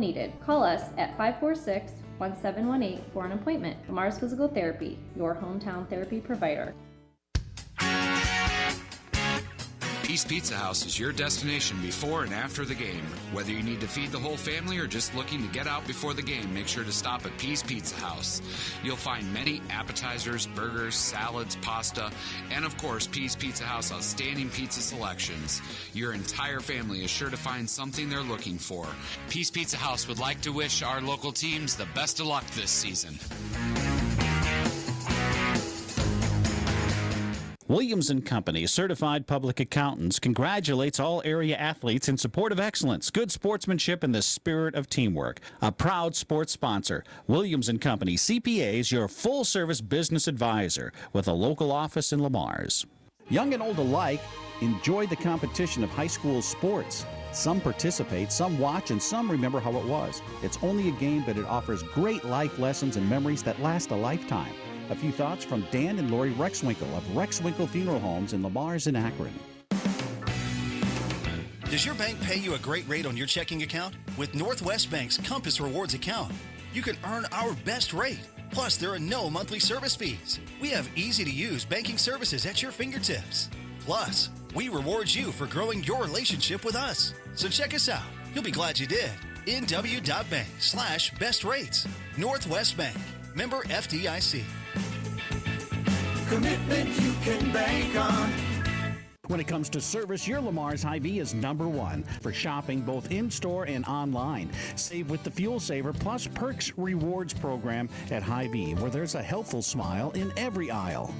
needed. Call us at 546-1718 for an appointment. Lamar's Physical Therapy, your hometown therapy provider. Peace Pizza House is your destination before and after the game. Whether you need to feed the whole family or just looking to get out before the game, make sure to stop at Peace Pizza House. You'll find many appetizers, burgers, salads, pasta, and of course, Peace Pizza House outstanding pizza selections. Your entire family is sure to find something they're looking for. Peace Pizza House would like to wish our local teams the best of luck this season. Williams & Company, certified public accountants, congratulates all area athletes in support of excellence, good sportsmanship, and the spirit of teamwork. A proud sports sponsor, Williams & Company, CPAs, your full-service business advisor with a local office in Lamar's. Young and old alike enjoy the competition of high school sports. Some participate, some watch, and some remember how it was. It's only a game, but it offers great life lessons and memories that last a lifetime. A few thoughts from Dan and Lori Rexwinkle of Rexwinkle Funeral Homes in Lamar's and Akron. Does your bank pay you a great rate on your checking account? With Northwest Bank's Compass Rewards account, you can earn our best rate. Plus, there are no monthly service fees. We have easy-to-use banking services at your fingertips. Plus, we reward you for growing your relationship with us. So check us out. You'll be glad you did. nw.bank/best rates. Northwest Bank. Member FDIC. Commitment you can bank on. When it comes to service, your Lamar's Hy-Vee is number one for shopping both in-store and online. Save with the Fuel Saver Plus Perks Rewards program at Hy-Vee, where there's a helpful smile in every aisle.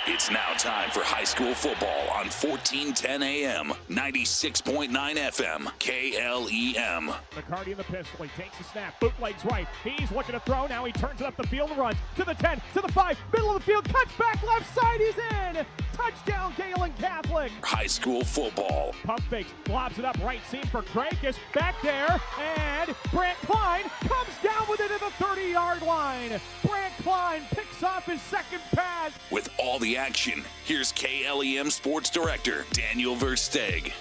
It's now time for high school football on 1410 AM, 96.9 FM, KLEM. McCarty in the pistol. He takes the snap. Bootlegs right. He's looking to throw. Now he turns it up the field and runs to the 10, to the 5, middle of the field. Cuts back left side. He's in. Touchdown, Gehlen Catholic. High school football. Pump fakes. Lobs it up right seam for Craig. Is back there. And Brant Klein comes down with it at the 30-yard line. Brant Klein picks off his second pass. With all the action, here's KLEM Sports Director Daniel Versteeg.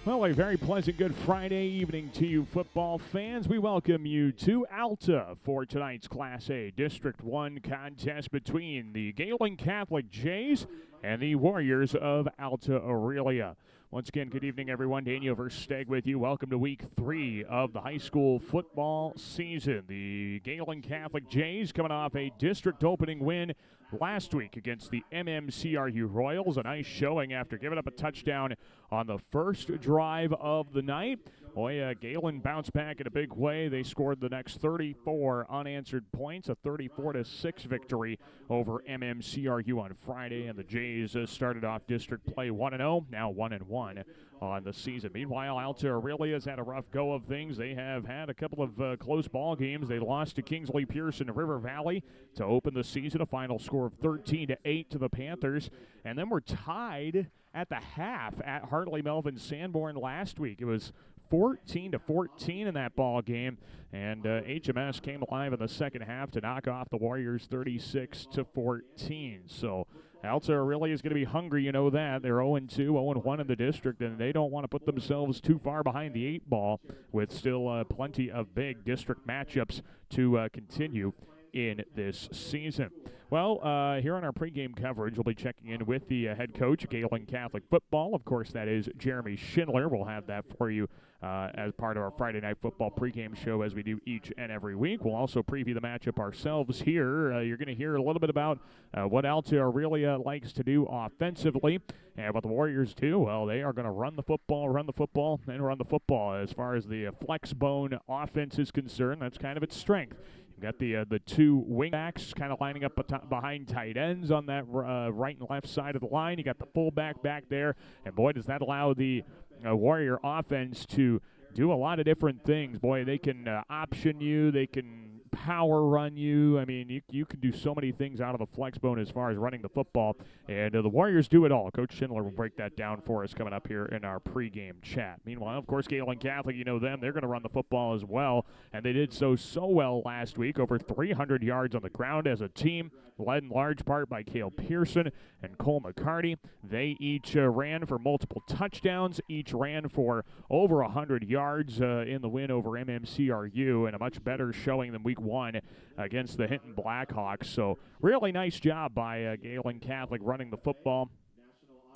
Well, a very pleasant good Friday evening to you football fans. We welcome you to Alta for tonight's Class A District 1 contest between the Gehlen Catholic Jays and the Warriors of Alta-Aurelia. Once again, good evening, everyone. Daniel Versteeg with you. Welcome to Week 3 of the high school football season. The Gehlen Catholic Jays coming off a district opening win last week against the MMCRU Royals. A nice showing after giving up a touchdown on the first drive of the night. Boy, Gehlen bounced back in a big way. They scored the next 34 unanswered points, a 34-6 victory over MMCRU on Friday, and the Jays started off district play 1-0, now 1-1 on the season. Meanwhile, Alta-Aurelia has had a rough go of things. They have had a couple of close ball games. They lost to Kingsley Pearson River Valley to open the season, a final score of 13-8 to the Panthers, and then were tied at the half at Hartley Melvin Sanborn last week. It was 14-14 in that ball game, and HMS came alive in the second half to knock off the Warriors 36-14. So Alta-Aurelia is going to be hungry, you know that. They're 0-2, 0-1 in the district, and they don't want to put themselves too far behind the 8 ball with still plenty of big district matchups to continue in this season. Well, here on our pregame coverage, we'll be checking in with the head coach of Gehlen Catholic football. Of course, that is Jeremy Schindler. We'll have that for you as part of our Friday Night Football pregame show as we do each and every week. We'll also preview the matchup ourselves here. You're going to hear a little bit about what Alta-Aurelia likes to do offensively and what the Warriors do. Well, they are going to run the football, and run the football. As far as the flex bone offense is concerned, that's kind of its strength. Got the two wing backs kind of lining up behind tight ends on that right and left side of the line. You got the fullback back there, and boy, does that allow the Warrior offense to do a lot of different things. Boy, they can option you, they can power run you. I mean, you can do so many things out of the flex bone as far as running the football, and the Warriors do it all. Coach Schindler will break that down for us coming up here in our pregame chat. Meanwhile, of course, Gehlen Catholic, you know them. They're going to run the football as well, and they did so well last week. Over 300 yards on the ground as a team, led in large part by Cale Pearson and Cole McCarty. They each ran for multiple touchdowns, each ran for over 100 yards in the win over MMCRU, and a much better showing than week one against the Hinton Blackhawks. So really nice job by Gehlen Catholic running the football,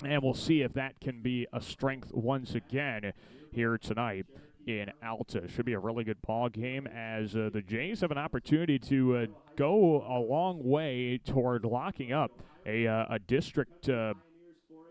and we'll see if that can be a strength once again here tonight in Alta. Should be a really good ball game as the Jays have an opportunity to go a long way toward locking up a district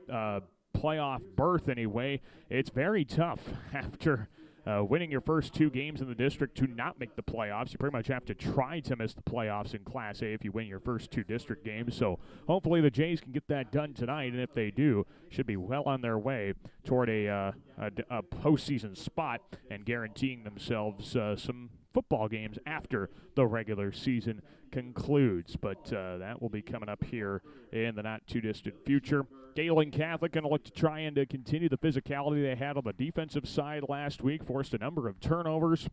playoff berth anyway. It's very tough after winning your first 2 games in the district to not make the playoffs. You pretty much have to try to miss the playoffs in Class A if you win your first 2 district games. So hopefully the Jays can get that done tonight, and if they do, should be well on their way toward a postseason spot and guaranteeing themselves some football games after the regular season concludes. But that will be coming up here in the not-too-distant future. Gehlen Catholic going to look to try and continue the physicality they had on the defensive side last week, forced a number of turnovers.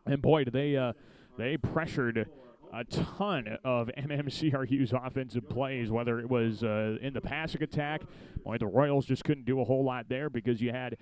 And, boy, did they pressured a ton of MMCRU's offensive plays, whether it was in the passing attack. Boy, the Royals just couldn't do a whole lot there because you had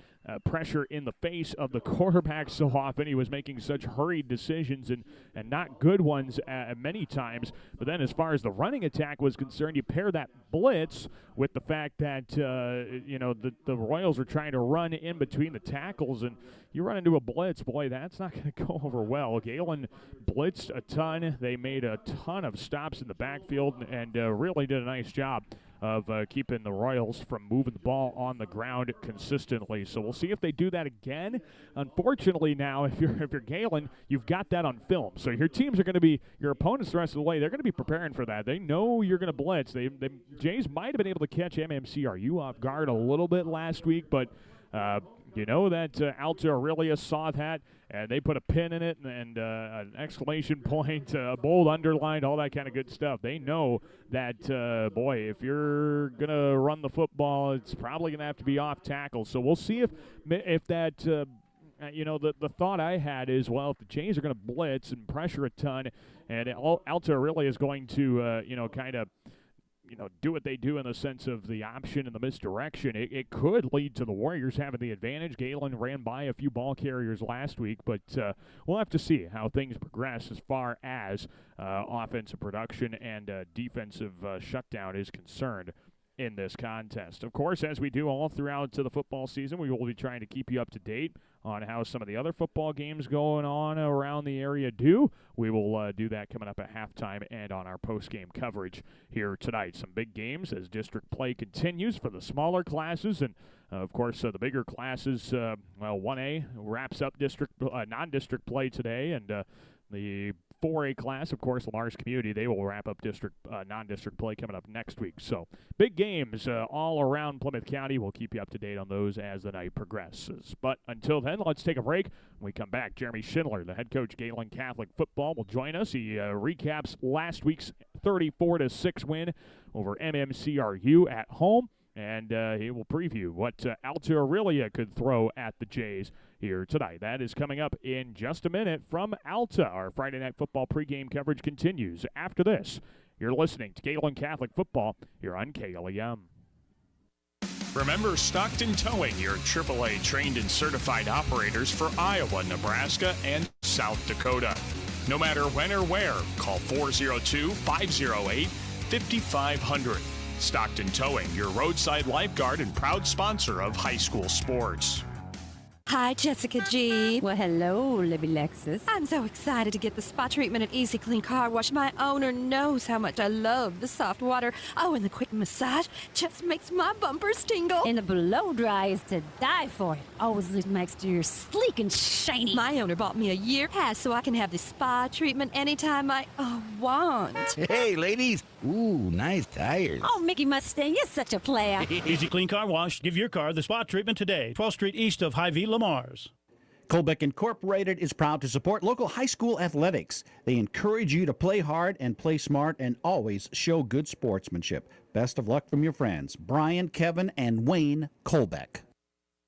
pressure in the face of the quarterback so often. He was making such hurried decisions and not good ones many times. But then as far as the running attack was concerned, you pair that blitz with the fact that, the Royals are trying to run in between the tackles, and you run into a blitz, boy, that's not going to go over well. Gehlen blitzed a ton. They made a ton of stops in the backfield and really did a nice job of keeping the Royals from moving the ball on the ground consistently. So we'll see if they do that again. Unfortunately now, if you're Gehlen, you've got that on film. So your teams are going to be, your opponents the rest of the way, they're going to be preparing for that. They know you're going to blitz. The Jays might have been able to catch MMCRU off guard a little bit last week, but you know that Alta-Aurelia saw that, and they put a pin in it and an exclamation point, a bold underlined, all that kind of good stuff. They know that, boy, if you're going to run the football, it's probably going to have to be off tackle. So we'll see if that, the thought I had is, well, if the Jays are going to blitz and pressure a ton, and Alta-Aurelia is going to, do what they do in the sense of the option and the misdirection, it could lead to the Warriors having the advantage. Gehlen ran by a few ball carriers last week, but we'll have to see how things progress as far as offensive production and defensive shutdown is concerned in this contest. Of course, as we do all throughout the football season, we will be trying to keep you up to date on how some of the other football games going on around the area do. We will do that coming up at halftime and on our post-game coverage here tonight. Some big games as district play continues for the smaller classes, and of course the bigger classes, 1A wraps up non-district play today, and the 4A class, of course, Lamar's Community, they will wrap up non-district play coming up next week. So big games all around Plymouth County. We'll keep you up to date on those as the night progresses. But until then, let's take a break. When we come back, Jeremy Schindler, the head coach, Gehlen Catholic Football, will join us. He recaps last week's 34-6 win over MMCRU at home. And he will preview what Alta-Aurelia could throw at the Jays here tonight. That is coming up in just a minute from Alta. Our Friday Night Football pregame coverage continues after this. You're listening to Gehlen Catholic Football here on KLEM. Remember Stockton Towing, your AAA trained and certified operators for Iowa, Nebraska, and South Dakota. No matter when or where, call 402-508-5500. Stockton Towing, your roadside lifeguard and proud sponsor of high school sports. Hi, Jessica G. Well, hello, Libby Lexus. I'm so excited to get the spa treatment at Easy Clean Car Wash. My owner knows how much I love the soft water. Oh, and the quick massage just makes my bumpers tingle. And the blow dry is to die for. It always leaves my exterior sleek and shiny. My owner bought me a year pass so I can have the spa treatment anytime I want. Hey, ladies. Ooh, nice tires. Oh, Mickey Mustang, you're such a player. Easy Clean Car Wash. Give your car the spa treatment today. 12th Street east of Hy-Vee, Lamar's. Colbeck Incorporated is proud to support local high school athletics. They encourage you to play hard and play smart and always show good sportsmanship. Best of luck from your friends, Brian, Kevin, and Wayne Colbeck.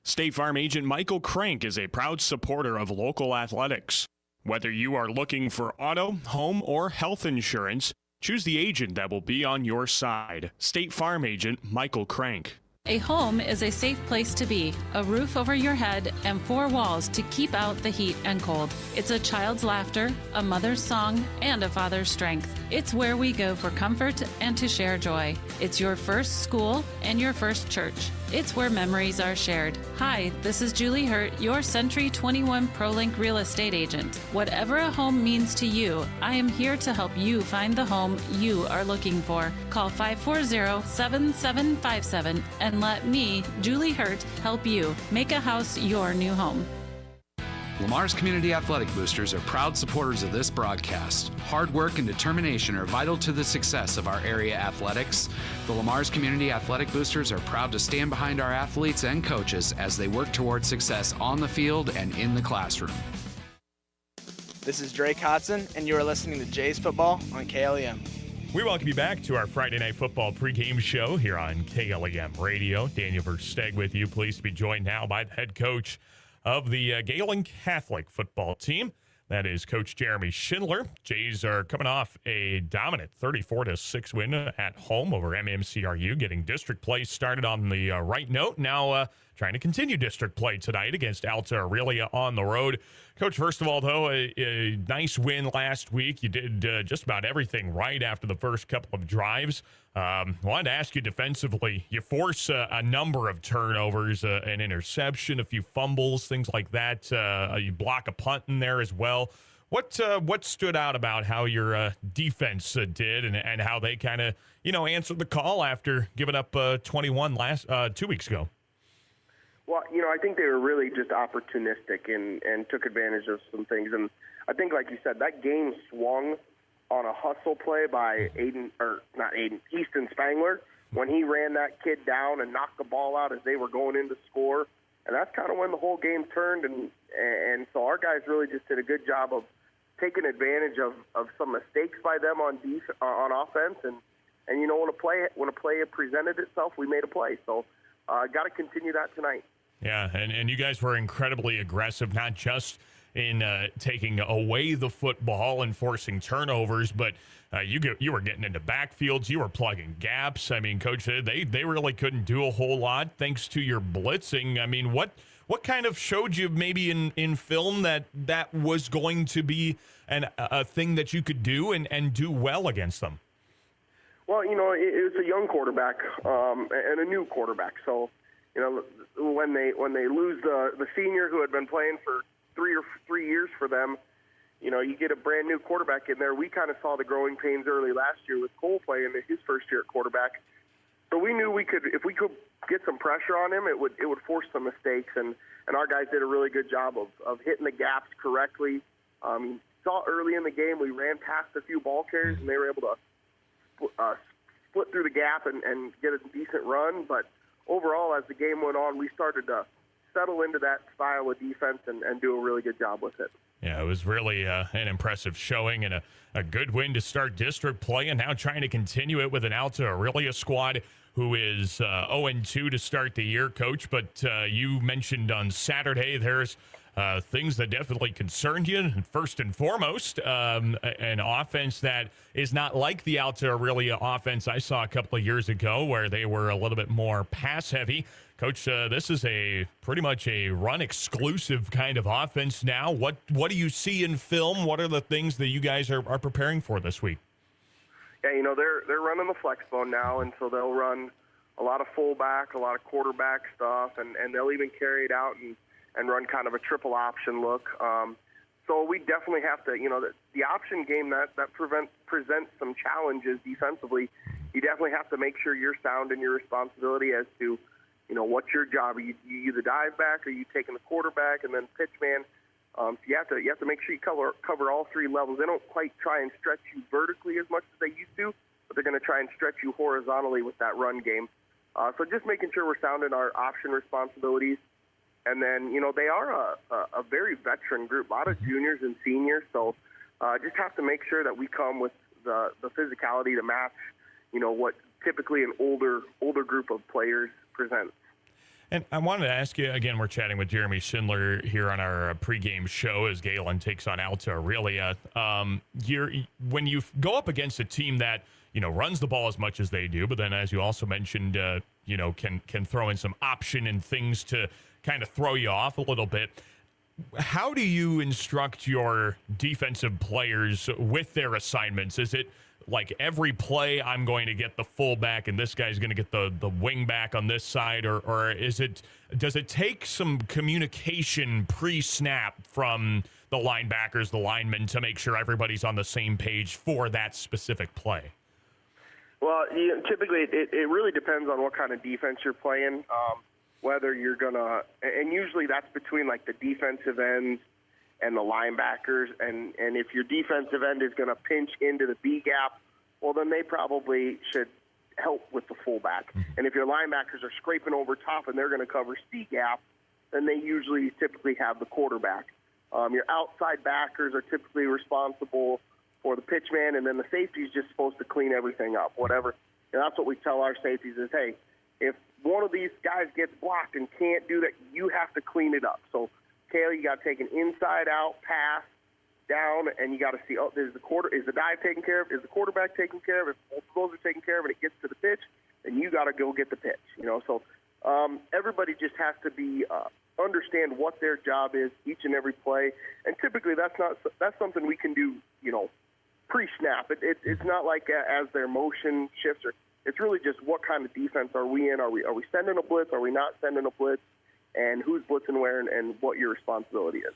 State Farm agent Michael Crank is a proud supporter of local athletics. Whether you are looking for auto, home, or health insurance, choose the agent that will be on your side. State Farm agent Michael Crank. A home is a safe place to be, a roof over your head, and 4 walls to keep out the heat and cold. It's a child's laughter, a mother's song, and a father's strength. It's where we go for comfort and to share joy. It's your first school and your first church. It's where memories are shared. Hi, this is Julie Hurt, your Century 21 ProLink real estate agent. Whatever a home means to you, I am here to help you find the home you are looking for. Call 540-7757 and let me, Julie Hurt, help you make a house your new home. Lamar's Community Athletic Boosters are proud supporters of this broadcast. Hard work and determination are vital to the success of our area athletics. The Lamar's Community Athletic Boosters are proud to stand behind our athletes and coaches as they work towards success on the field and in the classroom. This is Drake Hodson, and you are listening to Jays Football on KLEM. We welcome you back to our Friday Night Football pregame show here on KLEM Radio. Daniel Versteg with you. Pleased to be joined now by the head coach of the Gehlen Catholic football team. That is Coach Jeremy Schindler. Jays are coming off a dominant 34-6 win at home over MMCRU, getting district play started on the right note. Now trying to continue district play tonight against Alta-Aurelia on the road. Coach, first of all, though, a nice win last week. You did just about everything right after the first couple of drives. Wanted to ask you defensively, you force a number of turnovers, an interception, a few fumbles, things like that. You block a punt in there as well. What stood out about how your defense did and how they kind of, answered the call after giving up 21 2 weeks ago? Well, I think they were really just opportunistic and took advantage of some things. And I think, like you said, that game swung on a hustle play by Easton Spangler when he ran that kid down and knocked the ball out as they were going in to score. And that's kind of when the whole game turned. And so our guys really just did a good job of taking advantage of some mistakes by them on offense. And when a play presented itself, we made a play. So got to continue that tonight. Yeah, and you guys were incredibly aggressive, not just in taking away the football and forcing turnovers, but you were getting into backfields, you were plugging gaps. I mean, Coach, they really couldn't do a whole lot thanks to your blitzing. I mean, what kind of showed you maybe in film that was going to be a thing that you could do and do well against them? Well, it was a young quarterback and a new quarterback. So, when they lose the senior who had been playing for 3 years for them, you get a brand new quarterback in there. We kind of saw the growing pains early last year with Cole playing his first year at quarterback. So we knew if we could get some pressure on him, it would force some mistakes. And our guys did a really good job of hitting the gaps correctly. Saw early in the game we ran past a few ball carriers and they were able to split through the gap and get a decent run. But overall, as the game went on, we started to settle into that style of defense and do a really good job with it. Yeah, it was really an impressive showing and a good win to start district play, and now trying to continue it with an Alta-Aurelia squad who is 0-2 to start the year, Coach. But you mentioned on Saturday there's things that definitely concerned you. First and foremost, an offense that is not like the Alta-Aurelia offense I saw a couple of years ago where they were a little bit more pass-heavy. Coach, this is pretty much a run-exclusive kind of offense now. What do you see in film? What are the things that you guys are preparing for this week? Yeah, they're running the flex bone now, and so they'll run a lot of fullback, a lot of quarterback stuff, and they'll even carry it out and run kind of a triple option look. So we definitely have to, the option game that presents some challenges defensively. You definitely have to make sure you're sound in your responsibility as to, what's your job? Are you the dive back? Are you taking the quarterback and then pitch man? So you have to make sure you cover all three levels. They don't quite try and stretch you vertically as much as they used to, but they're going to try and stretch you horizontally with that run game. So just making sure we're sound in our option responsibilities. And then, they are a very veteran group, a lot of juniors and seniors. So just have to make sure that we come with the physicality to match, what typically an older group of players presents. And I wanted to ask you, again, we're chatting with Jeremy Schindler here on our pregame show as Gehlen takes on Alta-Aurelia. When you go up against a team that, runs the ball as much as they do, but then as you also mentioned, can throw in some option and things to kind of throw you off a little bit. How do you instruct your defensive players with their assignments? Is it like every play I'm going to get the fullback and this guy's going to get the wing back on this side, or does it take some communication pre-snap from the linebackers, the linemen, to make sure everybody's on the same page for that specific play? Well, typically it really depends on what kind of defense you're playing, whether you're going to – and usually that's between like the defensive ends and the linebackers, and if your defensive end is going to pinch into the B gap, well, then they probably should help with the fullback. And if your linebackers are scraping over top and they're going to cover C gap, then they typically have the quarterback. Your outside backers are typically responsible for the pitch man, and then the safety is just supposed to clean everything up, whatever. And that's what we tell our safeties is, hey, if one of these guys gets blocked and can't do that, you have to clean it up. So, Kayla, you got to take an inside-out pass down, and you got to see, is the dive taken care of? Is the quarterback taken care of? If both of those are taken care of and it gets to the pitch, then you got to go get the pitch. So everybody just has to be understand what their job is each and every play, and typically that's something we can do, pre-snap. It's not like as their motion shifts, or it's really just what kind of defense are we in? Are we sending a blitz? Are we not sending a blitz? And who's blitzing where, and what your responsibility is.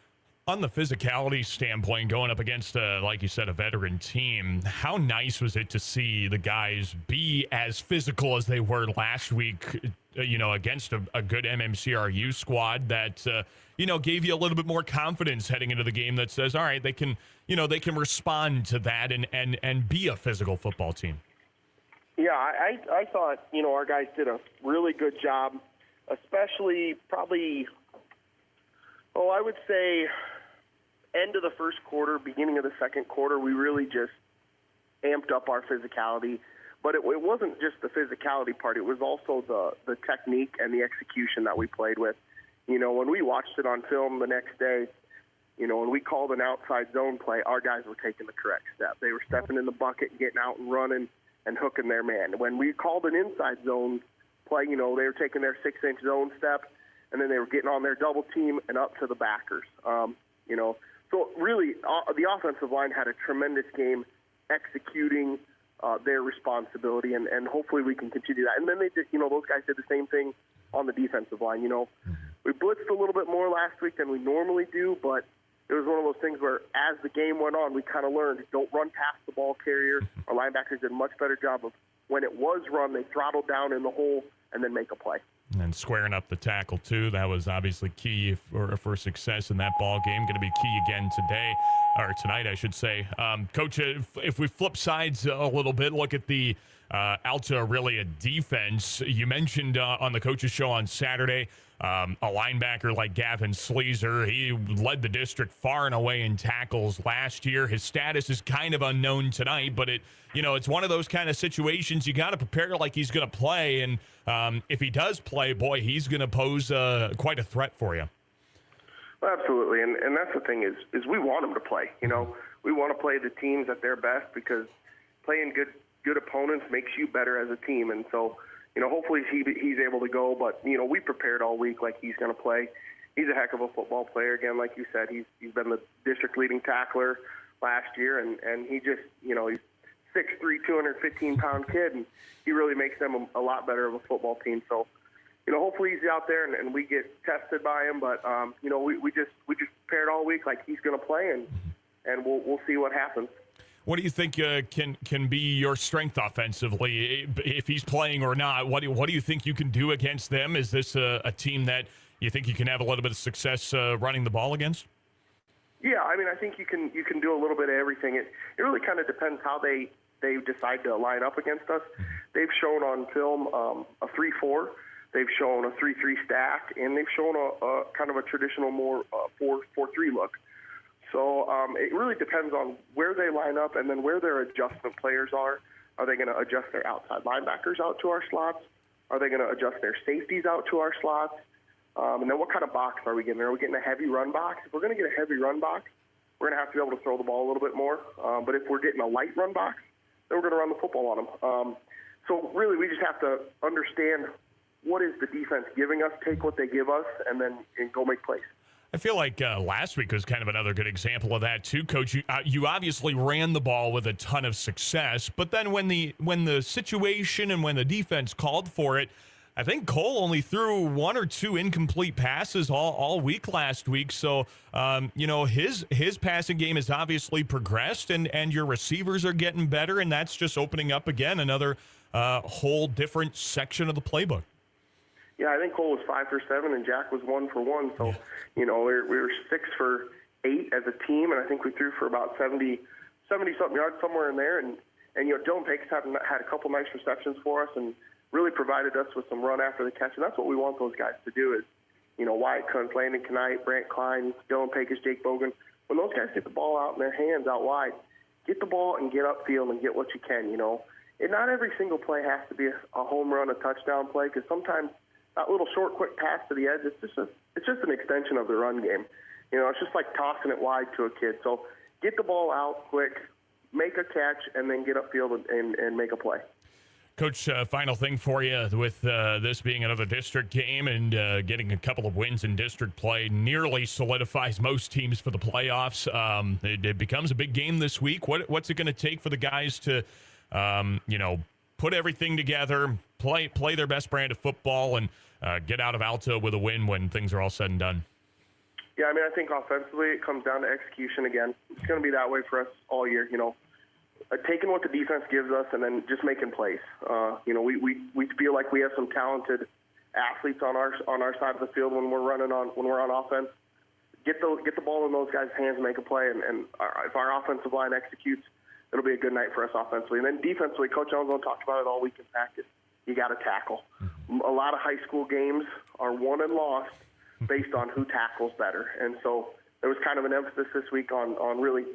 On the physicality standpoint, going up against, like you said, a veteran team, how nice was it to see the guys be as physical as they were last week, against a good MMCRU squad that, gave you a little bit more confidence heading into the game that says, all right, they can respond to that and be a physical football team? Yeah, I thought, our guys did a really good job, especially probably, I would say end of the first quarter, beginning of the second quarter, we really just amped up our physicality. But it wasn't just the physicality part. It was also the technique and the execution that we played with. When we watched it on film the next day, when we called an outside zone play, our guys were taking the correct step. They were stepping in the bucket, getting out and running and hooking their man. When we called an inside zone play, they were taking their 6-inch zone step, and then they were getting on their double team and up to the backers. So really the offensive line had a tremendous game executing their responsibility, and hopefully we can continue that. And then they did, those guys did the same thing on the defensive line. We blitzed a little bit more last week than we normally do, but it was one of those things where as the game went on, we kind of learned, don't run past the ball carrier. Our linebackers did a much better job of when it was run, they throttled down in the hole and then make a play. And squaring up the tackle, too. That was obviously key for success in that ball game. Going to be key again tonight, I should say. Coach, if we flip sides a little bit, look at the Alta-Aurelia defense. You mentioned on the coach's show on Saturday, a linebacker like Gavin Sleezer. He led the district far and away in tackles last year. His status is kind of unknown tonight, but it's one of those kind of situations you got to prepare like he's going to play. And if he does play, boy, he's going to pose quite a threat for you. Well, absolutely, and that's the thing is we want him to play. We want to play the teams at their best because playing good opponents makes you better as a team, and so. Hopefully he's able to go, but, we prepared all week like he's going to play. He's a heck of a football player. Again, like you said, he's been the district leading tackler last year, and he just, he's 6'3", 215-pound kid, and he really makes them a lot better of a football team. So, hopefully he's out there and we get tested by him, but, we just prepared all week like he's going to play, and we'll see what happens. What do you think can be your strength offensively, if he's playing or not? What do you think you can do against them? Is this a team that you think you can have a little bit of success running the ball against? Yeah, I think you can do a little bit of everything. It really kind of depends how they decide to line up against us. They've shown on film a 3-4, They've shown a 3-3 stack, and they've shown a kind of a traditional more 4-4-3 look. So it really depends on where they line up and then where their adjustment players are. Are they going to adjust their outside linebackers out to our slots? Are they going to adjust their safeties out to our slots? And then what kind of box are we getting? Are we getting a heavy run box? If we're going to get a heavy run box, we're going to have to be able to throw the ball a little bit more. But if we're getting a light run box, then we're going to run the football on them. So really we just have to understand what is the defense giving us, take what they give us, and then go make plays. I feel like last week was kind of another good example of that too, Coach. You obviously ran the ball with a ton of success, but then when the situation and when the defense called for it, I think Cole only threw 1 or 2 incomplete passes all week last week. So, his passing game has obviously progressed, and your receivers are getting better, and that's just opening up again another whole different section of the playbook. Yeah, I think Cole was 5 for 7, and Jack was 1 for 1. So, we were 6 for 8 as a team, and I think we threw for about 70-something yards somewhere in there. And Dylan Pecos had a couple nice receptions for us and really provided us with some run after the catch. And that's what we want those guys to do is, Wyatt Kuntz, Landon Knight, Brant Klein, Dylan Pecos, Jake Bogan. When those guys get the ball out in their hands out wide, get the ball and get upfield and get what you can, And not every single play has to be a home run, a touchdown play, because sometimes that little short, quick pass to the edge, it's just an extension of the run game. It's just like tossing it wide to a kid. So get the ball out quick, make a catch, and then get upfield and make a play. Coach, final thing for you with this being another district game and getting a couple of wins in district play nearly solidifies most teams for the playoffs. It becomes a big game this week. What's it going to take for the guys to, put everything together, play their best brand of football, and get out of Alta with a win when things are all said and done? Yeah, I think offensively it comes down to execution again. It's going to be that way for us all year, taking what the defense gives us and then just making plays. We feel like we have some talented athletes on our side of the field when we're on offense. Get the ball in those guys' hands and make a play, and if our offensive line executes, it'll be a good night for us offensively. And then defensively, Coach Jones talked about it all week in practice. You got to tackle. A lot of high school games are won and lost based on who tackles better. And so there was kind of an emphasis this week on really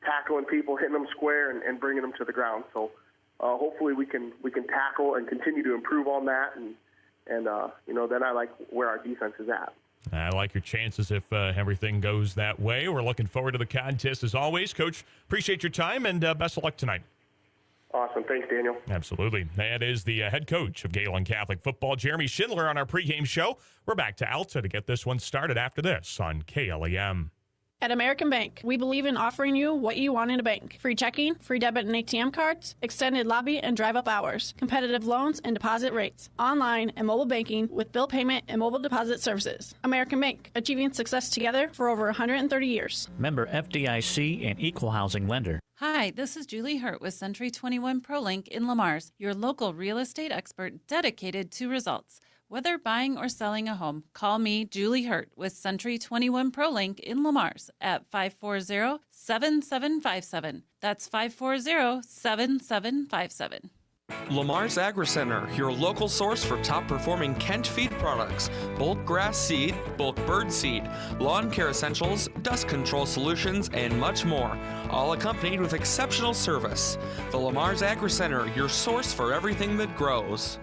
tackling people, hitting them square, and bringing them to the ground. So hopefully we can tackle and continue to improve on that. And then I like where our defense is at. I like your chances if everything goes that way. We're looking forward to the contest as always. Coach, appreciate your time, and best of luck tonight. Awesome. Thanks, Daniel. Absolutely. That is the head coach of Gehlen Catholic football, Jeremy Schindler, on our pregame show. We're back to Alta to get this one started after this on KLEM. At American Bank, we believe in offering you what you want in a bank. Free checking, free debit and ATM cards, extended lobby and drive-up hours, competitive loans and deposit rates, online and mobile banking with bill payment and mobile deposit services. American Bank, achieving success together for over 130 years. Member FDIC and equal housing lender. Hi, this is Julie Hurt with Century 21 ProLink in Lamar's, your local real estate expert dedicated to results. Whether buying or selling a home, call me, Julie Hurt, with Century 21 ProLink in Lamar's at 540-7757. That's 540-7757. Lamar's Agri Center, your local source for top-performing Kent feed products, bulk grass seed, bulk bird seed, lawn care essentials, dust control solutions, and much more, all accompanied with exceptional service. The Lamar's Agri Center, your source for everything that grows.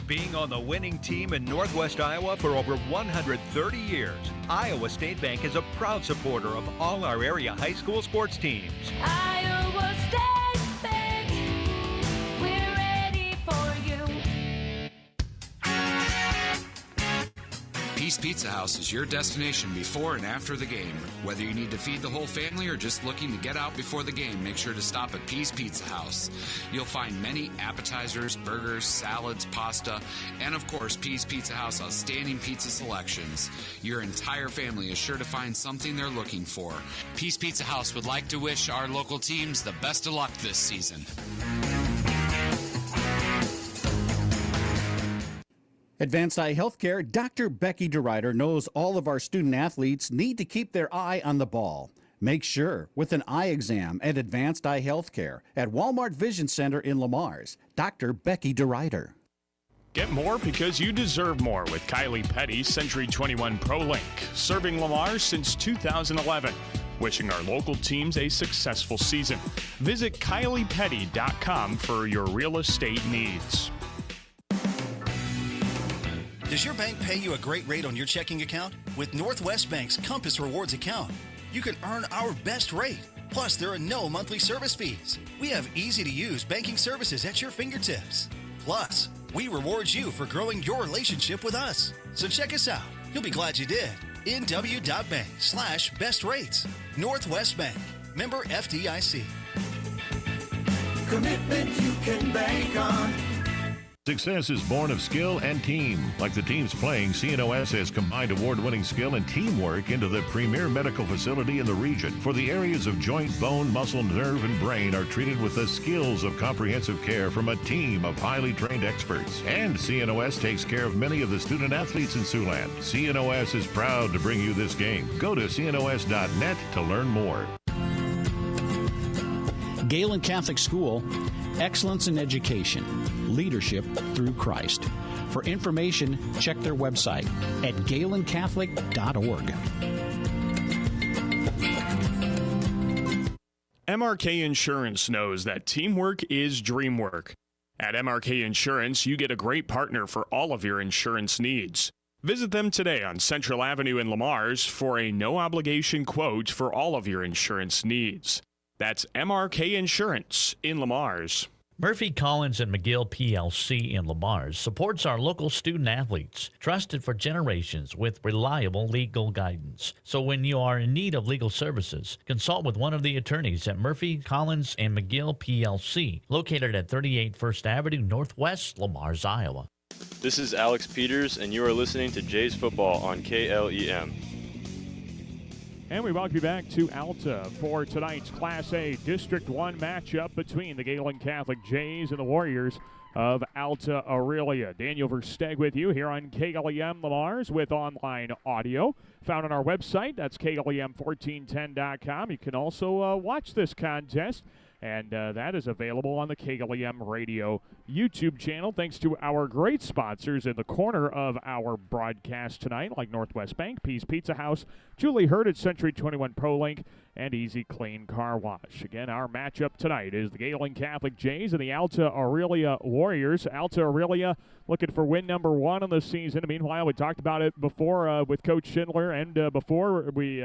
Being on the winning team in Northwest Iowa for over 130 years, Iowa State Bank is a proud supporter of all our area high school sports teams. Iowa State Bank, we're ready for you. Peace Pizza House is your destination before and after the game. Whether you need to feed the whole family or just looking to get out before the game, make sure to stop at Peace Pizza House. You'll find many appetizers, burgers, salads, pasta, and of course, Peace Pizza House outstanding pizza selections. Your entire family is sure to find something they're looking for. Peace Pizza House would like to wish our local teams the best of luck this season. Advanced Eye Healthcare, Dr. Becky DeRuyter knows all of our student athletes need to keep their eye on the ball. Make sure with an eye exam at Advanced Eye Healthcare at Walmart Vision Center in Lamar's. Dr. Becky DeRuyter. Get more because you deserve more with Kylie Petty, Century 21 ProLink, serving Lamar since 2011. Wishing our local teams a successful season. Visit KyliePetty.com for your real estate needs. Does your bank pay you a great rate on your checking account? With Northwest Bank's Compass Rewards account, you can earn our best rate. Plus, there are no monthly service fees. We have easy-to-use banking services at your fingertips. Plus, we reward you for growing your relationship with us. So check us out. You'll be glad you did. nw.bank/best rates. Northwest Bank. Member FDIC. Commitment you can bank on. Success is born of skill and team. Like the teams playing, CNOS has combined award-winning skill and teamwork into the premier medical facility in the region. For the areas of joint, bone, muscle, nerve, and brain are treated with the skills of comprehensive care from a team of highly trained experts. And CNOS takes care of many of the student athletes in Siouxland. CNOS is proud to bring you this game. Go to cnos.net to learn more. Gehlen Catholic School, excellence in education, leadership through Christ. For information, check their website at GehlenCatholic.org. MRK Insurance knows that teamwork is dream work. At MRK Insurance, you get a great partner for all of your insurance needs. Visit them today on Central Avenue in Lamar's for a no-obligation quote for all of your insurance needs. That's MRK Insurance in Lamar's. Murphy, Collins, and McGill PLC in Lamar's supports our local student athletes, trusted for generations with reliable legal guidance. So when you are in need of legal services, consult with one of the attorneys at Murphy, Collins, and McGill PLC, located at 38 First Avenue Northwest, Lamar's, Iowa. This is Alex Peters, and you are listening to Jays Football on KLEM. And we welcome you back to Alta for tonight's Class A District 1 matchup between the Gehlen Catholic Jays and the Warriors of Alta-Aurelia. Daniel Versteg with you here on KLEM Lamar's with online audio. Found on our website, that's KLEM1410.com. You can also watch this contest, and that is available on the KLEM Radio YouTube channel, thanks to our great sponsors in the corner of our broadcast tonight, like Northwest Bank, Pease Pizza House, Julie Hurt at Century 21 ProLink, and Easy Clean Car Wash. Again, our matchup tonight is the Gehlen Catholic Jays and the Alta-Aurelia Warriors. Alta-Aurelia looking for win number 1 on the season. Meanwhile, we talked about it before with Coach Schindler, and before we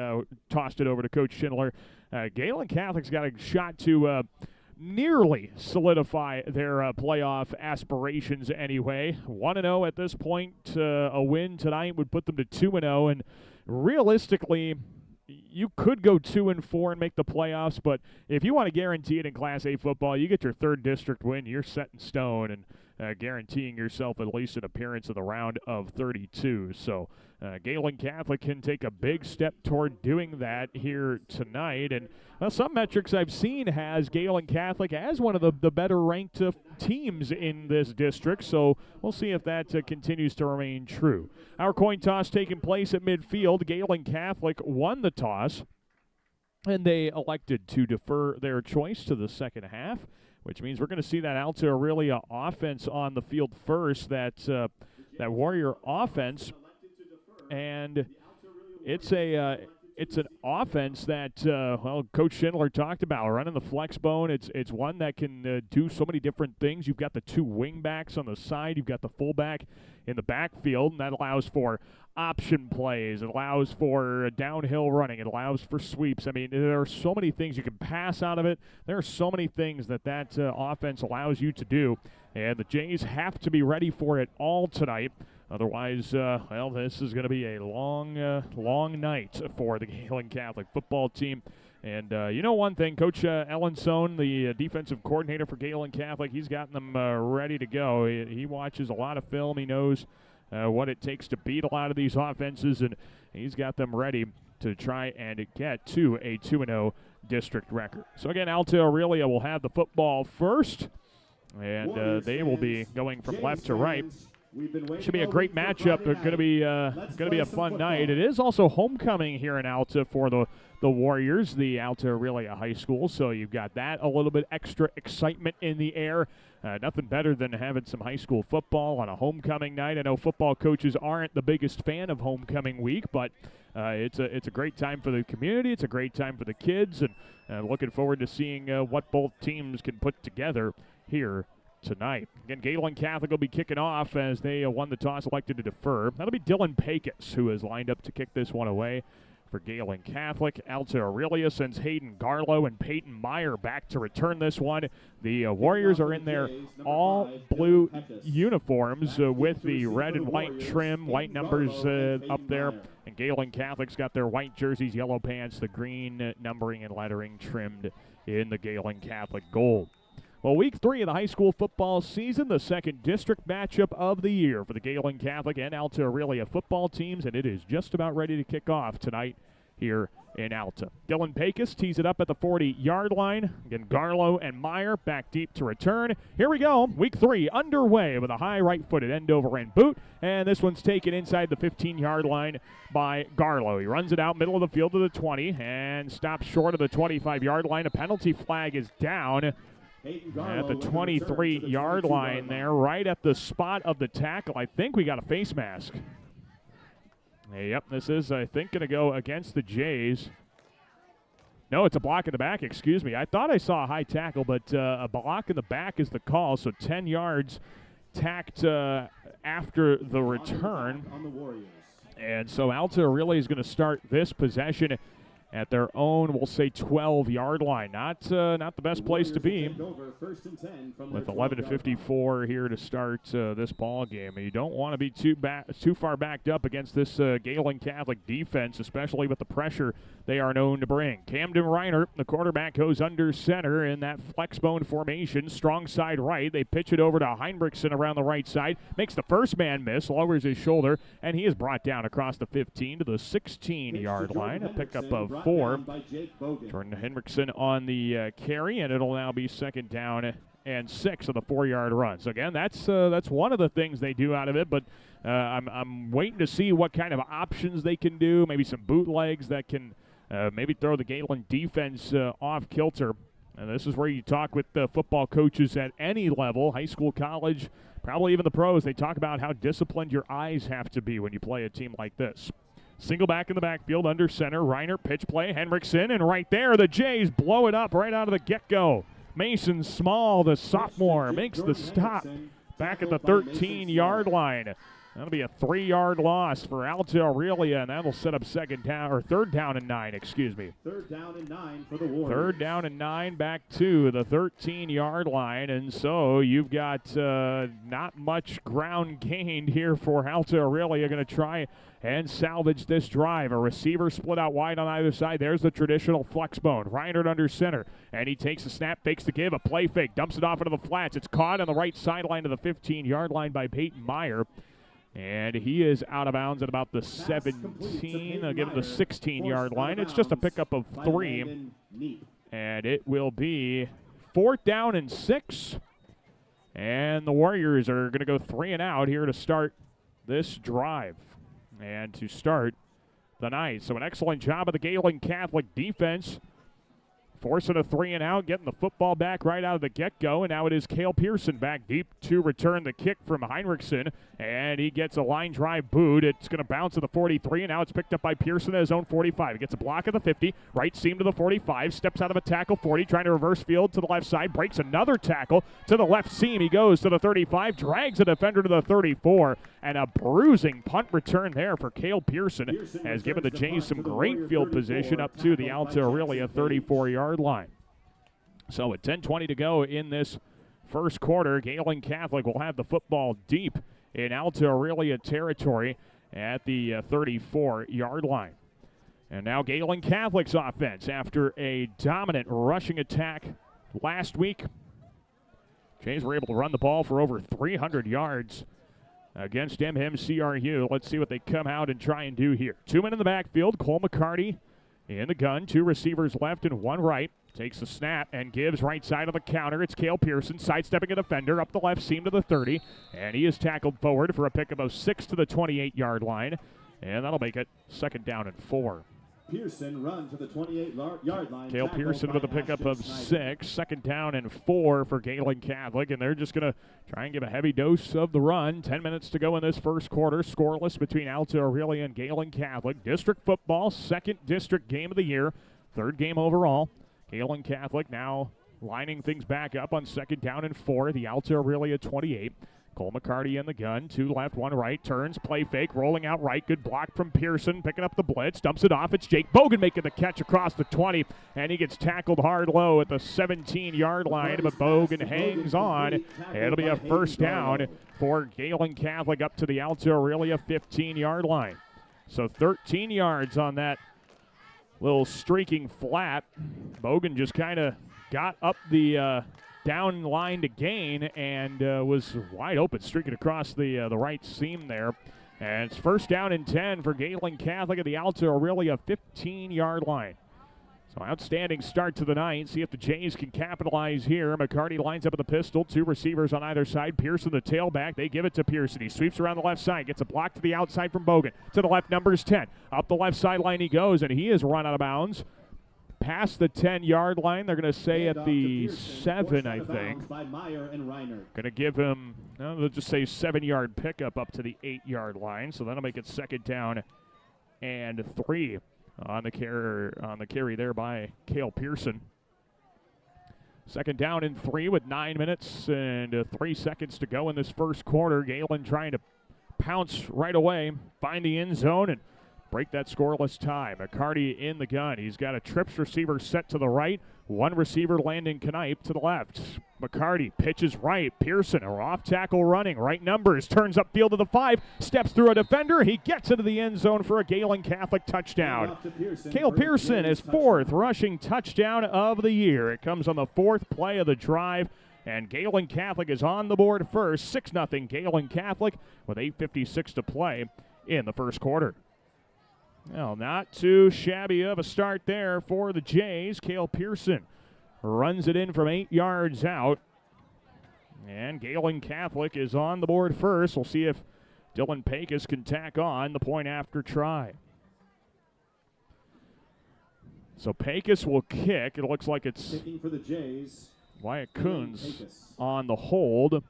tossed it over to Coach Schindler, Gehlen Catholic's got a shot to nearly solidify their playoff aspirations anyway. 1-0 at this point. A win tonight would put them to 2-0, and realistically, you could go 2-4 and make the playoffs, but if you want to guarantee it in Class A football, you get your third district win, you're set in stone, and guaranteeing yourself at least an appearance in the round of 32. So Gehlen Catholic can take a big step toward doing that here tonight. And some metrics I've seen has Gehlen Catholic as one of the better ranked teams in this district. So we'll see if that continues to remain true. Our coin toss taking place at midfield. Gehlen Catholic won the toss, and they elected to defer their choice to the second half, which means we're going to see that Alta-Aurelia offense on the field first, that Warrior offense. And it's an offense that, Coach Schindler talked about, running the flex bone. It's one that can do so many different things. You've got the 2 wing backs on the side. You've got the fullback in the backfield, and that allows for option plays. It allows for downhill running. It allows for sweeps. I mean, there are so many things you can pass out of it. There are so many things that offense allows you to do, and the Jays have to be ready for it all tonight. Otherwise, this is going to be a long night for the Gehlen Catholic football team. And you know one thing, Coach Ellen Sohn, the defensive coordinator for Gehlen Catholic, he's gotten them ready to go. He watches a lot of film. He knows what it takes to beat a lot of these offenses, and he's got them ready to try and get to a 2-0 district record. So again, Alta-Aurelia will have the football first, and they will be going from left to right. Should be a great matchup. It's going to be a fun night. It is also homecoming here in Alta for the Warriors, the Alta-Aurelia High School. So you've got that, a little bit extra excitement in the air. Nothing better than having some high school football on a homecoming night. I know football coaches aren't the biggest fan of homecoming week, but it's a great time for the community. It's a great time for the kids, and looking forward to seeing what both teams can put together here tonight. Again, Gehlen Catholic will be kicking off as they won the toss, elected to defer. That'll be Dylan Pecos, who is lined up to kick this one away for Gehlen Catholic. Alta-Aurelia sends Hayden Garlow and Peyton Meyer back to return this one. The Warriors are in their all-blue uniforms with the red and white trim, white numbers up there. And Gehlen Catholic's got their white jerseys, yellow pants, the green numbering and lettering trimmed in the Gehlen Catholic gold. Well, week 3 of the high school football season, the second district matchup of the year for the Gehlen Catholic and Alta-Aurelia football teams, and it is just about ready to kick off tonight here in Alta. Dylan Pecos tees it up at the 40-yard line. Again, Garlow and Meyer back deep to return. Here we go, week 3 underway with a high right-footed end-over-end boot, and this one's taken inside the 15-yard line by Garlow. He runs it out middle of the field to the 20 and stops short of the 25-yard line. A penalty flag is down at the 23-yard line there, right at the spot of the tackle. I think we got a face mask. Yep, this is, I think, going to go against the Jays. No, it's a block in the back, excuse me. I thought I saw a high tackle, but a block in the back is the call, so 10 yards tacked after the return. And so Alta-Aurelia is going to start this possession at their own, we'll say, 12-yard line. Not the best place to be with 11:54 here to start this ball game. And you don't want to be too far backed up against this Gehlen Catholic defense, especially with the pressure they are known to bring. Camden Reiner, the quarterback, goes under center in that flex bone formation, strong side right. They pitch it over to Heinrichsen around the right side, makes the first man miss, lowers his shoulder, and he is brought down across the 15 to the 16-yard line. A pickup of 4. Jordan Henriksen on the carry, and it'll now be second down and 6 on the 4-yard run. So again, that's one of the things they do out of it, but I'm waiting to see what kind of options they can do, maybe some bootlegs that can maybe throw the Gehlen defense off kilter. And this is where you talk with the football coaches at any level, high school, college, probably even the pros. They talk about how disciplined your eyes have to be when you play a team like this. Single back in the backfield, under center. Reiner, pitch play. Henriksen, and right there, the Jays blow it up right out of the get-go. Mason Small, the sophomore, makes the stop back at the 13-yard line. That'll be a 3-yard loss for Alta-Aurelia, and that'll set up third down and 9, excuse me. Third down and 9 for the Warriors. Third down and 9 back to the 13-yard line, and so you've got not much ground gained here for Alta-Aurelia. Going to try and salvage this drive. A receiver split out wide on either side. There's the traditional flex bone. Reinert under center, and he takes a snap, fakes the give, a play fake, dumps it off into the flats. It's caught on the right sideline of the 15-yard line by Peyton Meyer. And he is out of bounds at about the 17. I'll give him the 16-yard line. It's just a pickup of 3. And it will be 4th down and 6. And the Warriors are going to go 3 and out here to start this drive and to start the night. So an excellent job of the Gehlen Catholic defense, forcing a 3 and out, getting the football back right out of the get-go, and now it is Cale Pearson back deep to return the kick from Heinrichsen, and he gets a line drive boot. It's going to bounce to the 43, and now it's picked up by Pearson at his own 45. He gets a block at the 50, right seam to the 45, steps out of a tackle, 40, trying to reverse field to the left side, breaks another tackle to the left seam. He goes to the 35, drags a defender to the 34, and a bruising punt return there for Cale Pearson has given the Jays some great field position up to the Alta-Aurelia 34-yard line. So with 10:20 to go in this first quarter, Gehlen Catholic will have the football deep in Alta-Aurelia territory at the 34-yard line. And now Gehlen Catholic's offense after a dominant rushing attack last week. Jays were able to run the ball for over 300 yards against MMCRU. Let's see what they come out and try and do here. 2 men in the backfield. Cole McCarty in the gun. 2 receivers left and 1 right. Takes the snap and gives right side of the counter. It's Cale Pearson sidestepping a defender up the left seam to the 30. And he is tackled forward for a pickup of 6 to the 28-yard line. And that'll make it 2nd down and 4. Pearson run to the 28-yard line. Cale Pearson with a pickup of 6. 2nd down and 4 for Gehlen Catholic. And they're just going to try and give a heavy dose of the run. 10 minutes to go in this first quarter. Scoreless between Alta-Aurelia and Gehlen Catholic. District football, 2nd district game of the year. 3rd game overall. Gehlen Catholic now lining things back up on 2nd down and 4. The Alta-Aurelia 28. Cole McCarty in the gun, 2 left, 1 right, turns, play fake, rolling out right, good block from Pearson, picking up the blitz, dumps it off, it's Jake Bogan making the catch across the 20, and he gets tackled hard low at the 17-yard line, but Bogan hangs on. It'll be a 1st down for Gehlen Catholic up to the Alta-Aurelia 15-yard line. So 13 yards on that little streaking flat. Bogan just kind of got up the down line to gain and was wide open, streaking across the right seam there. And it's 1st down and 10 for Gehlen Catholic at the Alta-Aurelia 15-yard line. So outstanding start to the night. See if the Jays can capitalize here. McCarty lines up with the pistol. 2 receivers on either side. Pearson, the tailback. They give it to Pearson. He sweeps around the left side. Gets a block to the outside from Bogan. To the left, numbers 10. Up the left sideline he goes, and he is run out of bounds. Past the 10-yard line. They're going to say at the 7, I think. Going to give him, no, they'll just say 7-yard pickup up to the 8-yard line. So that'll make it 2nd down and 3 on the carry there by Cale Pearson. 2nd down and 3 with 9 minutes and 3 seconds to go in this first quarter. Gehlen trying to pounce right away, find the end zone, and break that scoreless tie. McCarty in the gun. He's got a trips receiver set to the right. 1 receiver Landon Knipe to the left. McCarty pitches right. Pearson, a off tackle running. Right numbers. Turns upfield to the 5. Steps through a defender. He gets into the end zone for a Gehlen Catholic touchdown. Cale Pearson is 4th rushing touchdown of the year. It comes on the 4th play of the drive. And Gehlen Catholic is on the board first. 6-0 Gehlen Catholic with 8:56 to play in the first quarter. Well, not too shabby of a start there for the Jays. Cale Pearson runs it in from 8 yards out. And Gehlen Catholic is on the board first. We'll see if Dylan Pecos can tack on the point after try. So Pecos will kick. It looks like it's kicking for the Jays. Wyatt Coons on the hold.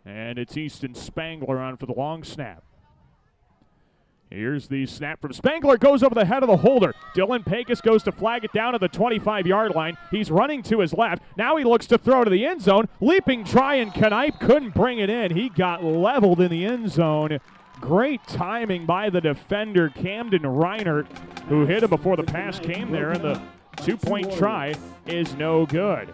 And it's Easton Spangler on for the long snap. Here's the snap from Spangler. Goes over the head of the holder. Dylan Pecos goes to flag it down at the 25-yard line. He's running to his left. Now he looks to throw to the end zone. Leaping try, and Knipe couldn't bring it in. He got leveled in the end zone. Great timing by the defender, Camden Reinert, who hit him before the pass came there, and the 2-point try is no good.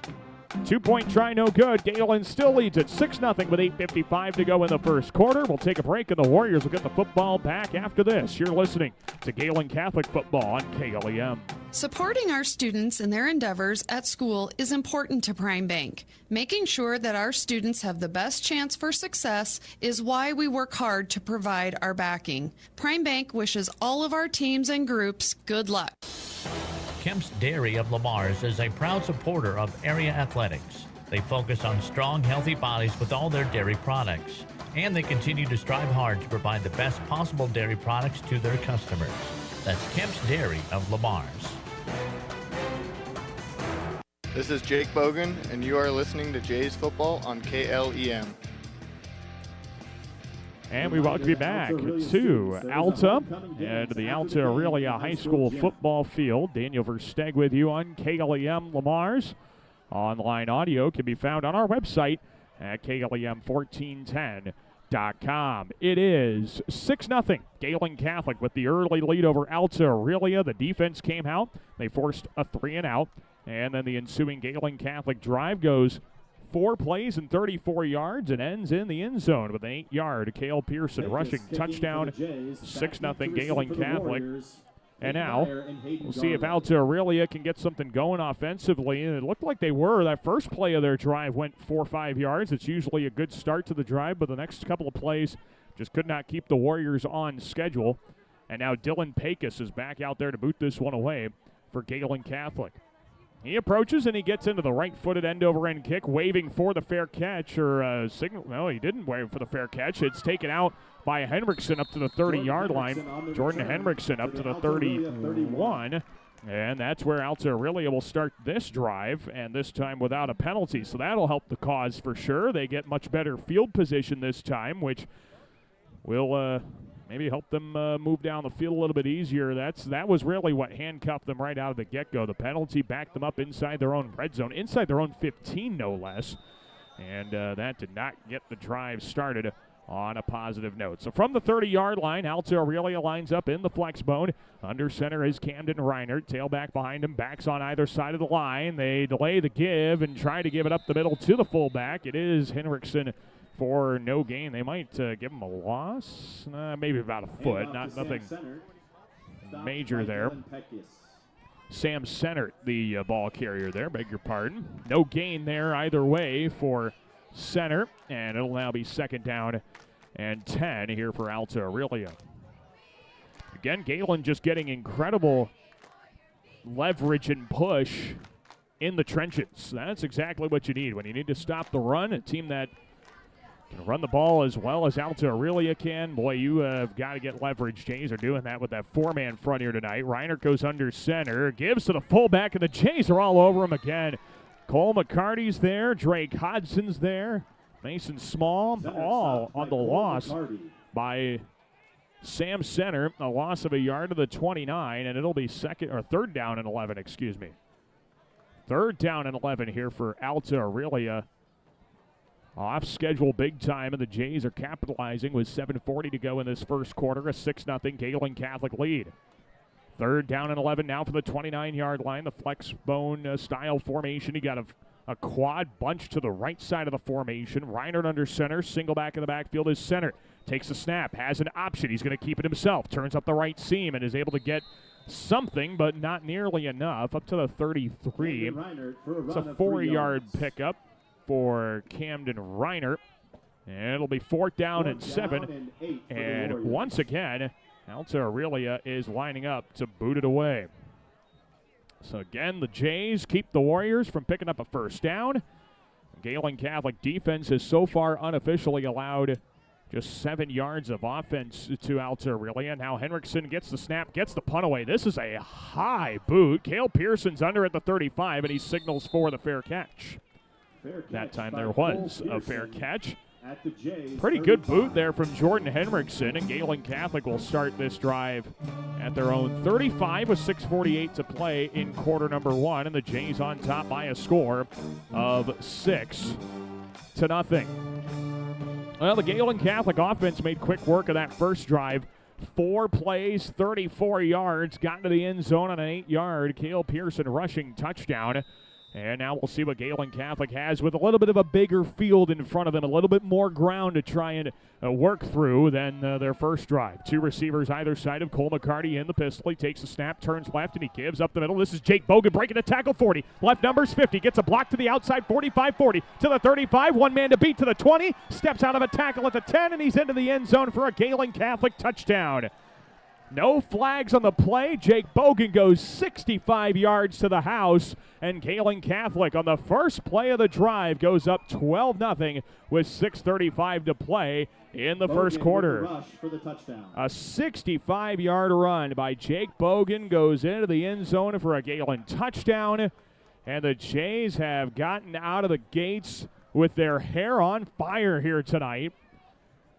2-point try, no good. Gehlen still leads at 6-0 with 8:55 to go in the first quarter. We'll take a break, and the Warriors will get the football back after this. You're listening to Gehlen Catholic football on KLEM. Supporting our students in their endeavors at school is important to Prime Bank. Making sure that our students have the best chance for success is why we work hard to provide our backing. Prime Bank wishes all of our teams and groups good luck. Kemp's Dairy of Lamar's is a proud supporter of area athletics. They focus on strong, healthy bodies with all their dairy products. And they continue to strive hard to provide the best possible dairy products to their customers. That's Kemp's Dairy of Lamar's. This is Jake Bogan, and you are listening to Jays Football on KLEM. And we welcome you back to Alta and the Alta-Aurelia High School football field. Daniel Versteg with you on KLEM Lamar's. Online audio can be found on our website at KLEM1410.com. It is 6-0 Gehlen Catholic with the early lead over Alta-Aurelia. The defense came out. They forced a 3-and-out. And then the ensuing Gehlen Catholic drive goes 4 plays and 34 yards and ends in the end zone with an 8-yard Cale Pearson rushing touchdown. 6-0 Gehlen Catholic. And now we'll see if Alta-Aurelia can get something going offensively. And it looked like they were. That first play of their drive went 4 or 5 yards. It's usually a good start to the drive, but the next couple of plays just could not keep the Warriors on schedule. And now Dylan Pecos is back out there to boot this one away for Gehlen Catholic. He approaches and he gets into the right-footed end-over-end kick, waving for the fair catch, or signal. No, he didn't wave for the fair catch. It's taken out by Henriksen up to the 30-yard line. Jordan Henriksen up to the 31. And that's where Alta-Aurelia will start this drive, and this time without a penalty. So that'll help the cause for sure. They get much better field position this time, which will maybe help them move down the field a little bit easier. That was really what handcuffed them right out of the get-go. The penalty backed them up inside their own red zone, inside their own 15, no less. And that did not get the drive started on a positive note. So from the 30-yard line, Alta-Aurelia lines up in the flex bone. Under center is Camden Reinert. Tailback behind him, backs on either side of the line. They delay the give and try to give it up the middle to the fullback. It is Henriksen for no gain. They might give him a loss, maybe about a foot, nothing major there. Sam Sennert, the ball carrier there, beg your pardon. No gain there either way for Center, and it'll now be 2nd down and 10 here for Alta-Aurelia. Again, Gehlen just getting incredible leverage and push in the trenches. That's exactly what you need when you need to stop the run. A team that can run the ball as well as Alta-Aurelia can. Boy, you have got to get leverage. Jays are doing that with that 4-man front here tonight. Reinert goes under center, gives to the fullback, and the Jays are all over him again. Cole McCarty's there, Drake Hodson's there, Mason Small, all on the loss by Sam Center. A loss of a yard to the 29, and it'll be 3rd down and 11, excuse me. 3rd down and 11 here for Alta-Aurelia. Off schedule big time, and the Jays are capitalizing with 7:40 to go in this first quarter. A 6-0 Gehlen Catholic lead. 3rd down and 11 now for the 29-yard line. The flex bone style formation. He got a quad bunch to the right side of the formation. Reinert under center. Single back in the backfield is Center. Takes a snap. Has an option. He's going to keep it himself. Turns up the right seam and is able to get something, but not nearly enough. Up to the 33. It's a 4-yard pickup for Camden Reinert. And it'll be 4th down and 7. And once again, Alta-Aurelia is lining up to boot it away. So again, the Jays keep the Warriors from picking up a 1st down. Gehlen Catholic defense has so far unofficially allowed just 7 yards of offense to Alta-Aurelia. Now Henriksen gets the snap, gets the punt away. This is a high boot. Cale Pearson's under at the 35, and he signals for the fair catch. That time there was a fair catch. Pretty good boot there from Jordan Henriksen, and Gehlen Catholic will start this drive at their own 35 with 6:48 to play in quarter number 1, and the Jays on top by a score of 6-0. Well, the Gehlen Catholic offense made quick work of that first drive. 4 plays, 34 yards, got into the end zone on an 8-yard Cale Pearson rushing touchdown. And now we'll see what Gehlen Catholic has with a little bit of a bigger field in front of them, a little bit more ground to try and work through than their first drive. 2 receivers either side of Cole McCarty in the pistol. He takes a snap, turns left, and he gives up the middle. This is Jake Bogan breaking a tackle 40. Left numbers 50, gets a block to the outside 45-40 to the 35. 1 man to beat to the 20. Steps out of a tackle at the 10, and he's into the end zone for a Gehlen Catholic touchdown. No flags on the play. Jake Bogan goes 65 yards to the house, and Gehlen Catholic on the first play of the drive goes up 12-0 with 6:35 to play in the first quarter. Rush for the touchdown. A 65-yard run by Jake Bogan goes into the end zone for a Gehlen touchdown, and the Jays have gotten out of the gates with their hair on fire here tonight.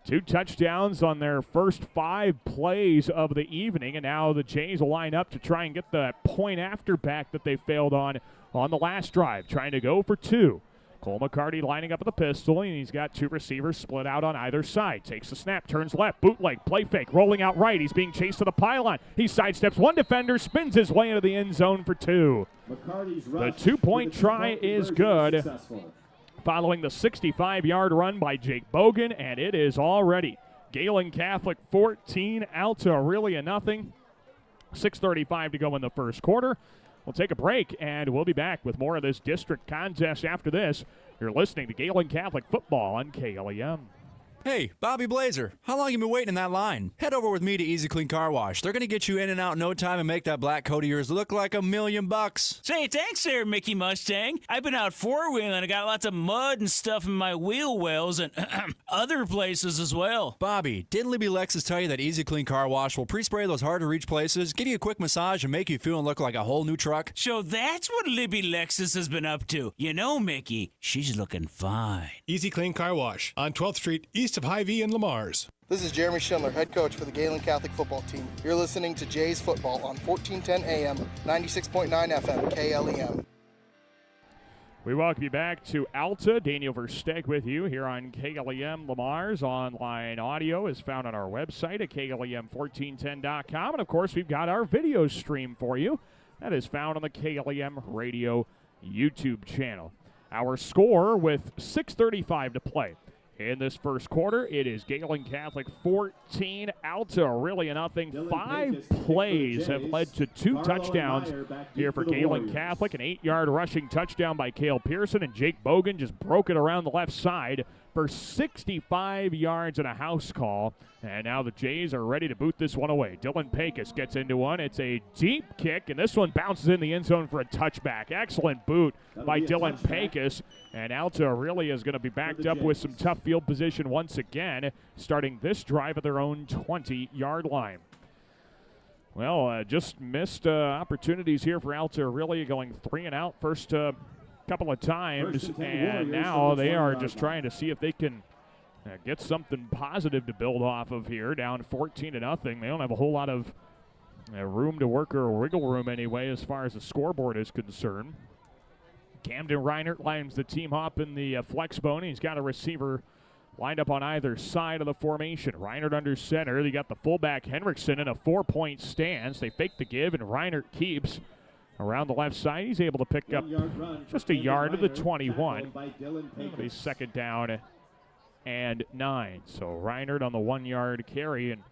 2 touchdowns on their first 5 plays of the evening, and now the Jays will line up to try and get the point after back that they failed on the last drive, trying to go for 2. Cole McCarty lining up with the pistol, and he's got 2 receivers split out on either side. Takes the snap, turns left, bootleg, play fake, rolling out right. He's being chased to the pylon. He sidesteps 1 defender, spins his way into the end zone for 2. The 2-point try is good, following the 65-yard run by Jake Bogan, and it is already Gehlen Catholic 14, Alta-Aurelia nothing. 6:35 to go in the first quarter. We'll take a break, and we'll be back with more of this district contest after this. You're listening to Gehlen Catholic football on KLEM. Hey, Bobby Blazer, how long you been waiting in that line? Head over with me to Easy Clean Car Wash. They're going to get you in and out in no time and make that black coat of yours look like $1,000,000. Say, thanks there, Mickey Mustang. I've been out four-wheeling and I got lots of mud and stuff in my wheel wells and other places as well. Bobby, didn't Libby Lexus tell you that Easy Clean Car Wash will pre-spray those hard-to-reach places, give you a quick massage, and make you feel and look like a whole new truck? So that's what Libby Lexus has been up to. You know, Mickey, she's looking fine. Easy Clean Car Wash on 12th Street, east of Hy-Vee in Lamar. This is Jeremy Schindler, head coach for the Gehlen Catholic football team. You're listening to Jays Football on 1410 AM, 96.9 FM, KLEM. We welcome you back to Alta. Daniel Versteeg with you here on KLEM. Lamar's online audio is found on our website at KLEM1410.com. And, of course, we've got our video stream for you. That is found on the KLEM Radio YouTube channel. Our score with 6:35 to play. In this first quarter, it is Gehlen Catholic 14, Alta-Aurelia nothing. 5 plays have led to 2 touchdowns here for Gehlen Catholic. An 8-yard rushing touchdown by Cale Pearson, and Jake Bogan just broke it around the left side for 65 yards and a house call. And now the Jays are ready to boot this one away. Dylan Pecos gets into one. It's a deep kick, and this one bounces in the end zone for a touchback. Excellent boot by Dylan Pecos. And Alta-Aurelia is going to be backed up with some tough field position once again, starting this drive at their own 20-yard line. Well, just missed opportunities here for Alta-Aurelia, going 3 and out first couple of times, and now they are just trying to see if they can get something positive to build off of here. Down 14-0. They don't have a whole lot of room to work or wiggle room anyway as far as the scoreboard is concerned. Camden Reinert lines the team up in the flex bone. He's got a receiver lined up on either side of the formation. Reinert under center. They got the fullback Henriksen in a 4-point stance. They fake the give, and Reinert keeps around the left side. He's able to pick up just a yard to the 21. It'll be second down and 9. So Reinert on the 1-yard carry, and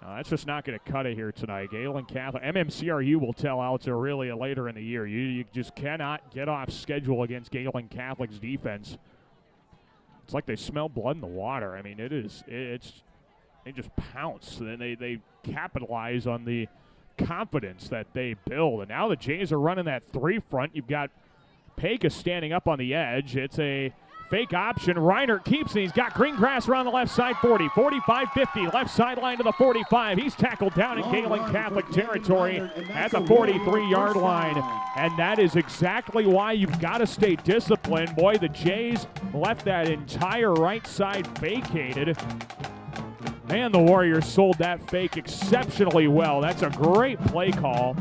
that's just not going to cut it here tonight. Gehlen Catholic, MMCRU will tell Alta-Aurelia later in the year. You just cannot get off schedule against Gehlen Catholic's defense. It's like they smell blood in the water. I mean, they just pounce. And then they capitalize on the confidence that they build. And now the Jays are running that 3 front. You've got Pecos standing up on the edge. It's a fake option. Reinert keeps, and he's got green grass around the left side 40, 45, 50, left sideline to the 45. He's tackled down in Gehlen Catholic territory at the 43-yard line. And that is exactly why you've got to stay disciplined. Boy, the Jays left that entire right side vacated. Man, the Warriors sold that fake exceptionally well. That's a great play call.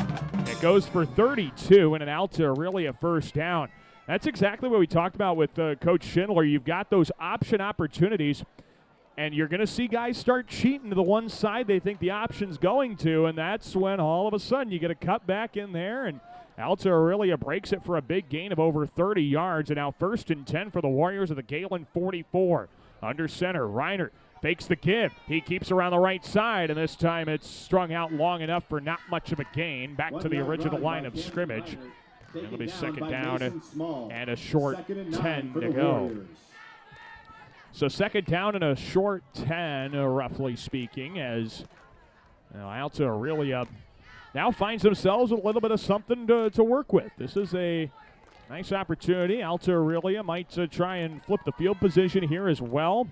It goes for 32 and an Alta-Aurelia first down. That's exactly what we talked about with Coach Schindler. You've got those option opportunities, and you're going to see guys start cheating to the one side they think the option's going to, and that's when all of a sudden you get a cut back in there, and Alta-Aurelia breaks it for a big gain of over 30 yards, and now 1st and 10 for the Warriors at the Gehlen 44. Under center, Reinert fakes the give. He keeps around the right side, and this time it's strung out long enough for not much of a gain. Back to the original line of scrimmage. It'll be second down and a short 10 to go. So second down and a short 10, roughly speaking, as Alta-Aurelia now finds themselves with a little bit of something to work with. This is a nice opportunity. Alta-Aurelia might try and flip the field position here as well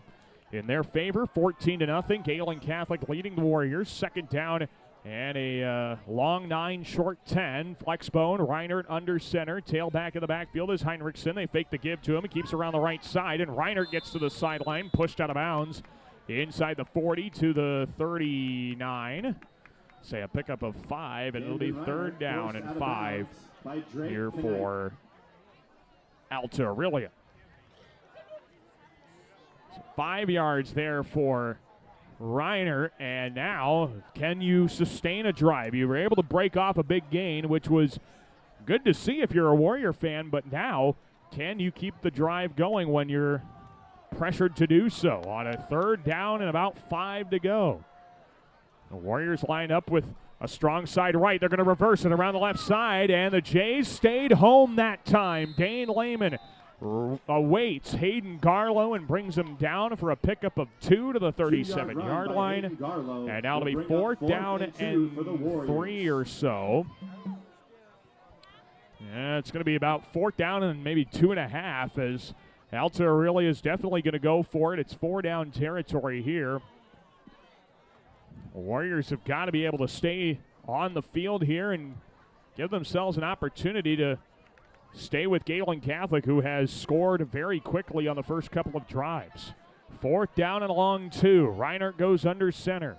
in their favor. 14-0. Gehlen Catholic leading the Warriors. Second down and a long 9, short 10. Flex bone, Reinert under center. Tailback in the backfield is Heinrichsen. They fake the give to him. He keeps around the right side, and Reinert gets to the sideline, pushed out of bounds inside the 40 to the 39. Say a pickup of 5, and it'll be third down and 5 here for Alta-Aurelia. So 5 yards there for Reinert, and now can you sustain a drive? You were able to break off a big gain, which was good to see if you're a Warrior fan, but now can you keep the drive going when you're pressured to do so on a third down and about 5 to go? The Warriors line up with a strong side right. They're going to reverse it around the left side, and the Jays stayed home that time. Dane Lehman awaits Hayden Garlow and brings him down for a pickup of 2 to the 37-yard line. And now it'll be 4th down and 3 or so. Yeah, it's going to be about 4th down and maybe 2.5 as Alta-Aurelia is definitely going to go for it. It's 4-down territory here. The Warriors have got to be able to stay on the field here and give themselves an opportunity to stay with Gehlen Catholic, who has scored very quickly on the first couple of drives. 4th down and a long 2. Reinert goes under center.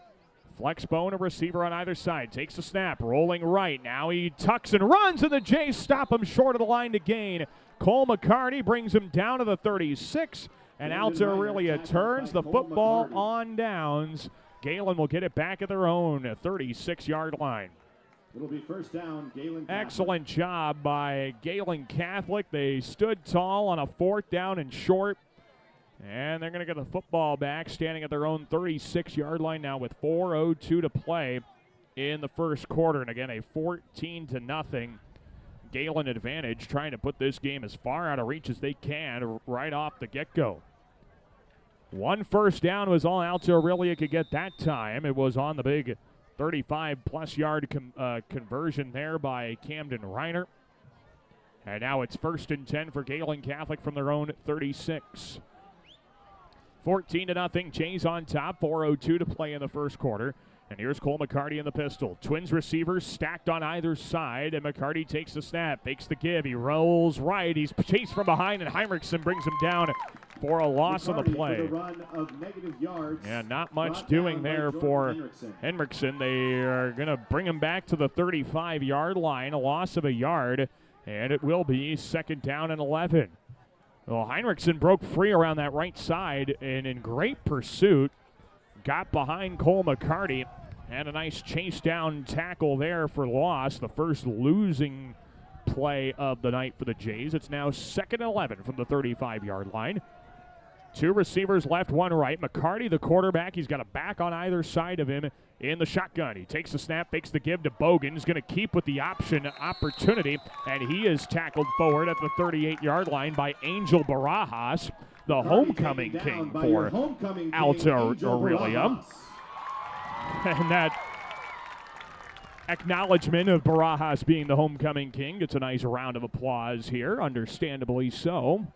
Flex bone, a receiver on either side. Takes the snap, rolling right. Now he tucks and runs, and the Jays stop him short of the line to gain. Cole McCarty brings him down to the 36, and Alta-Aurelia turns the football on downs. Gehlen will get it back at their own 36-yard line. It'll be 1st down, Gehlen Catholic. Excellent job by Gehlen Catholic. They stood tall on a 4th down and short. And they're going to get the football back, standing at their own 36-yard line now with 4:02 to play in the first quarter. And again, a 14-0 Gehlen advantage, trying to put this game as far out of reach as they can right off the get-go. 1 first down was all Alta-Aurelia could get that time. It was on the big 35-plus yard conversion there by Camden Reiner. And now it's 1st and 10 for Gehlen Catholic from their own 36. 14-0, Jays on top, 4:02 to play in the first quarter. And here's Cole McCarty in the pistol. Twins receivers stacked on either side, and McCarty takes the snap, fakes the give. He rolls right. He's chased from behind, and Heinrichsen brings him down for a loss on the play. For the run of -yards. Yeah, not much doing there for Henriksen. They are going to bring him back to the 35-yard line, a loss of a yard, and it will be 2nd down and 11. Well, Heinrichsen broke free around that right side and in great pursuit got behind Cole McCarty. And a nice chase down tackle there for loss, the first losing play of the night for the Jays. It's now 2nd and 11 from the 35-yard line. 2 receivers left, 1 right. McCarty, the quarterback, he's got a back on either side of him in the shotgun. He takes the snap, fakes the give to Bogan. He's going to keep with the opportunity, and he is tackled forward at the 38-yard line by Angel Barajas, the homecoming king for Alta-Aurelia. And that acknowledgement of Barajas being the homecoming king gets a nice round of applause here, understandably so.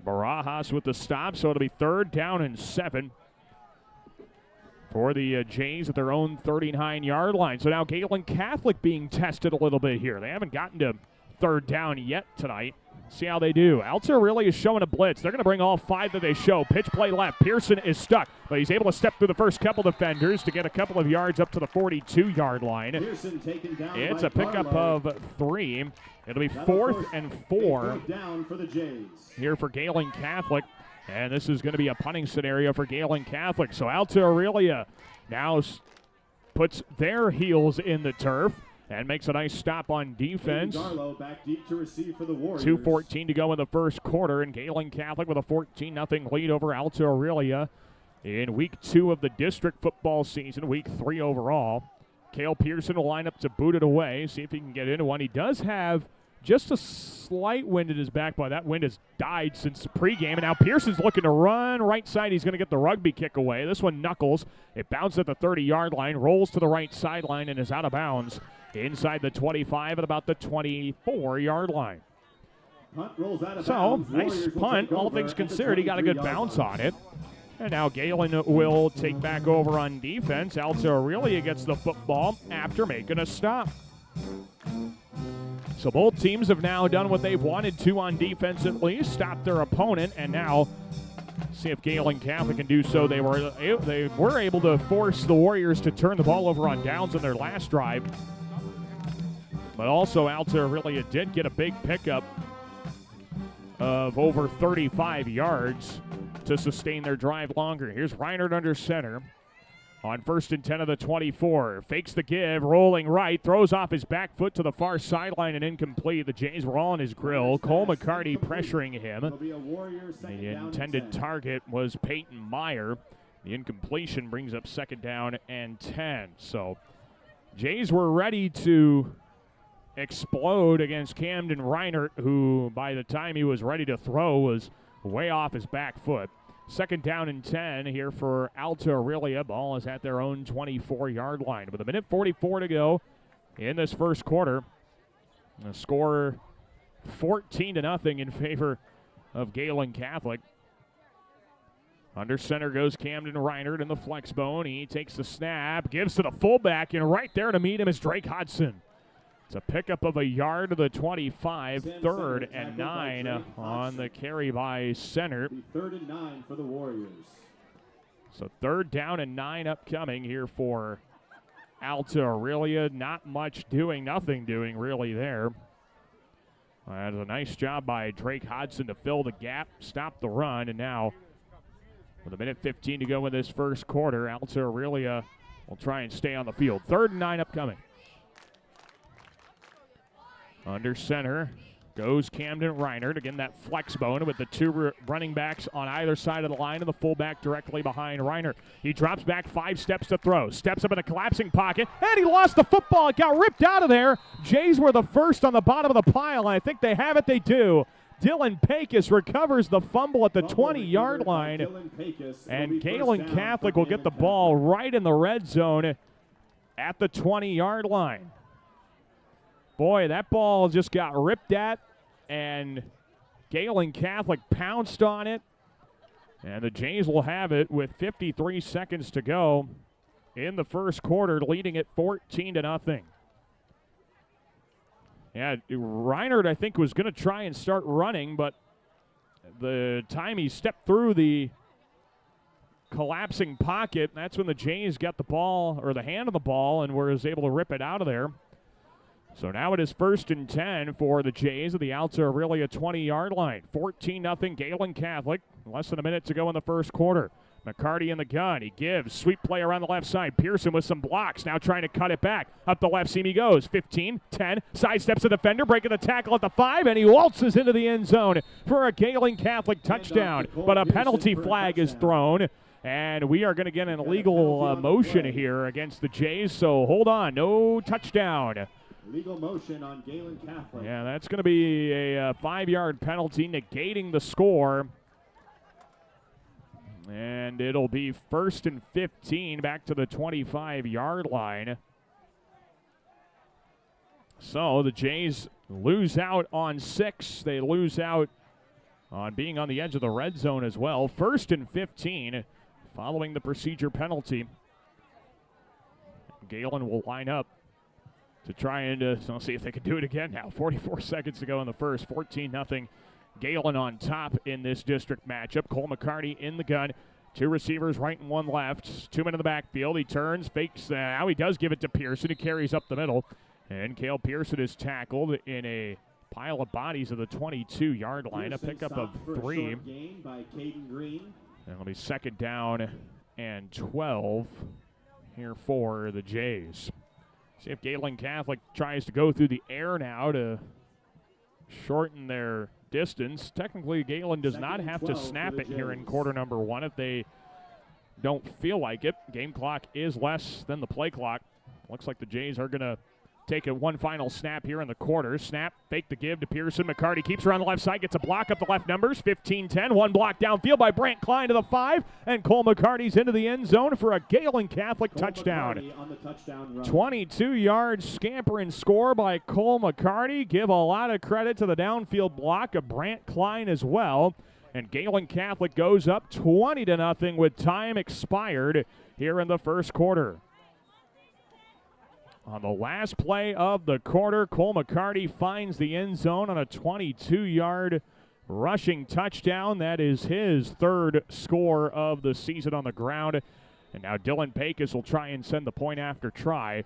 Barajas with the stop, so it'll be 3rd down and 7 for the Jays at their own 39-yard line. So now Gehlen Catholic being tested a little bit here. They haven't gotten to 3rd down yet tonight. See how they do. Alta-Aurelia is showing a blitz. They're going to bring all 5 that they show. Pitch play left. Pearson is stuck, but he's able to step through the first couple defenders to get a couple of yards up to the 42-yard line. Pearson taken down it's by a pickup Barlow. of 3. It'll be 4th and 4 down for the Jays. here for Gehlen Catholic. And this is going to be a punting scenario for Gehlen Catholic. So Alta-Aurelia now puts their heels in the turf and makes a nice stop on defense. Garlow back deep to receive for the Warriors. 2:14 to go in the first quarter, and Gehlen Catholic with a 14-0 lead over Alta-Aurelia in week 2 of the district football season, week 3 overall. Cale Pearson will line up to boot it away, see if he can get into one. He does have just a slight wind at his back, but that wind has died since pregame. And now Pearson's looking to run right side. He's going to get the rugby kick away. This one knuckles. It bounced at the 30-yard line, rolls to the right sideline, and is out of bounds inside the 25 at about the 24-yard line. Punt rolls out of So, bounds. nice Warriors will punt. take All over things at the considered, he got a good 23-yard bounce line. on it. And now Gehlen will take back over on defense. Alta-Aurelia gets the football after making a stop. So both teams have now done what they've wanted to on defense at least, stop their opponent, and now see if Gehlen Catholic can do so. They were able to force the Warriors to turn the ball over on downs in their last drive. But also Alta-Aurelia did get a big pickup of over 35 yards to sustain their drive longer. Here's Reinert under center. On 1st and 10 of the 24. Fakes the give, rolling right, throws off his back foot to the far sideline and incomplete. The Jays were all on his grill. Cole McCarty pressuring him. The intended target was Peyton Meyer. The incompletion brings up 2nd down and 10. So Jays were ready to explode against Camden Reinert, who by the time he was ready to throw was way off his back foot. 2nd down and 10 here for Alta-Aurelia. Ball is at their own 24-yard line. With 1:44 to go in this first quarter. The score 14-0 in favor of Gehlen Catholic. Under center goes Camden Reinert in the flex bone. He takes the snap, gives to the fullback, and right there to meet him is Drake Hudson. It's a pickup of a yard to the 25, 3rd and 9 on the carry by center. 3rd and 9 for the Warriors. So 3rd down and 9 upcoming here for Alta-Aurelia. Not much doing, nothing doing really there. That's a nice job by Drake Hodson to fill the gap, stop the run, and now with 1:15 to go in this first quarter, Alta-Aurelia will try and stay on the field. 3rd and 9 upcoming. Under center goes Camden Reinert. Again, that flex bone with the 2 running backs on either side of the line and the fullback directly behind Reinert. He drops back 5 steps to throw. Steps up in a collapsing pocket, and he lost the football. It got ripped out of there. Jays were the first on the bottom of the pile, and I think they have it. They do. Dylan Pecos recovers the fumble at the 20-yard line, and Gehlen Catholic will get the ball right in the red zone at the 20-yard line. Boy, that ball just got ripped at, and Gehlen Catholic pounced on it, and the Jays will have it with 53 seconds to go in the first quarter, leading it 14-0. Yeah, Reinert, I think, was going to try and start running, but the time he stepped through the collapsing pocket, that's when the Jays got the ball, or the hand of the ball, and was able to rip it out of there. So now it is 1st and 10 for the Jays at the Alta-Aurelia 20-yard line. 14-0 Gehlen Catholic. Less than a minute to go in the first quarter. McCarty in the gun. He gives. Sweep play around the left side. Pearson with some blocks. Now trying to cut it back. Up the left seam he goes. 15, 10. Sidesteps the defender. Breaking the tackle at the 5. And he waltzes into the end zone for a Gehlen Catholic touchdown. But a penalty flag is thrown. And we are going to get an illegal motion here against the Jays. So hold on. No touchdown. Legal motion on Gehlen Catholic. Yeah, that's going to be a 5-yard penalty negating the score. And it'll be 1st and 15 back to the 25-yard line. So the Jays lose out on 6. They lose out on being on the edge of the red zone as well. 1st and 15 following the procedure penalty. Gehlen will line up to try and see if they can do it again now. 44 seconds to go in the first. 14-0 Gehlen on top in this district matchup. Cole McCarty in the gun. 2 receivers right and 1 left. 2 men in the backfield. He turns, fakes. Now he does give it to Pearson, who carries up the middle. And Cale Pearson is tackled in a pile of bodies at the 22-yard line. A pickup of 3. By Caden Green. And it'll be 2nd down and 12 here for the Jays. See if Gehlen Catholic tries to go through the air now to shorten their distance. Technically, Gehlen does not have to snap it here in quarter number 1 if they don't feel like it. Game clock is less than the play clock. Looks like the Jays are going to take one final snap here in the quarter. Snap, fake the give to Pearson. McCarty keeps her on the left side, gets a block up the left numbers. 15-10, 1 block downfield by Brant Klein to the 5, and Cole McCarty's into the end zone for a Gehlen Catholic touchdown. 22-yard scamper and score by Cole McCarty. Give a lot of credit to the downfield block of Brant Klein as well. And Gehlen Catholic goes up 20-0 with time expired here in the first quarter. On the last play of the quarter, Cole McCarty finds the end zone on a 22-yard rushing touchdown. That is his 3rd score of the season on the ground. And now Dylan Pecos will try and send the point after try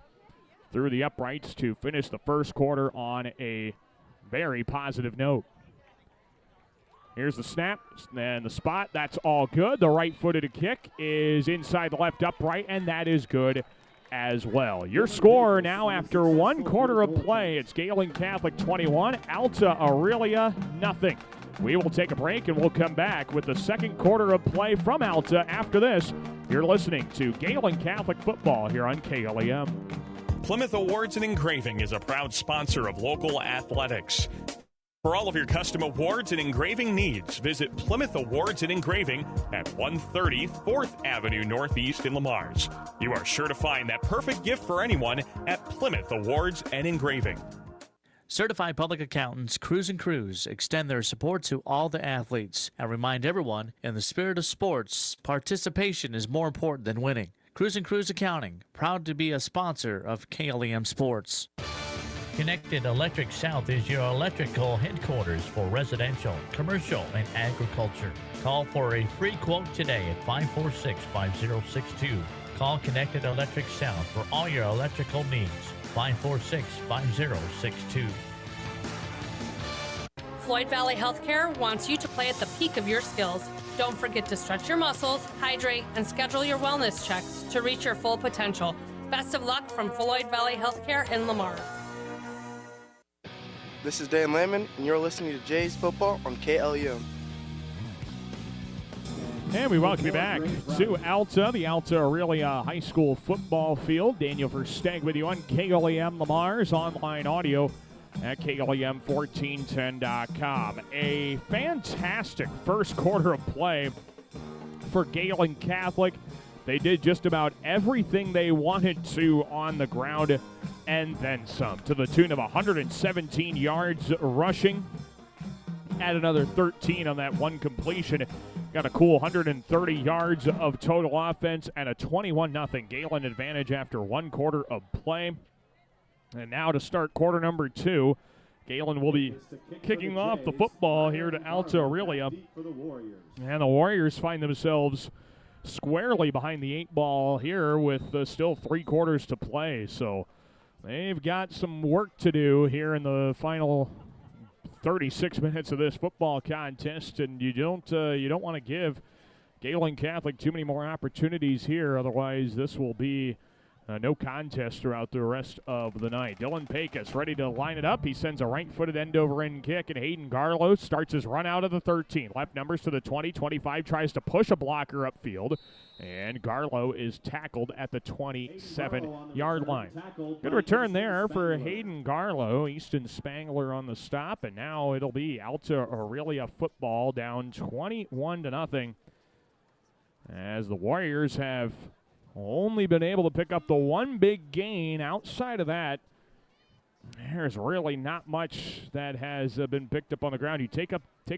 through the uprights to finish the first quarter on a very positive note. Here's the snap and the spot. That's all good. The right-footed kick is inside the left upright, and that is good as well. Your score now after 1 quarter of play, it's Gehlen Catholic 21, Alta-Aurelia nothing. We will take a break and we'll come back with the second quarter of play from Alta. After this, you're listening to Gehlen Catholic football here on KLEM. Plymouth Awards and Engraving is a proud sponsor of local athletics. For all of your custom awards and engraving needs, visit Plymouth Awards and Engraving at 130 4th Avenue Northeast in Lamars. You are sure to find that perfect gift for anyone at Plymouth Awards and Engraving. Certified public accountants Cruz & Cruz extend their support to all the athletes and remind everyone, in the spirit of sports, participation is more important than winning. Cruz & Cruz Accounting, proud to be a sponsor of KLEM Sports. Connected Electric South is your electrical headquarters for residential, commercial, and agriculture. Call for a free quote today at 546-5062. Call Connected Electric South for all your electrical needs. 546-5062. Floyd Valley Healthcare wants you to play at the peak of your skills. Don't forget to stretch your muscles, hydrate, and schedule your wellness checks to reach your full potential. Best of luck from Floyd Valley Healthcare in Lamar. This is Dan Lemon, and you're listening to Jays Football on KLEM. And we welcome you back to Alta, the Alta-Aurelia High School football field. Daniel Versteg with you on KLEM Lamar's online audio at KLEM1410.com. A fantastic first quarter of play for Gehlen Catholic. They did just about everything they wanted to on the ground and then some, to the tune of 117 yards rushing. Add another 13 on that one completion. Got a cool 130 yards of total offense and a 21-0 Gehlen advantage after one quarter of play. And now to start quarter number two, Gehlen will be kicking off the football here to Alta-Aurelia. And the Warriors find themselves squarely behind the 8 ball here with still 3 quarters to play. So they've got some work to do here in the final 36 minutes of this football contest, and you don't want to give Gehlen Catholic too many more opportunities here. Otherwise, this will be no contest throughout the rest of the night. Dylan Pecos ready to line it up. He sends a right-footed end-over-end kick, and Hayden Garlow starts his run out of the 13. Left numbers to the 20. 25 tries to push a blocker upfield, and Garlow is tackled at the 27-yard line. Good return there for Hayden Garlow. Easton Spangler on the stop, and now it'll be Alta-Aurelia football down 21-0 as the Warriors have only been able to pick up the one big gain. Outside of that, there's really not much that has been picked up on the ground. You take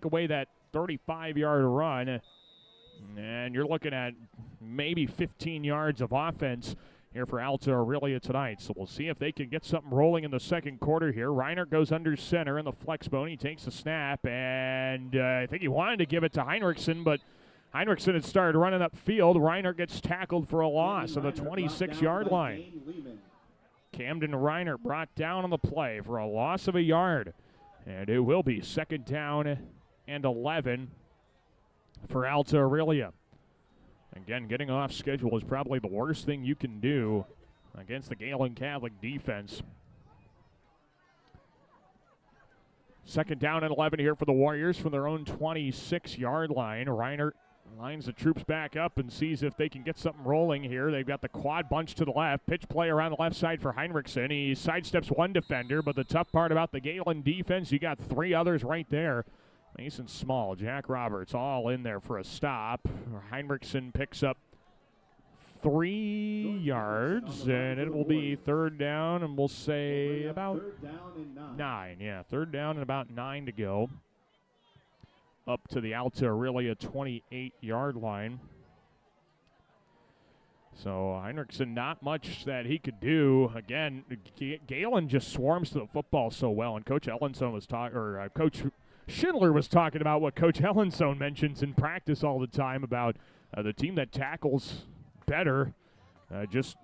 away that 35-yard run, and you're looking at maybe 15 yards of offense here for Alta-Aurelia tonight. So we'll see if they can get something rolling in the second quarter here. Reiner goes under center in the flex bone. He takes the snap, and I think he wanted to give it to Heinrichsen, but Heinrichsen had started running upfield. Reiner gets tackled for a loss on the 26-yard line. Camden Reiner brought down on the play for a loss of a yard. And it will be second down and 11 for Alta-Aurelia. Again, getting off schedule is probably the worst thing you can do against the Gehlen Catholic defense. Second down and 11 here for the Warriors from their own 26-yard line. Reiner lines the troops back up and sees if they can get something rolling here. They've got the quad bunch to the left. Pitch play around the left side for Heinrichsen. He sidesteps one defender, but the tough part about the Gehlen defense, you got 3 others right there. Mason Small, Jack Roberts, all in there for a stop. Heinrichsen picks up 3 yards, and it will be third down, and we'll say about 9. Yeah, third down and about 9 to go. Up to the Alta-Aurelia 28-yard line. So Heinrichsen, not much that he could do. Again, Gehlen just swarms to the football so well, and Coach Ellenstone was Coach Schindler was talking about what Coach Ellenstone mentions in practice all the time about the team that tackles better just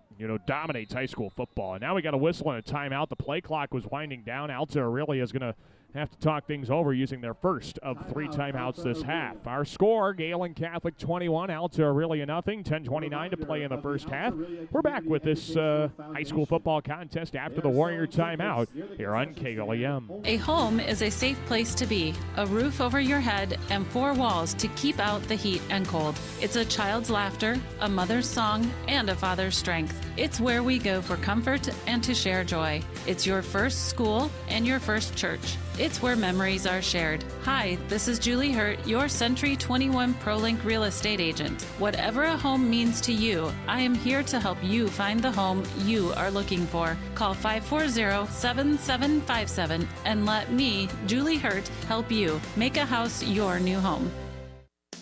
dominates high school football. And now we got a whistle and a timeout. The play clock was winding down. Alta-Aurelia is going to have to talk things over using their first of 3 timeouts this half. Our score, Gehlen Catholic 21, Alta-Aurelia nothing, 10:29 to play in the first half. We're back with this high school football contest after the Warrior timeout here on KLEM. A home is a safe place to be, a roof over your head, and 4 walls to keep out the heat and cold. It's a child's laughter, a mother's song, and a father's strength. It's where we go for comfort and to share joy. It's your first school and your first church. It's where memories are shared. Hi, this is Julie Hurt, your Century 21 ProLink real estate agent. Whatever a home means to you, I am here to help you find the home you are looking for. Call 540-7757 and let me, Julie Hurt, help you make a house your new home.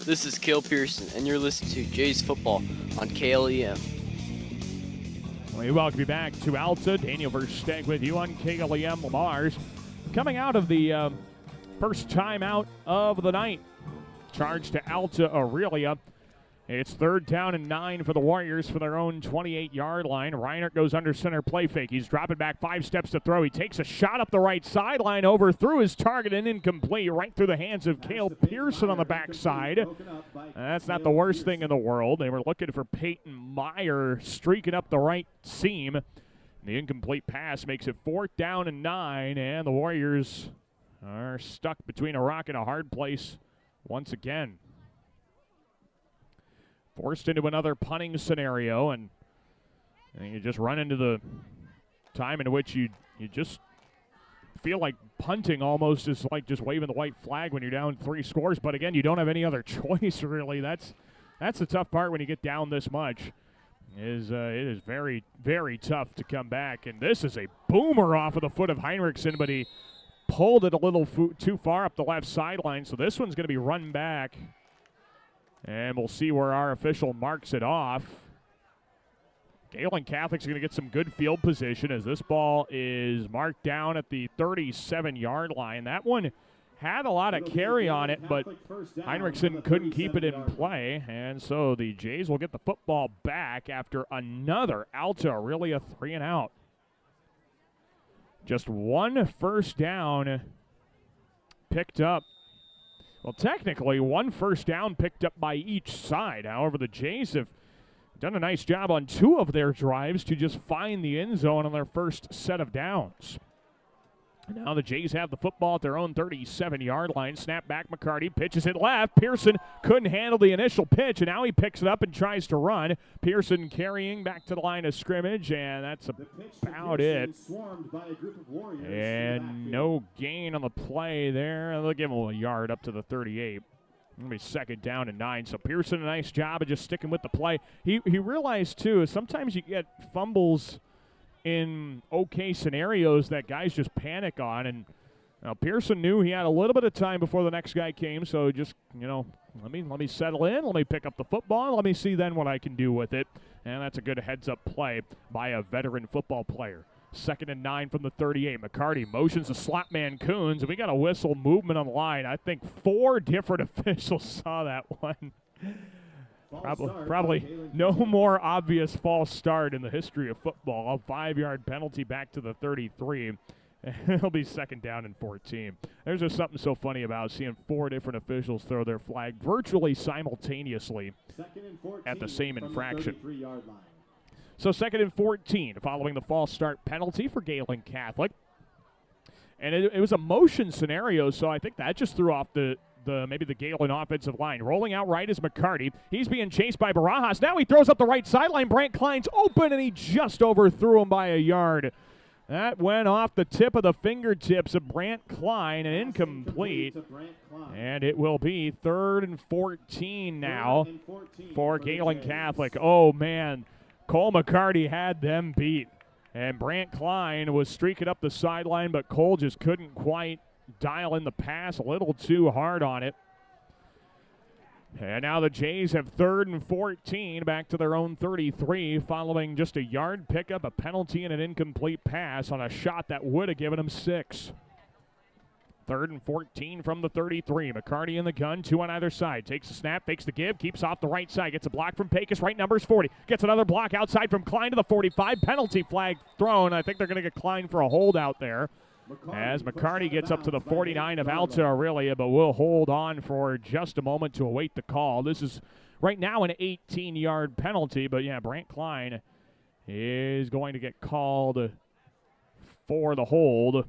This is Cale Pearson, and you're listening to Jays Football on KLEM. We welcome you back to Alta. Daniel Versteg with you on KLEM Lamar's. Coming out of the first timeout of the night, charge to Alta-Aurelia. It's 3rd down and 9 for the Warriors for their own 28-yard line. Reinert goes under center, play fake. He's dropping back 5 steps to throw. He takes a shot up the right sideline, overthrew his target and incomplete, right through the hands of Cale Pearson on the backside. That's not the worst thing in the world. They were looking for Peyton Meyer streaking up the right seam. The incomplete pass makes it 4th down and 9, and the Warriors are stuck between a rock and a hard place once again. Forced into another punting scenario, and you just run into the time in which you just feel like punting almost is like just waving the white flag when you're down 3 scores. But again, you don't have any other choice, really. That's the tough part when you get down this much. It is very, very tough to come back. And this is a boomer off of the foot of Heinrichsen, but he pulled it a little too far up the left sideline. So this one's going to be run back. And we'll see where our official marks it off. Gehlen Catholic's going to get some good field position as this ball is marked down at the 37-yard line. That one had a lot of carry on it, but Heinrichsen couldn't keep it in play. And so the Jays will get the football back after another Alta-Aurelia 3-and-out. Just 1 first down picked up. Well, technically, 1 first down picked up by each side. However, the Jays have done a nice job on 2 of their drives to just find the end zone on their first set of downs. Now the Jays have the football at their own 37-yard line. Snap back, McCarty pitches it left. Pearson couldn't handle the initial pitch, and now he picks it up and tries to run. Pearson carrying back to the line of scrimmage, and that's about it. And no gain on the play there. They'll give him a yard up to the 38. It'll be 2nd down and 9. So Pearson, a nice job of just sticking with the play. He realized, too, sometimes you get fumbles in okay scenarios that guys just panic on, and Pearson knew he had a little bit of time before the next guy came, so just, let me settle in, let me pick up the football, and let me see then what I can do with it. And that's a good heads-up play by a veteran football player. 2nd and 9 from the 38. McCarty motions the slot man Coons, and we got a whistle movement on the line. I think 4 different officials saw that one. Probably no more obvious false start in the history of football. A 5-yard penalty back to the 33. It'll be 2nd down and 14. There's just something so funny about seeing 4 different officials throw their flag virtually simultaneously at the same infraction. So 2nd and 14 following the false start penalty for Gehlen Catholic. And it was a motion scenario, so I think that just threw off maybe the Gehlen offensive line. Rolling out right is McCarty. He's being chased by Barajas. Now he throws up the right sideline. Brant Klein's open, and he just overthrew him by a yard. That went off the tip of the fingertips of Brant Klein and incomplete. And it will be 3rd and 14 now for Gehlen Catholic. Oh, man. Cole McCarty had them beat. And Brant Klein was streaking up the sideline, but Cole just couldn't quite dial in the pass, a little too hard on it. And now the Jays have 3rd and 14 back to their own 33 following just a yard pickup, a penalty, and an incomplete pass on a shot that would have given them 6. 3rd and 14 from the 33. McCarty in the gun, 2 on either side. Takes the snap, fakes the give, keeps off the right side. Gets a block from Pecos, right numbers 40. Gets another block outside from Klein to the 45. Penalty flag thrown. I think they're going to get Klein for a holdout there. as McCarty gets up to the 49 of Alta-Aurelia, but will hold on for just a moment to await the call. This is right now an 18-yard penalty, but yeah, Brant Klein is going to get called for the hold.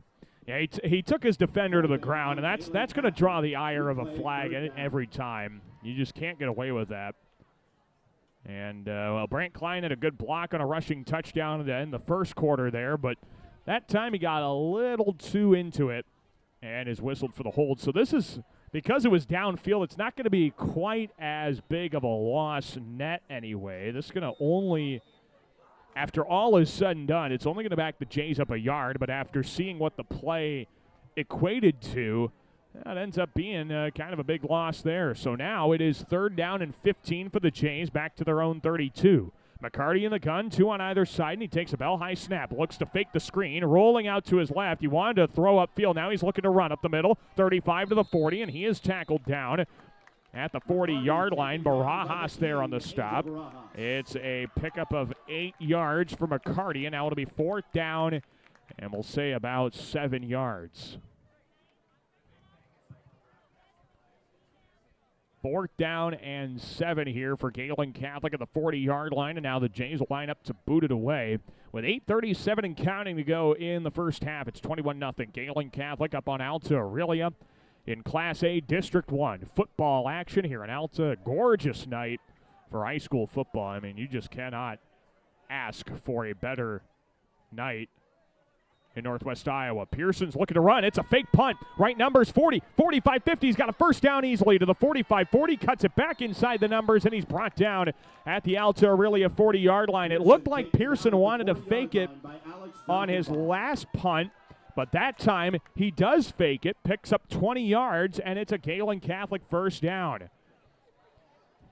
Yeah, he took his defender to the ground, and that's going to draw the ire of a flag every time. You just can't get away with that. And, well, Brant Klein had a good block on a rushing touchdown in the first quarter there, but that time he got a little too into it and is whistled for the hold. So this is, because it was downfield, it's not going to be quite as big of a loss net anyway. This is going to only, after all is said and done, it's only going to back the Jays up a yard, but after seeing what the play equated to, that ends up being kind of a big loss there. So now it is 3rd down and 15 for the Jays, back to their own 32. McCarty in the gun, 2 on either side, and he takes a bell-high snap. Looks to fake the screen, rolling out to his left. He wanted to throw upfield. Now he's looking to run up the middle, 35 to the 40, and he is tackled down at the 40-yard line. Barajas there on the stop. It's a pickup of 8 yards for McCarty, and now it'll be 4th down, and we'll say about 7 yards. 4th down and 7 here for Gehlen Catholic at the 40-yard line, and now the Jays will line up to boot it away. With 8:37 and counting to go in the first half, it's 21-0. Gehlen Catholic up on Alta-Aurelia in Class A District 1. Football action here in Alta. Gorgeous night for high school football. I mean, you just cannot ask for a better night in Northwest Iowa. Pearson's looking to run. It's a fake punt. Right numbers 40, 45, 50. He's got a first down easily to the 45, 40. Cuts it back inside the numbers, and he's brought down at the Alta-Aurelia 40-yard line. It looked like Pearson wanted to fake it on his last punt, but that time he does fake it, picks up 20 yards, and it's a Gehlen Catholic first down.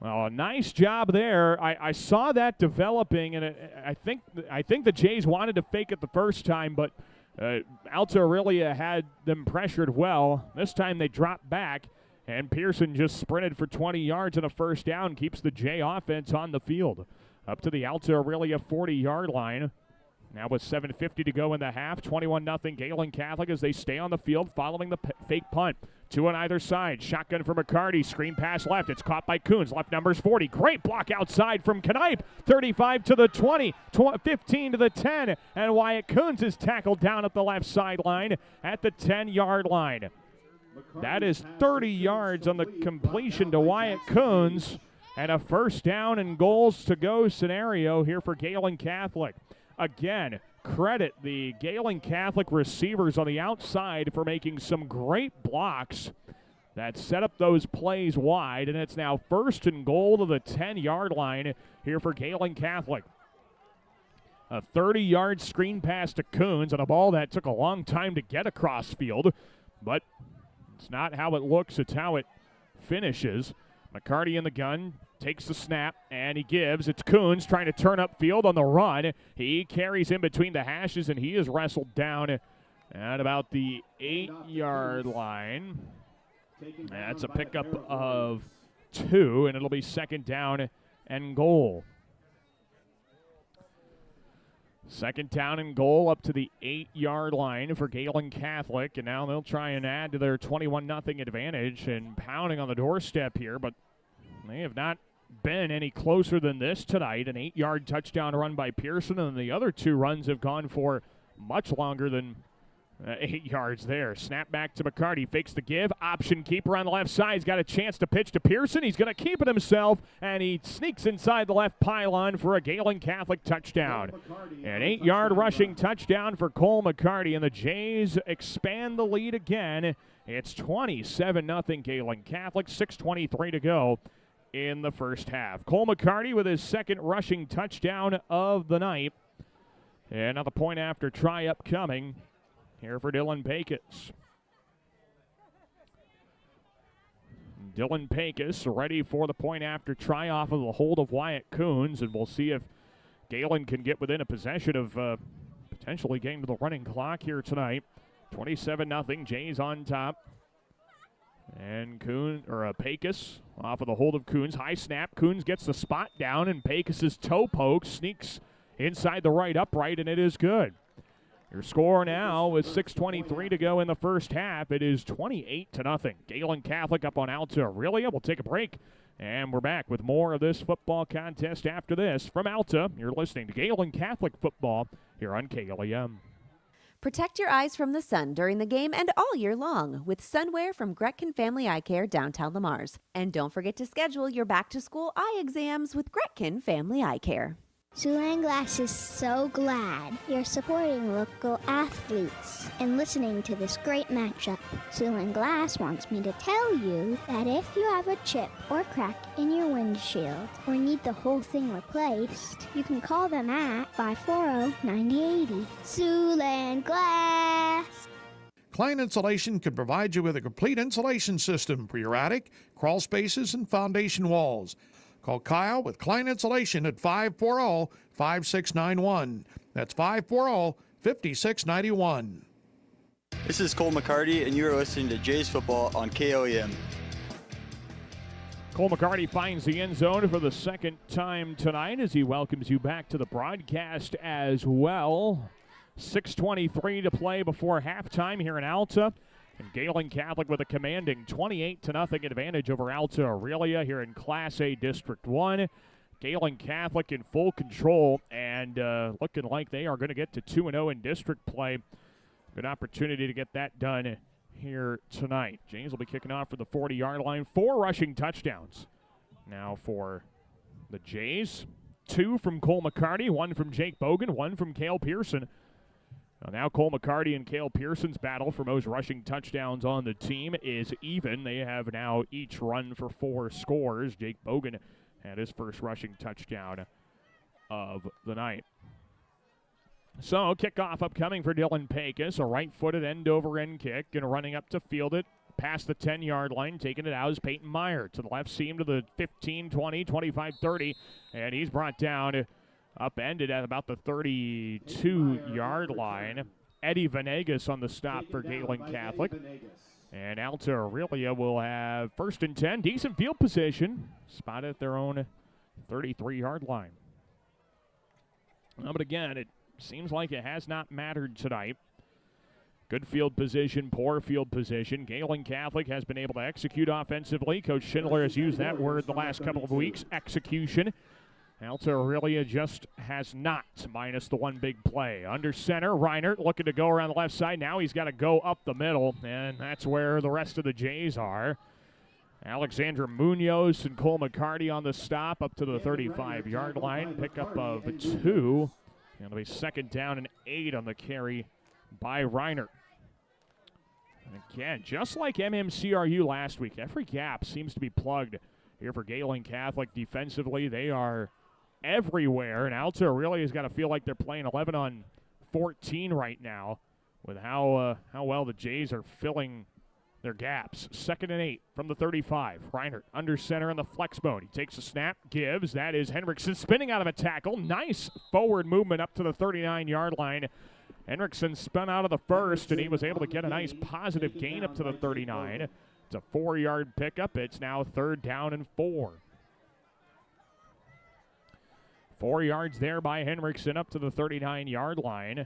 Well, a nice job there. I saw that developing, and I think the Jays wanted to fake it the first time, but Alta-Aurelia had them pressured well. This time they dropped back, and Pearson just sprinted for 20 yards and a first down, keeps the Jay offense on the field. Up to the Alta-Aurelia 40-yard line. Now with 7:50 to go in the half, 21-0 Gehlen Catholic as they stay on the field following the fake punt. 2 on either side. Shotgun for McCarty. Screen pass left. It's caught by Coons. Left numbers 40. Great block outside from Knipe. 35 to the 20. 15 to the 10. And Wyatt Coons is tackled down at the left sideline at the 10-yard line. That is 30 yards on the completion to Wyatt Coons. And a first down and goals to go scenario here for Gehlen Catholic. Again, credit the Gehlen Catholic receivers on the outside for making some great blocks that set up those plays wide, and it's now 1st and goal to the 10-yard line here for Gehlen Catholic. A 30-yard screen pass to Coons on a ball that took a long time to get across field, but it's not how it looks, it's how it finishes. McCarty in the gun. Takes the snap, and he gives. It's Coons trying to turn upfield on the run. He carries in between the hashes, and he is wrestled down at about the 8-yard line. That's a pickup of 2, and it'll be 2nd down and goal. 2nd down and goal up to the 8-yard line for Gehlen Catholic, and now they'll try and add to their 21-0 advantage and pounding on the doorstep here, but they have not been any closer than this tonight. An 8-yard touchdown run by Pearson, and the other 2 runs have gone for much longer than 8 yards there. Snap back to McCarty, fakes the give. Option keeper on the left side. He's got a chance to pitch to Pearson. He's going to keep it himself, and he sneaks inside the left pylon for a Gehlen Catholic touchdown. An 8-yard rushing touchdown for Cole McCarty, and the Jays expand the lead again. It's 27-0 Gehlen Catholic, 6:23 to go in the first half. Cole McCarty with his 2nd rushing touchdown of the night. And now the point after try upcoming here for Dylan Pecos. Dylan Pecos ready for the point after try off of the hold of Wyatt Coons, and we'll see if Gehlen can get within a possession of potentially getting to the running clock here tonight. 27-0, Jays on top. And Pecos off of the hold of Coons. High snap. Coons gets the spot down, and Pecos' toe poke sneaks inside the right upright, and it is good. Your score now with 6:23 to go in the first half. It is 28-0. Gehlen Catholic up on Alta-Aurelia. We'll take a break, and we're back with more of this football contest after this. From Alta, you're listening to Gehlen Catholic football here on KLEM. Protect your eyes from the sun during the game and all year long with sunwear from Gretkin Family Eye Care downtown Lamars. And don't forget to schedule your back-to-school eye exams with Gretkin Family Eye Care. Siouxland Glass is so glad you're supporting local athletes and listening to this great matchup. Siouxland Glass wants me to tell you that if you have a chip or crack in your windshield or need the whole thing replaced, you can call them at 540-9080. Siouxland Glass. Klein Insulation can provide you with a complete insulation system for your attic, crawl spaces, and foundation walls. Call Kyle with Klein Insulation at 540-5691. That's 540-5691. This is Cole McCarty, and you are listening to Jays Football on KLEM. Cole McCarty finds the end zone for the second time tonight as he welcomes you back to the broadcast as well. 6:23 to play before halftime here in Alta. And Gehlen Catholic with a commanding 28-0 advantage over Alta-Aurelia here in Class A District 1. Gehlen Catholic in full control and looking like they are going to get to 2-0 in district play. Good opportunity to get that done here tonight. James will be kicking off for the 40-yard line. 4 rushing touchdowns now for the Jays. 2 from Cole McCarty, 1 from Jake Bogan, 1 from Cale Pearson. Now Cole McCarty and Cale Pearson's battle for most rushing touchdowns on the team is even. They have now each run for 4 scores. Jake Bogan had his first rushing touchdown of the night. So kickoff upcoming for Dylan Pecos. A right-footed end-over-end kick and running up to field it past the 10-yard line. Taking it out is Peyton Meyer to the left seam to the 15, 20, 25, 30. And he's brought down upended at about the 32-yard line. Eddie Venegas on the stop for Gehlen Catholic. And Alta-Aurelia will have 1st and 10. Decent field position. Spotted at their own 33-yard line. But again, it seems like it has not mattered tonight. Good field position, poor field position. Gehlen Catholic has been able to execute offensively. Coach Schindler has used that word the last couple of weeks, execution. Alta-Aurelia just has not, minus the one big play. Under center, Reinert looking to go around the left side. Now he's got to go up the middle, and that's where the rest of the Jays are. Alexandra Munoz and Cole McCarty on the stop up to the 35-yard line. Pickup of 2. It'll be 2nd down and 8 on the carry by Reinert. Again, just like MMCRU last week, every gap seems to be plugged here for Gehlen Catholic defensively. They are everywhere, and Alta-Aurelia has got to feel like they're playing 11 on 14 right now with how well the Jays are filling their gaps. 2nd and 8 from the 35. Reinert under center in the flex mode. He takes a snap, gives. That is Henriksen spinning out of a tackle. Nice forward movement up to the 39-yard line. Henriksen spun out of the first, and he was able to get a nice positive gain up to the 39. It's a 4-yard pickup. It's now 3rd down and 4. 4 yards there by Henriksen up to the 39-yard line.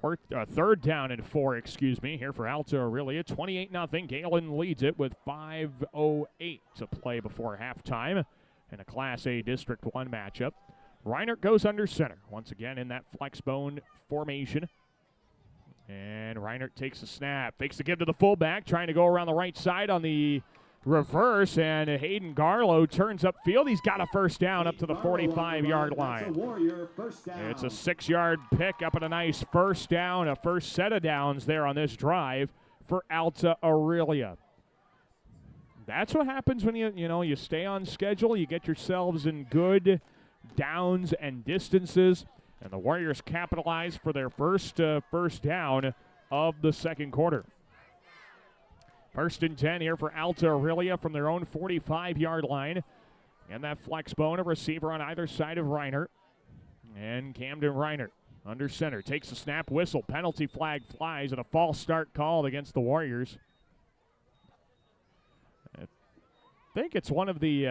3rd down and 4, here for Alta-Aurelia. 28-0. Gehlen leads it with 5:08 to play before halftime in a Class A District 1 matchup. Reinert goes under center once again in that flex bone formation. And Reinert takes a snap, fakes the give to the fullback, trying to go around the right side on the reverse, and Hayden Garlow turns upfield. He's got a 1st down up to the 45-yard line. It's a 6-yard pick up and a nice 1st down, a first set of downs there on this drive for Alta-Aurelia. That's what happens when you stay on schedule. You get yourselves in good downs and distances, and the Warriors capitalize for their first down of the second quarter. 1st and 10 here for Alta-Aurelia from their own 45-yard line. And that flex bone, a receiver on either side of Reinert. And Camden Reinert under center takes a snap, whistle, penalty flag flies, and a false start called against the Warriors. I think it's one of the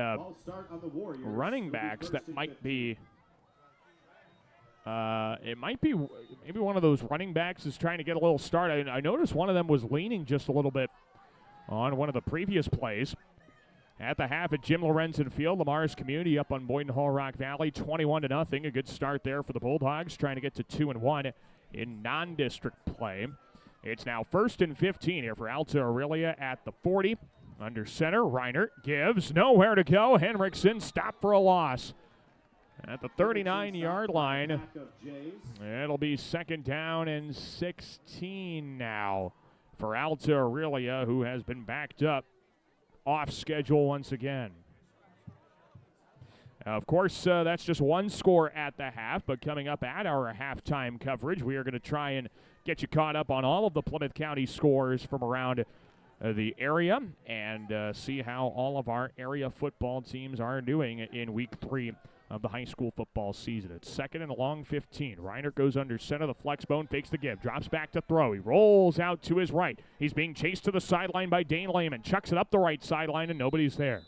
running backs that might be It might be maybe one of those running backs is trying to get a little start. I noticed one of them was leaning just a little bit on one of the previous plays. At the half at Jim Lorenzen Field, Lamar's Community up on Boyden Hall Rock Valley, 21-0. A good start there for the Bulldogs, trying to get to 2-1 in non-district play. It's now 1st and 15 here for Alta-Aurelia at the 40. Under center, Reiner gives, nowhere to go. Henriksen stopped for a loss at the 39-yard line. It'll be 2nd down and 16 now for Alta-Aurelia, who has been backed up off schedule once again. Of course, that's just one score at the half, but coming up at our halftime coverage, we are going to try and get you caught up on all of the Plymouth County scores from around the area and see how all of our area football teams are doing in Week 3 of the high school football season. It's 2nd and a long 15. Reiner goes under center. The flex bone fakes the give. Drops back to throw. He rolls out to his right. He's being chased to the sideline by Dane Lehman. Chucks it up the right sideline, and nobody's there.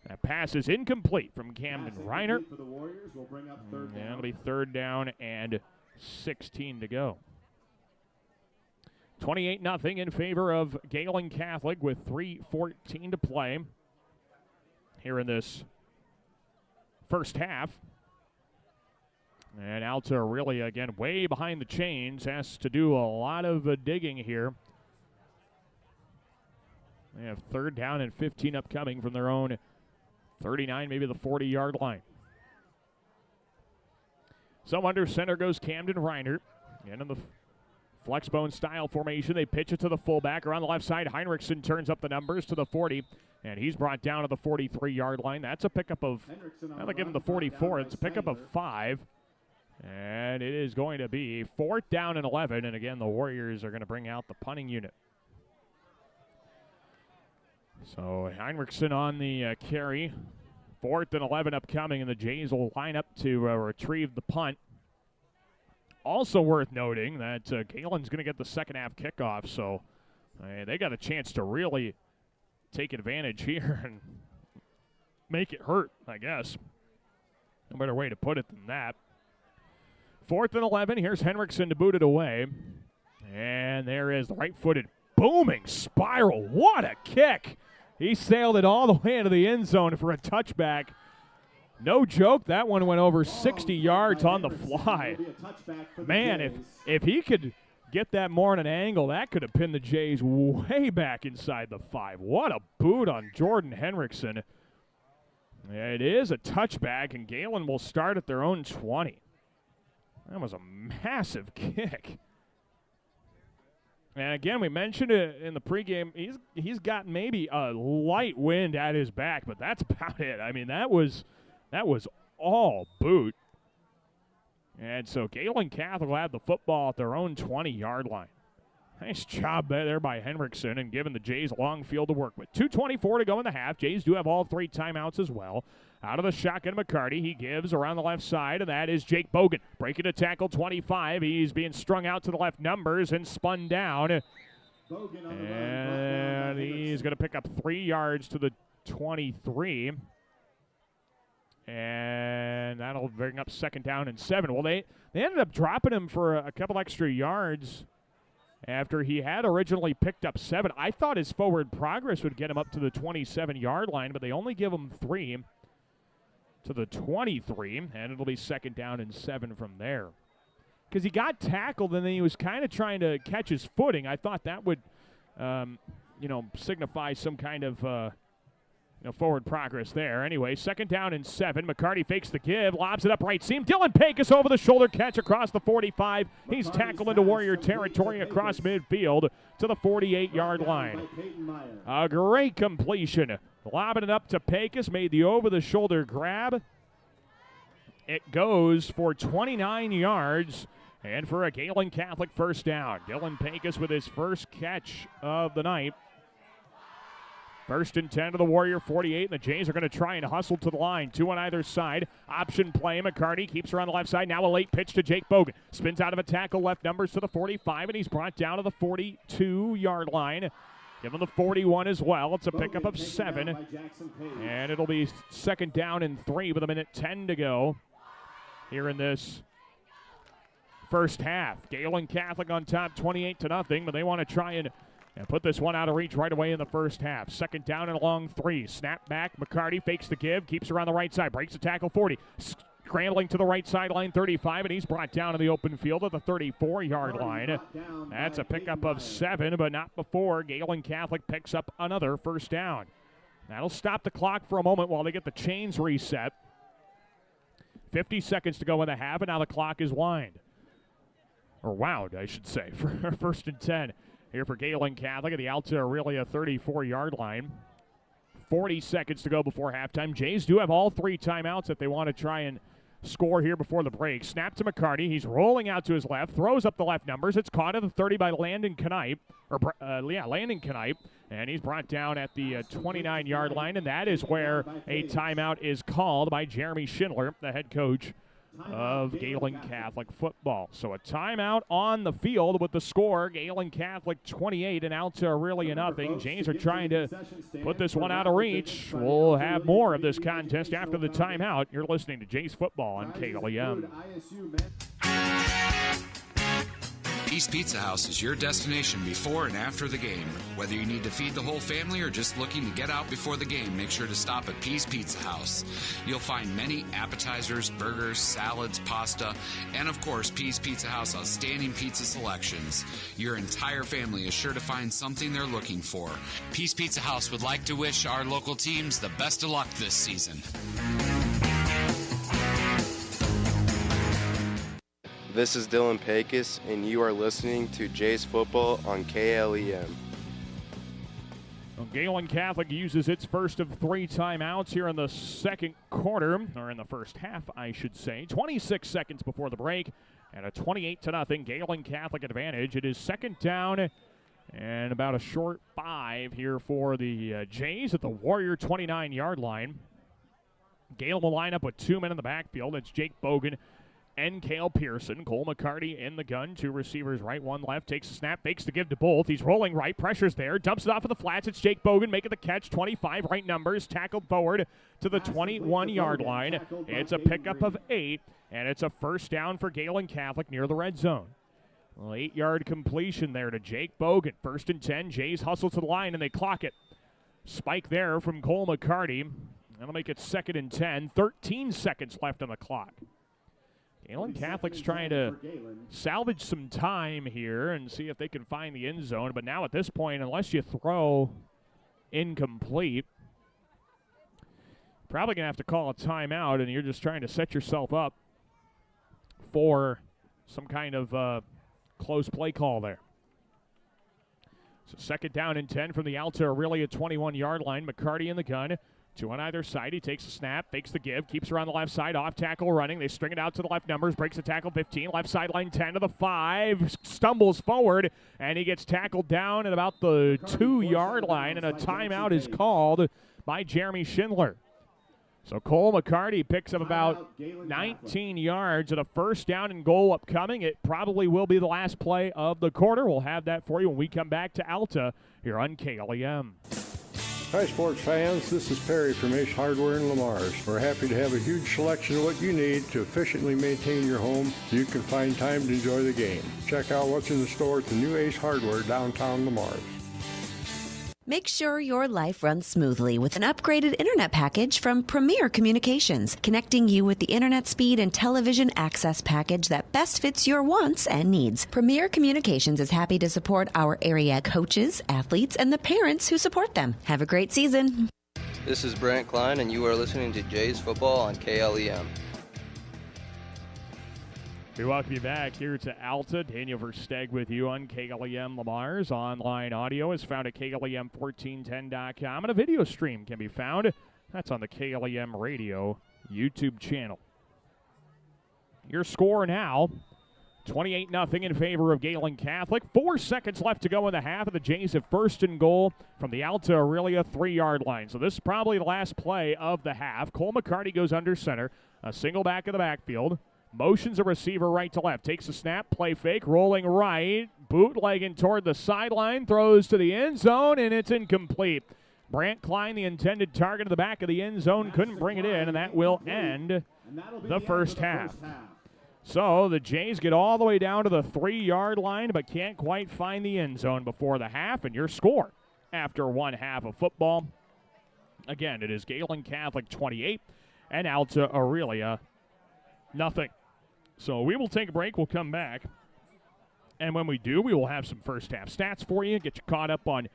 That pass is incomplete from Camden Reiner. For the Warriors, we'll bring up 3rd down. It'll be 3rd down and 16 to go. 28-0 in favor of Gehlen Catholic with 3:14 to play here in this first half. And Alta-Aurelia, again, way behind the chains, has to do a lot of digging here. They have 3rd down and 15 upcoming from their own 39, maybe the 40-yard line. So under center goes Camden Reiner. And in the flexbone style formation, they pitch it to the fullback. Around the left side, Heinrichsen turns up the numbers to the 40. And he's brought down to the 43-yard line. That's a pickup of, I'm going to give him the 44. It's a pickup of 5. And it is going to be 4th down and 11. And again, the Warriors are going to bring out the punting unit. So Heinrichsen on the carry. 4th and 11 upcoming, and the Jays will line up to retrieve the punt. Also worth noting that Gehlen's going to get the second half kickoff, so they got a chance to really take advantage here and make it hurt, I guess. No better way to put it than that. 4th and 11. Here's Henriksen to boot it away. And there is the right-footed booming spiral. What a kick! He sailed it all the way into the end zone for a touchback. No joke, that one went over 60 yards on the fly. Man, if he could get that more on an angle, that could have pinned the Jays way back inside the 5. What a boot on Jordan Henriksen. It is a touchback, and Gehlen will start at their own 20. That was a massive kick. And again, we mentioned it in the pregame, he's got maybe a light wind at his back, but that's about it. I mean, that was all boot. And so Gehlen Catholic will have the football at their own 20-yard line. Nice job there by Henriksen and giving the Jays a long field to work with. 2:24 to go in the half. Jays do have all 3 timeouts as well. Out of the shotgun, McCarty. He gives around the left side, and that is Jake Bogan. Breaking a tackle, 25. He's being strung out to the left numbers and spun down. And he's going to pick up 3 yards to the 23. And that'll bring up 2nd down and 7. Well, they ended up dropping him for a couple extra yards after he had originally picked up 7. I thought his forward progress would get him up to the 27-yard line, but they only give him 3 to the 23, and it'll be 2nd down and 7 from there. Because he got tackled, and then he was kind of trying to catch his footing. I thought that would, signify some kind of forward progress there. Anyway, 2nd down and 7. McCarty fakes the give, lobs it up right seam. Dylan Pecos over the shoulder catch across the 45. He's tackled into Warrior territory across midfield to the 48-yard line. A great completion. Lobbing it up to Pecos, made the over-the-shoulder grab. It goes for 29 yards and for a Gehlen Catholic first down. Dylan Pecos with his first catch of the night. 1st and 10 to the Warrior 48, and the Jays are going to try and hustle to the line. 2 on either side. Option play. McCarty keeps her on the left side. Now a late pitch to Jake Bogan. Spins out of a tackle, left numbers to the 45, and he's brought down to the 42-yard line. Give him the 41 as well. It's a pickup of 7, and it'll be 2nd down and 3 with 1:10 to go here in this first half. Gehlen Catholic on top 28-0, but they want to try and put this one out of reach right away in the first half. Second down and a long 3. Snap back. McCarty fakes the give, keeps her on the right side, breaks the tackle 40. Scrambling to the right sideline 35, and he's brought down in the open field at the 34-yard line. That's a pickup of 7, but not before Gehlen Catholic picks up another first down. That'll stop the clock for a moment while they get the chains reset. 50 seconds to go in the half, and now the clock is wound, I should say, for first and 10 here for Gehlen Catholic at the Alta-Aurelia 34-yard line. 40 seconds to go before halftime. Jays do have all 3 timeouts if they want to try and score here before the break. Snap to McCarty. He's rolling out to his left, throws up the left numbers. It's caught at the 30 by Landon Knipe, and he's brought down at the 29-yard line, and that is where a timeout is called by Jeremy Schindler, the head coach of Gehlen Catholic football. So a timeout on the field with the score, Gehlen Catholic 28 and Alta-Aurelia nothing. Jays are trying to put this one out of reach. We'll have more of this contest after the timeout. You're listening to Jays football on KLEM. Peace Pizza House is your destination before and after the game. Whether you need to feed the whole family or just looking to get out before the game, make sure to stop at Peace Pizza House. You'll find many appetizers, burgers, salads, pasta, and of course, Peace Pizza House outstanding pizza selections. Your entire family is sure to find something they're looking for. Peace Pizza House would like to wish our local teams the best of luck this season. This is Dylan Pecos, and you are listening to Jays Football on KLEM. Well, Gehlen Catholic uses its first of 3 timeouts here in the second quarter, or in the first half, I should say. 26 seconds before the break, and a 28-0 Gehlen Catholic advantage. It is second down and about a short 5 here for the Jays at the Warrior 29-yard line. Gehlen will line up with 2 men in the backfield. It's Jake Bogan and Cale Pearson. Cole McCarty in the gun. 2 receivers right, 1 left. Takes a snap, fakes the give to both. He's rolling right, pressure's there, dumps it off of the flats. It's Jake Bogan making the catch. 25 right numbers, tackled forward to the 21-yard line. It's a pickup of 8, and it's a first down for Gehlen Catholic near the red zone. 8-yard completion there to Jake Bogan. First and 10. Jays hustle to the line, and they clock it. Spike there from Cole McCarty. That'll make it second and 10. 13 seconds left on the clock. Gehlen Catholic's trying to salvage some time here and see if they can find the end zone. But now at this point, unless you throw incomplete, probably going to have to call a timeout, and you're just trying to set yourself up for some kind of close play call there. So second down and 10 from the Alta-Aurelia 21-yard line. McCarty in the gun. 2 on either side. He takes a snap, fakes the give, keeps her on the left side, off tackle running. They string it out to the left numbers, breaks the tackle 15, left sideline 10 to the 5, stumbles forward, and he gets tackled down at about the 2-yard line, and a timeout is called by Jeremy Schindler. So Cole McCarty picks up about 19 yards at a first down and goal upcoming. It probably will be the last play of the quarter. We'll have that for you when we come back to Alta here on KLEM. Hi, sports fans. This is Perry from Ace Hardware in Lamar's. We're happy to have a huge selection of what you need to efficiently maintain your home so you can find time to enjoy the game. Check out what's in the store at the new Ace Hardware downtown Lamar's. Make sure your life runs smoothly with an upgraded internet package from Premier Communications, connecting you with the internet speed and television access package that best fits your wants and needs. Premier Communications is happy to support our area coaches, athletes, and the parents who support them. Have a great season. This is Brent Klein, and you are listening to Jays Football on KLEM. We welcome you back here to Alta. Daniel Versteg with you on KLEM Lamar's. Online audio is found at KLEM1410.com, and a video stream can be found. That's on the KLEM Radio YouTube channel. Your score now, 28-0 in favor of Gehlen Catholic. 4 seconds left to go in the half, of the Jays have first and goal from the Alta-Aurelia 3-yard line. So this is probably the last play of the half. Cole McCarty goes under center, a single back in the backfield. Motions a receiver right to left. Takes a snap, play fake, rolling right, bootlegging toward the sideline, throws to the end zone, and it's incomplete. Brant Klein, the intended target of the back of the end zone, couldn't bring it in, and that will end the first half. So the Jays get all the way down to the 3-yard line, but can't quite find the end zone before the half. And your score after one half of football, again, it is Gehlen Catholic 28 and Alta-Aurelia nothing. So we will take a break. We'll come back. And when we do, we will have some first half stats for you, get you caught up on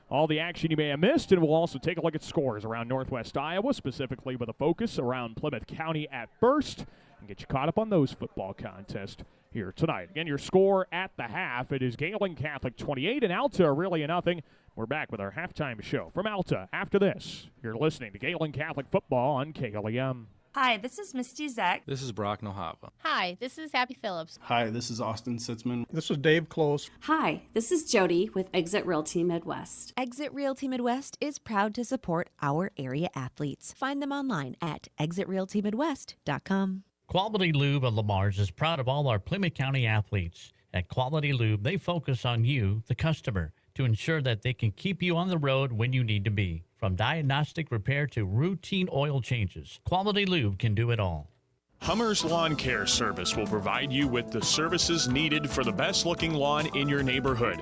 all the action you may have missed, and we'll also take a look at scores around Northwest Iowa, specifically with a focus around Plymouth County at first, and get you caught up on those football contests here tonight. Again, your score at the half, it is Gehlen Catholic 28 and Alta-Aurelia nothing. We're back with our halftime show from Alta after this. You're listening to Gehlen Catholic football on KLEM. Hi, this is Misty Zach. This is Brock Nohava. Hi, this is Abby Phillips. Hi, this is Austin Sitzman. This is Dave Close. Hi, this is Jody with Exit Realty Midwest. Exit Realty Midwest is proud to support our area athletes. Find them online at exitrealtymidwest.com. Quality Lube of Lamar's is proud of all our Plymouth County athletes. At Quality Lube, they focus on you, the customer, to ensure that they can keep you on the road when you need to be. From diagnostic repair to routine oil changes, Quality Lube can do it all. Hummer's Lawn Care Service will provide you with the services needed for the best-looking lawn in your neighborhood.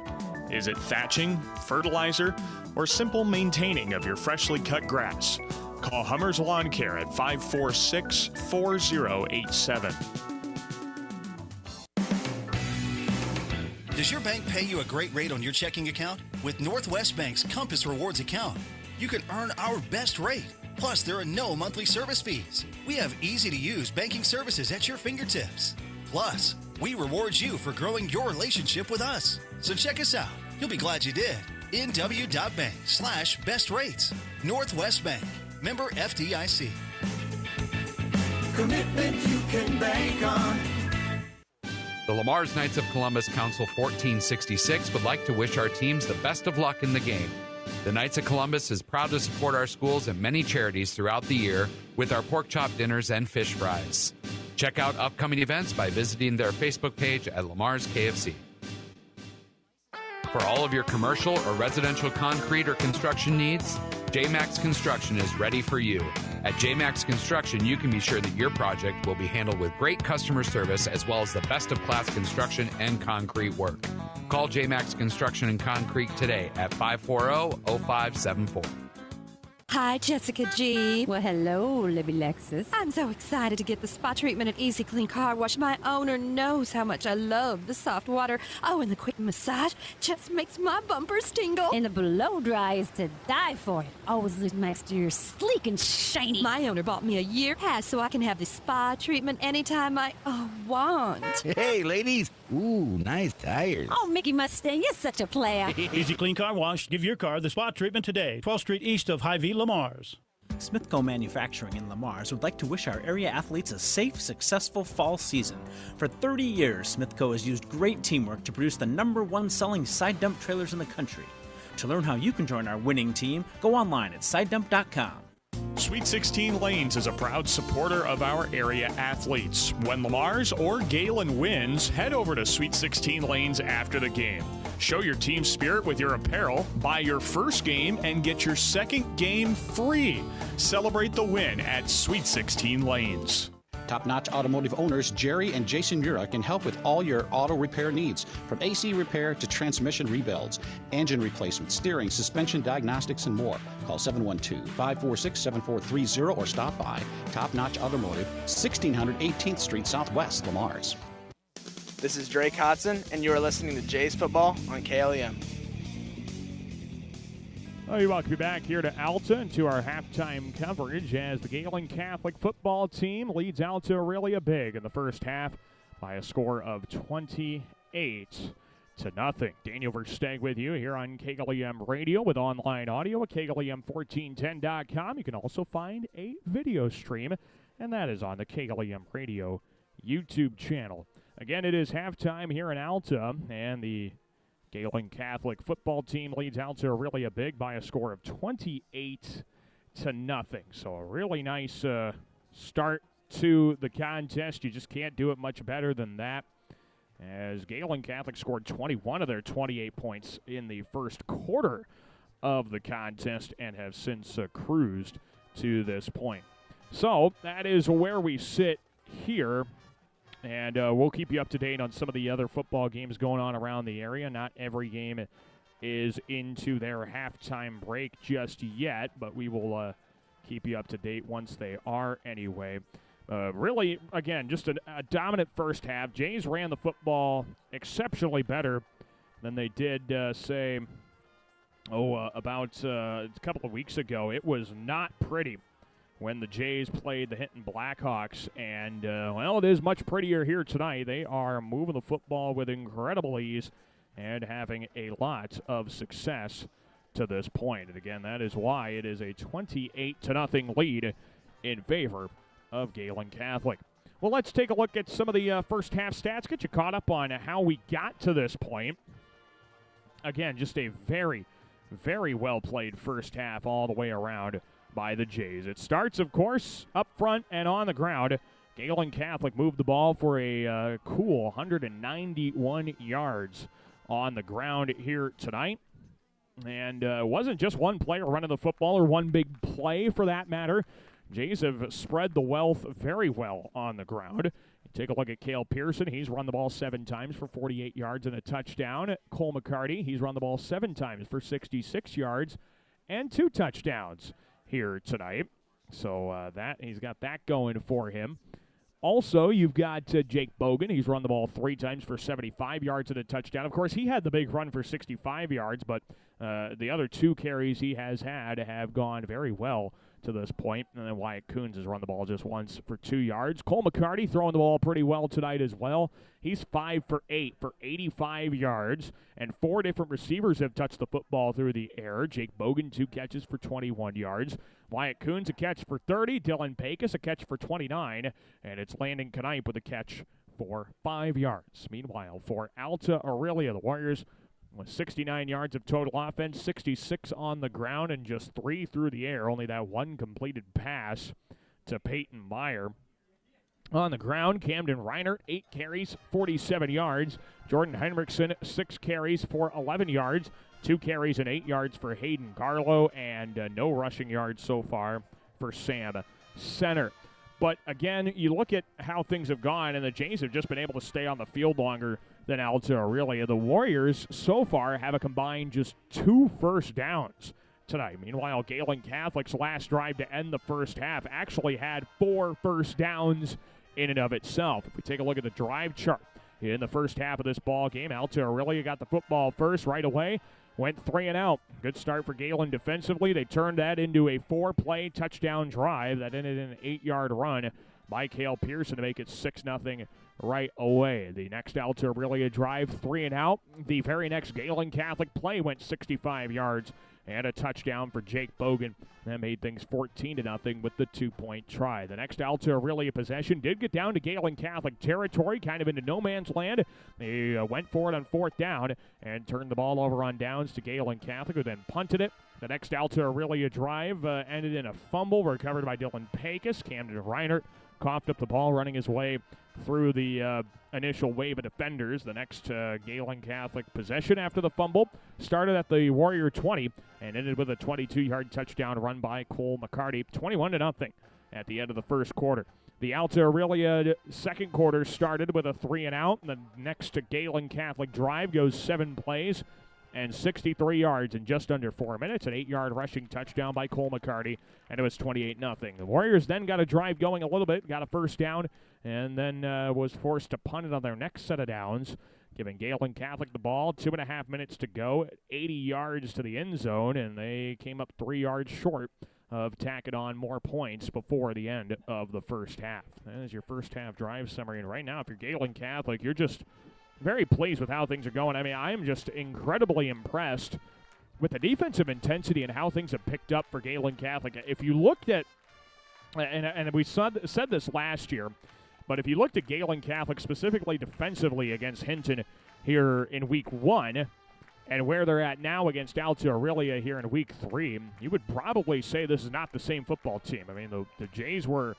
Is it thatching, fertilizer, or simple maintaining of your freshly cut grass? Call Hummer's Lawn Care at 546-4087. Does your bank pay you a great rate on your checking account? With Northwest Bank's Compass Rewards account, you can earn our best rate. Plus, there are no monthly service fees. We have easy-to-use banking services at your fingertips. Plus, we reward you for growing your relationship with us. So check us out. You'll be glad you did. nw.bank/best rates. Northwest Bank. Member FDIC. Commitment you can bank on. The Lamar's Knights of Columbus Council 1466 would like to wish our teams the best of luck in the game. The Knights of Columbus is proud to support our schools and many charities throughout the year with our pork chop dinners and fish fries. Check out upcoming events by visiting their Facebook page at Lamar's KFC. For all of your commercial or residential concrete or construction needs, JMax Construction is ready for you. At JMax Construction, you can be sure that your project will be handled with great customer service as well as the best of class construction and concrete work. Call JMax Construction and Concrete today at 540-0574. Hi, Jessica G. Well, hello, Libby Lexus. I'm so excited to get the spa treatment at Easy Clean Car Wash. My owner knows how much I love the soft water. Oh, and the quick massage just makes my bumpers tingle. And the blow dry is to die for. It always leaves my exterior sleek and shiny. My owner bought me a year pass so I can have the spa treatment anytime I want. Hey, ladies. Ooh, nice tires. Oh, Mickey Mustang, you're such a player. Easy Clean Car Wash. Give your car the spa treatment today. 12th Street east of Hy-Vee, Lamar's. Smithco Manufacturing in Lamar's would like to wish our area athletes a safe, successful fall season. For 30 years, Smithco has used great teamwork to produce the #1 selling side dump trailers in the country. To learn how you can join our winning team, go online at sidedump.com. Sweet 16 Lanes is a proud supporter of our area athletes. When Lamar's or Gehlen wins, head over to Sweet 16 Lanes after the game. Show your team spirit with your apparel, buy your first game, and get your second game free. Celebrate the win at Sweet 16 Lanes. Top-notch automotive owners Jerry and Jason Mura can help with all your auto repair needs, from AC repair to transmission rebuilds, engine replacement, steering, suspension diagnostics, and more. Call 712-546-7430 or stop by Top-Notch Automotive, 1600 18th Street Southwest, Lamar's. This is Drake Hodson, and you are listening to Jays Football on KLEM. Well, we welcome you back here to Alta and to our halftime coverage as the Gehlen Catholic football team leads Alta-Aurelia big in the first half by a score of 28-0. Daniel Versteg with you here on KLEM Radio with online audio at KLEM1410.com. You can also find a video stream, and that is on the KLEM Radio YouTube channel. Again, it is halftime here in Alta, and the Gehlen Catholic football team leads Alta-Aurelia big by a score of 28-0. So a really nice start to the contest. You just can't do it much better than that, as Gehlen Catholic scored 21 of their 28 points in the first quarter of the contest and have since cruised to this point. So that is where we sit here And we'll keep you up to date on some of the other football games going on around the area. Not every game is into their halftime break just yet, but we will keep you up to date once they are anyway. Really, again, just a dominant first half. Jays ran the football exceptionally better than they did, about a couple of weeks ago. It was not pretty when the Jays played the Hinton Blackhawks, and, it is much prettier here tonight. They are moving the football with incredible ease and having a lot of success to this point. And, again, that is why it is a 28-0 lead in favor of Gehlen Catholic. Well, let's take a look at some of the first half stats, get you caught up on how we got to this point. Again, just a very, very well-played first half all the way around by the Jays. It starts, of course, up front and on the ground. Gehlen Catholic moved the ball for a cool 191 yards on the ground here tonight. And it wasn't just one player running the football or one big play for that matter. Jays have spread the wealth very well on the ground. Take a look at Cale Pearson. He's run the ball 7 times for 48 yards and a touchdown. Cole McCarty, he's run the ball 7 times for 66 yards and 2 touchdowns here tonight. So he's got that going for him. Also, you've got Jake Bogan. He's run the ball 3 times for 75 yards and a touchdown. Of course, he had the big run for 65 yards, but the other 2 carries he has had have gone very well to this point. And then Wyatt Coons has run the ball just once for 2 yards. Cole McCarty throwing the ball pretty well tonight as well. He's 5 for 8 for 85 yards, and 4 different receivers have touched the football through the air. Jake Bogan, 2 catches for 21 yards. Wyatt Coons, a catch for 30. Dylan Pecos, a catch for 29. And it's Landon Knipe with a catch for 5 yards. Meanwhile, for Alta-Aurelia, the Warriors with 69 yards of total offense, 66 on the ground, and just 3 through the air. Only that 1 completed pass to Peyton Meyer. On the ground, Camden Reinert, 8 carries, 47 yards. Jordan Heinrichsen, 6 carries for 11 yards. 2 carries and 8 yards for Hayden Garlow, and no rushing yards so far for Sam Center. But again, you look at how things have gone, and the Jays have just been able to stay on the field longer than Alta-Aurelia. The Warriors so far have a combined just 2 first downs tonight. Meanwhile, Gehlen Catholic's last drive to end the first half actually had 4 first downs in and of itself. If we take a look at the drive chart in the first half of this ball game, Alta-Aurelia got the football first right away. Went 3 and out. Good start for Gehlen defensively. They turned that into a 4-play touchdown drive that ended in an 8-yard run by Cale Pearson to make it 6-0 right away. The next Alta-Aurelia drive, 3 and out. The very next Gehlen Catholic play went 65 yards and a touchdown for Jake Bogan. That made things 14-0 with the 2-point try. The next Alta-Aurelia possession did get down to Gehlen Catholic territory, kind of into no man's land. They went for it on 4th down and turned the ball over on downs to Gehlen Catholic, who then punted it. The next Alta-Aurelia drive ended in a fumble recovered by Dylan Pecos. Camden Reinert coughed up the ball, running his way through the initial wave of defenders. The next Gehlen Catholic possession after the fumble started at the Warrior 20 and ended with a 22-yard touchdown run by Cole McCarty, 21-0 at the end of the first quarter. The Alta-Aurelia second quarter started with a 3 and out. The next Gehlen Catholic drive goes 7 plays and 63 yards in just under 4 minutes. An 8-yard rushing touchdown by Cole McCarty, and it was 28-0. The Warriors then got a drive going a little bit, got a first down, and then was forced to punt it on their next set of downs, giving Gehlen Catholic the ball. 2.5 minutes to go, 80 yards to the end zone, and they came up 3 yards short of tacking on more points before the end of the first half. That is your first half drive summary, and right now, if you're Gehlen Catholic, you're just very pleased with how things are going. I mean, I am just incredibly impressed with the defensive intensity and how things have picked up for Gehlen Catholic. If you looked at, and we said this last year, but if you looked at Gehlen Catholic specifically defensively against Hinton here in week 1 and where they're at now against Alta-Aurelia here in week 3, you would probably say this is not the same football team. I mean, the Jays were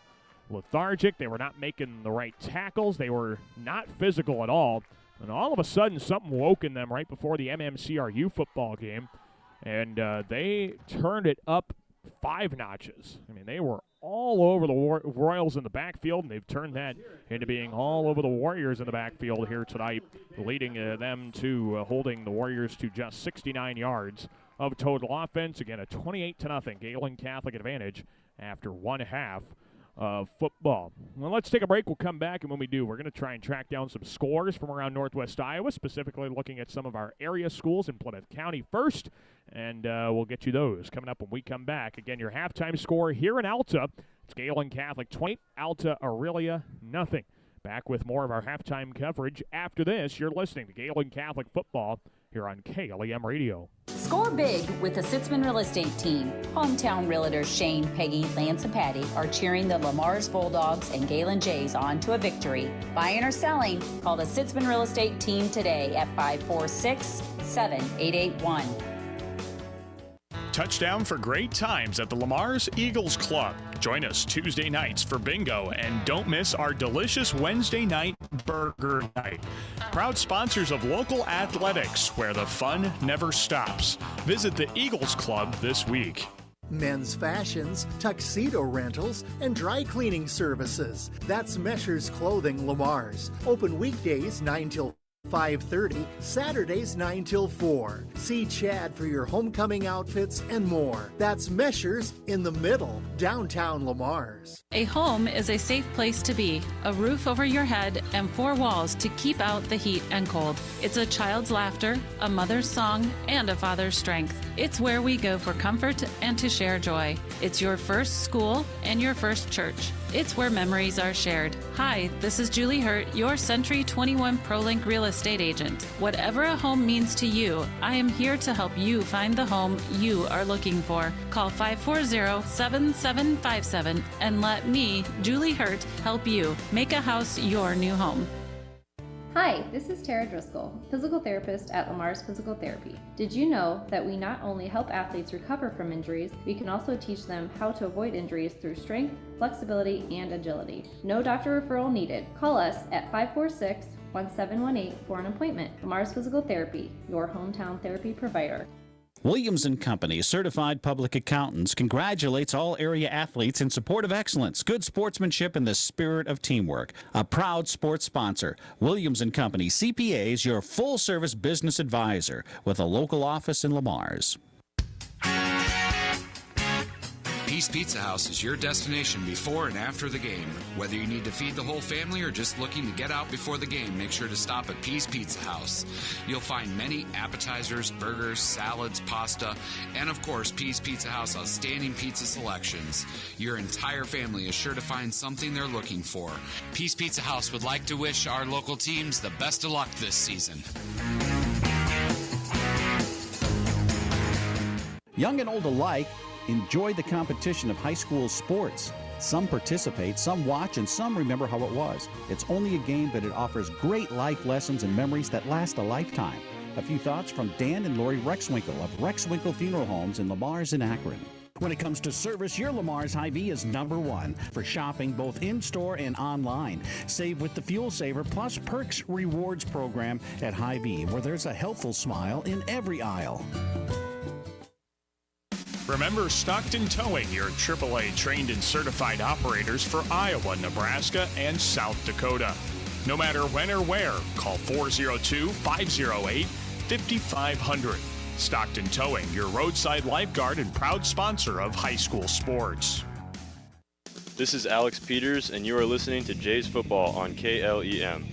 lethargic. They were not making the right tackles. They were not physical at all. And all of a sudden, something woke in them right before the MMCRU football game, and they turned it up 5 notches. I mean, they were all over the Royals in the backfield, and they've turned that into being all over the Warriors in the backfield here tonight, leading them to holding the Warriors to just 69 yards of total offense. Again, a 28-0 Gehlen Catholic advantage after one half of football. Well, let's take a break. We'll come back, and when we do, we're going to try and track down some scores from around Northwest Iowa, specifically looking at some of our area schools in Plymouth County first, and we'll get you those coming up when we come back. Again, your halftime score here in Alta, it's Gehlen Catholic 20, Alta-Aurelia nothing. Back with more of our halftime coverage after this. You're listening to Gehlen Catholic football here on KLEM Radio. Score big with the Sitzman Real Estate Team. Hometown realtors Shane, Peggy, Lance, and Patty are cheering the Lamar's Bulldogs and Gehlen Jays on to a victory. Buying or selling, call the Sitzman Real Estate Team today at 546-7881. Touchdown for great times at the Lamar's Eagles Club. Join us Tuesday nights for bingo, and don't miss our delicious Wednesday night burger night. Proud sponsors of local athletics, where the fun never stops. Visit the Eagles Club this week. Men's fashions, tuxedo rentals, and dry cleaning services. That's Measures Clothing Lamar's. Open weekdays 9 till 5:30, Saturdays 9 till 4. See Chad for your homecoming outfits and more. That's Measures in the middle, downtown Lamar's. A home is a safe place to be, a roof over your head, and four walls to keep out the heat and cold. It's a child's laughter, a mother's song, and a father's strength. It's where we go for comfort and to share joy. It's your first school and your first church. It's where memories are shared. Hi, this is Julie Hurt, your Century 21 ProLink real estate agent. Whatever a home means to you, I am here to help you find the home you are looking for. Call 540-7757 and let me, Julie Hurt, help you make a house your new home. Hi, this is Tara Driscoll, physical therapist at Lamar's Physical Therapy. Did you know that we not only help athletes recover from injuries, we can also teach them how to avoid injuries through strength, flexibility, and agility. No doctor referral needed. Call us at 546-1718 for an appointment. Lamar's Physical Therapy, your hometown therapy provider. Williams & Company, certified public accountants, congratulates all area athletes in support of excellence, good sportsmanship, and the spirit of teamwork. A proud sports sponsor, Williams & Company, CPAs, your full-service business advisor with a local office in Lamar's. Peace Pizza House is your destination before and after the game. Whether you need to feed the whole family or just looking to get out before the game, make sure to stop at Peace Pizza House. You'll find many appetizers, burgers, salads, pasta, and of course, Peace Pizza House outstanding pizza selections. Your entire family is sure to find something they're looking for. Peace Pizza House would like to wish our local teams the best of luck this season. Young and old alike enjoy the competition of high school sports. Some participate, some watch, and some remember how it was. It's only a game, but it offers great life lessons and memories that last a lifetime. A few thoughts from Dan and Lori Rexwinkle of Rexwinkle Funeral Homes in Lamar's in Akron. When it comes to service, your Lamar's Hy-Vee is number one for shopping both in-store and online. Save with the Fuel Saver Plus Perks Rewards program at Hy-Vee, where there's a helpful smile in every aisle. Remember Stockton Towing, your AAA trained and certified operators for Iowa, Nebraska, and South Dakota. No matter when or where, call 402-508-5500. Stockton Towing, your roadside lifeguard and proud sponsor of high school sports. This is Alex Peters, and you are listening to Jays Football on KLEM.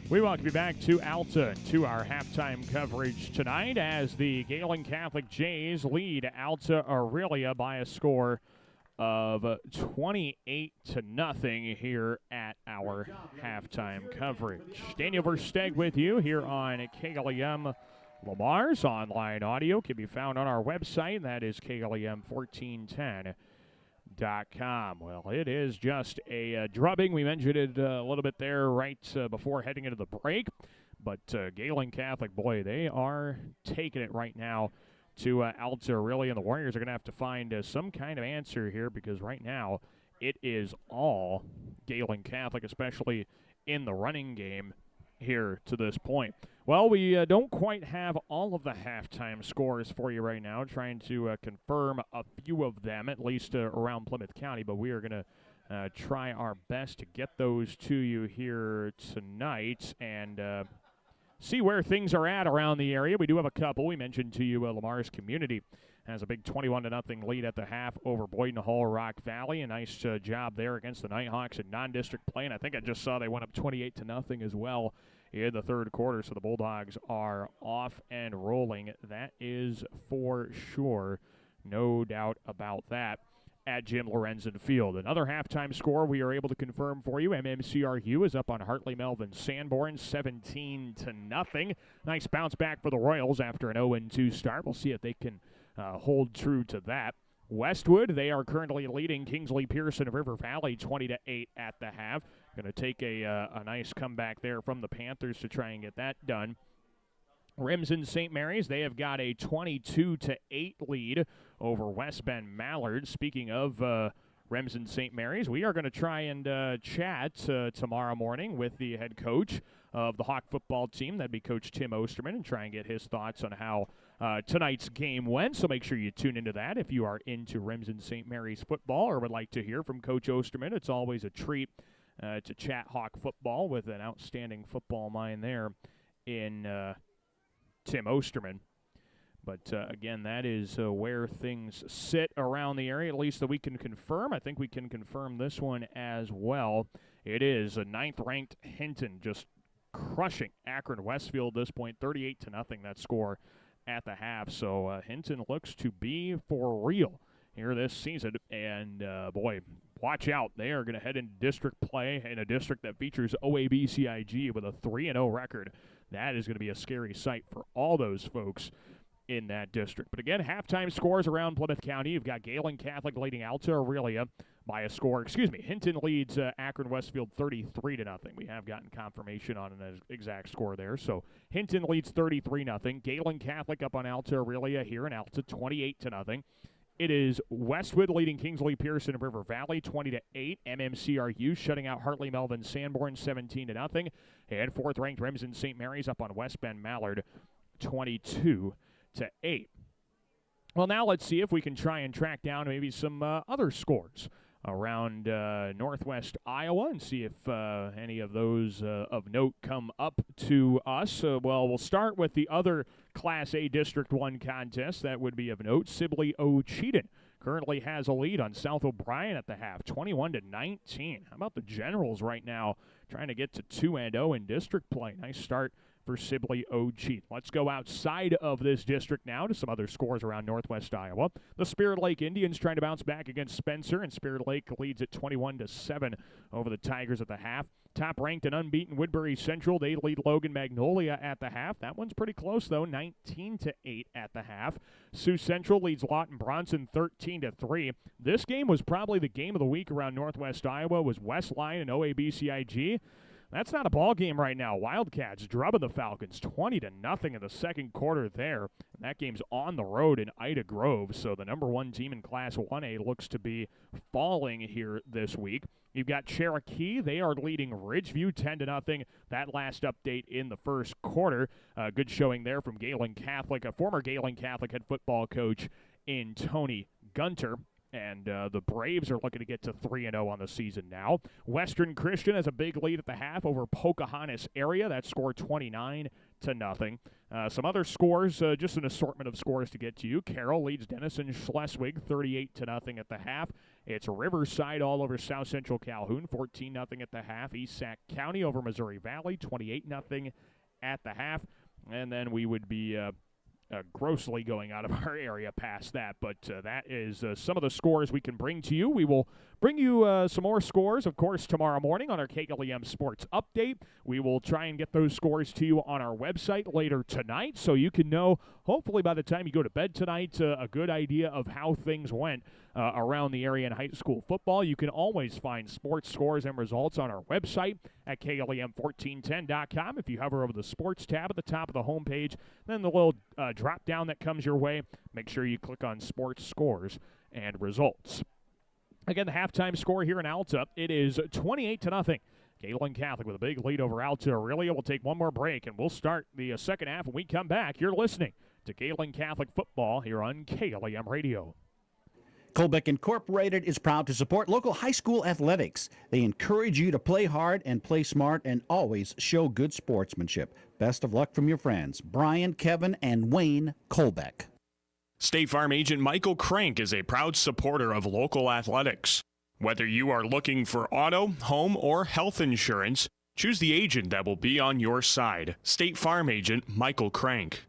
We welcome you back to Alta, to our halftime coverage tonight as the Gehlen Catholic Jays lead Alta-Aurelia by a score of 28-0 here at our halftime coverage. Daniel Versteg with you here on KLEM Lamar's. Online audio can be found on our website, that is KLEM1410.com. Well, it is just a drubbing. We mentioned it a little bit there right before heading into the break. But Gehlen Catholic, boy, they are taking it right now to Alta-Aurelia. And the Warriors are going to have to find some kind of answer here, because right now it is all Gehlen Catholic, especially in the running game. here to this point. Well, we don't quite have all of the halftime scores for you right now, trying to confirm a few of them, at least around Plymouth County, but we are going to try our best to get those to you here tonight and see where things are at around the area. We do have a couple. We mentioned to you Lamar's Community has a big 21-0 lead at the half over Boyden Hall Rock Valley. A nice job there against the Nighthawks in non-district play, and I think I just saw they went up 28-0 as well in the third quarter, so the Bulldogs are off and rolling. That is for sure. No doubt about that. At Jim Lorenzen Field. Another halftime score we are able to confirm for you. MMCRU is up on Hartley Melvin Sanborn 17-0. Nice bounce back for the Royals after an 0-2 start. We'll see if they can hold true to that. Westwood, they are currently leading Kingsley Pearson River Valley 20-8 at the half. Going to take a nice comeback there from the Panthers to try and get that done. Remsen St. Mary's, they have got a 22-8 lead over West Bend Mallard. Speaking of Remsen St. Mary's, we are going to try and chat tomorrow morning with the head coach of the Hawk football team. That'd be Coach Tim Osterman, and try and get his thoughts on how tonight's game went. So make sure you tune into that if you are into Remsen St. Mary's football or would like to hear from Coach Osterman. It's always a treat to chat Hawk football with an outstanding football mind there in Tim Osterman. But, again, that is where things sit around the area, at least that we can confirm. I think we can confirm this one as well. It is a 9th-ranked Hinton just crushing Akron Westfield at this point, 38-0, that score at the half. So Hinton looks to be for real here this season. And, boy, watch out. They are going to head into district play in a district that features OABCIG with a 3-0 record. That is going to be a scary sight for all those folks in that district. But again, halftime scores around Plymouth County. You've got Gehlen Catholic leading Alta-Aurelia by a score. Hinton leads Akron Westfield 33-0. We have gotten confirmation on an exact score there. So Hinton leads 33-0. Gehlen Catholic up on Alta-Aurelia here in Alta 28-0. It is Westwood leading Kingsley Pearson River Valley 20-8. MMCRU shutting out Hartley Melvin Sanborn 17-0. And 4th-ranked Remsen St. Mary's up on West Bend Mallard 22-8. Well, now let's see if we can try and track down maybe some other scores around northwest Iowa and see if any of those of note come up to us. Well, we'll start with the other Class A District 1 contest that would be of note. Sibley Ocheyedan currently has a lead on South O'Brien at the half, 21-19. How about the Generals right now trying to get to 2-0 in district play? Nice start for Sibley Ocheyedan. Let's go outside of this district now to some other scores around northwest Iowa. The Spirit Lake Indians trying to bounce back against Spencer, and Spirit Lake leads at 21-7 over the Tigers at the half. Top-ranked and unbeaten Woodbury Central, they lead Logan Magnolia at the half. That one's pretty close, though, 19-8 at the half. Sioux Central leads Lawton Bronson 13-3. This game was probably the game of the week around northwest Iowa, was Westline and OABCIG. That's not a ball game right now. Wildcats drubbing the Falcons 20-0 in the second quarter there. And that game's on the road in Ida Grove, so the number 1 team in Class 1A looks to be falling here this week. You've got Cherokee. They are leading Ridgeview 10-0. That last update in the first quarter. Good showing there from Gehlen Catholic, a former Gehlen Catholic head football coach in Tony Gunter. And the Braves are looking to get to 3-0 on the season now. Western Christian has a big lead at the half over Pocahontas area. That scored 29-0. Some other scores, just an assortment of scores to get to you. Carroll leads Denison Schleswig 38-0 at the half. It's Riverside all over South Central Calhoun, 14-0 at the half. East Sac County over Missouri Valley, 28-0 at the half. And then we would be grossly going out of our area past that, but that is some of the scores we can bring to you. We will bring you some more scores, of course, tomorrow morning on our KLEM Sports Update. We will try and get those scores to you on our website later tonight, so you can know, hopefully by the time you go to bed tonight, a good idea of how things went around the area in high school football. You can always find sports scores and results on our website at KLEM1410.com. If you hover over the sports tab at the top of the homepage, then the little drop down that comes your way, make sure you click on sports scores and results. Again, the halftime score here in Alta, it is 28-0. Gehlen Catholic with a big lead over Alta-Aurelia. We'll take one more break, and we'll start the second half. When we come back, you're listening to Gehlen Catholic football here on KLEM Radio. Colbeck Incorporated is proud to support local high school athletics. They encourage you to play hard and play smart and always show good sportsmanship. Best of luck from your friends, Brian, Kevin, and Wayne Colbeck. State Farm agent Michael Crank is a proud supporter of local athletics. Whether you are looking for auto, home, or health insurance, choose the agent that will be on your side. State Farm agent Michael Crank.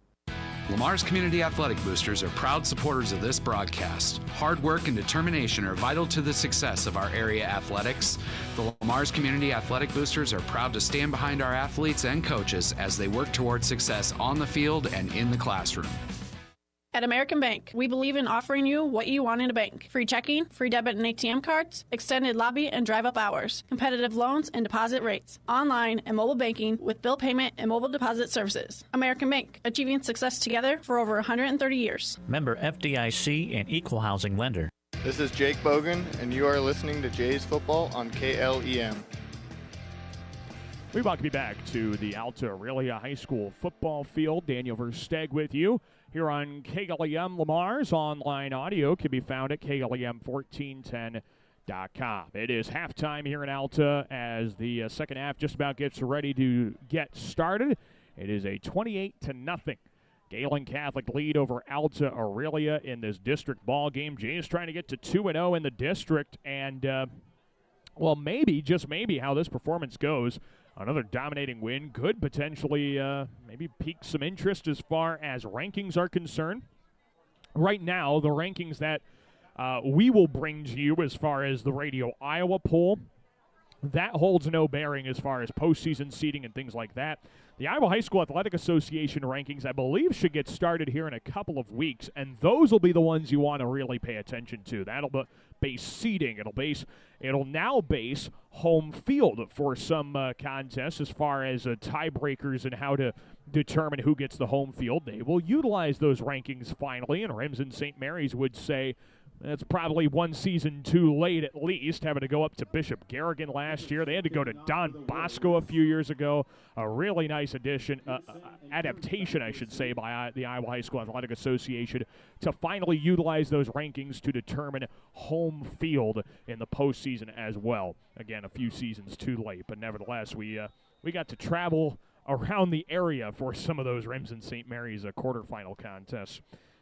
Lamar's Community Athletic Boosters are proud supporters of this broadcast. Hard work and determination are vital to the success of our area athletics. The Lamar's Community Athletic Boosters are proud to stand behind our athletes and coaches as they work towards success on the field and in the classroom. At American Bank, we believe in offering you what you want in a bank. Free checking, free debit and ATM cards, extended lobby and drive-up hours, competitive loans and deposit rates, online and mobile banking with bill payment and mobile deposit services. American Bank, achieving success together for over 130 years. Member FDIC and equal housing lender. This is Jake Bogan, and you are listening to Jays Football on KLEM. We welcome you back to the Alta-Aurelia High School football field. Daniel Versteg with you here on KLEM. Lamar's online audio can be found at KLEM1410.com. It is halftime here in Alta as the second half just about gets ready to get started. It is a 28-0 Gehlen Catholic lead over Alta-Aurelia in this district ball game. Jays trying to get to 2-0 in the district, and well, maybe, just maybe, how this performance goes. Another dominating win could potentially maybe pique some interest as far as rankings are concerned. Right now, the rankings that we will bring to you as far as the Radio Iowa poll, that holds no bearing as far as postseason seeding and things like that. The Iowa High School Athletic Association rankings, I believe, should get started here in a couple of weeks, and those will be the ones you want to really pay attention to. That'll base seeding. It'll now base home field for some contests as far as tiebreakers and how to determine who gets the home field. They will utilize those rankings finally, and Remsen St. Mary's would say that's probably one season too late at least, having to go up to Bishop Garrigan last year. They had to go to Don Bosco a few years ago. A really nice adaptation, I should say, by the Iowa High School Athletic Association to finally utilize those rankings to determine home field in the postseason as well. Again, a few seasons too late, but nevertheless, we got to travel around the area for some of those Remsen St. Mary's quarterfinal contests.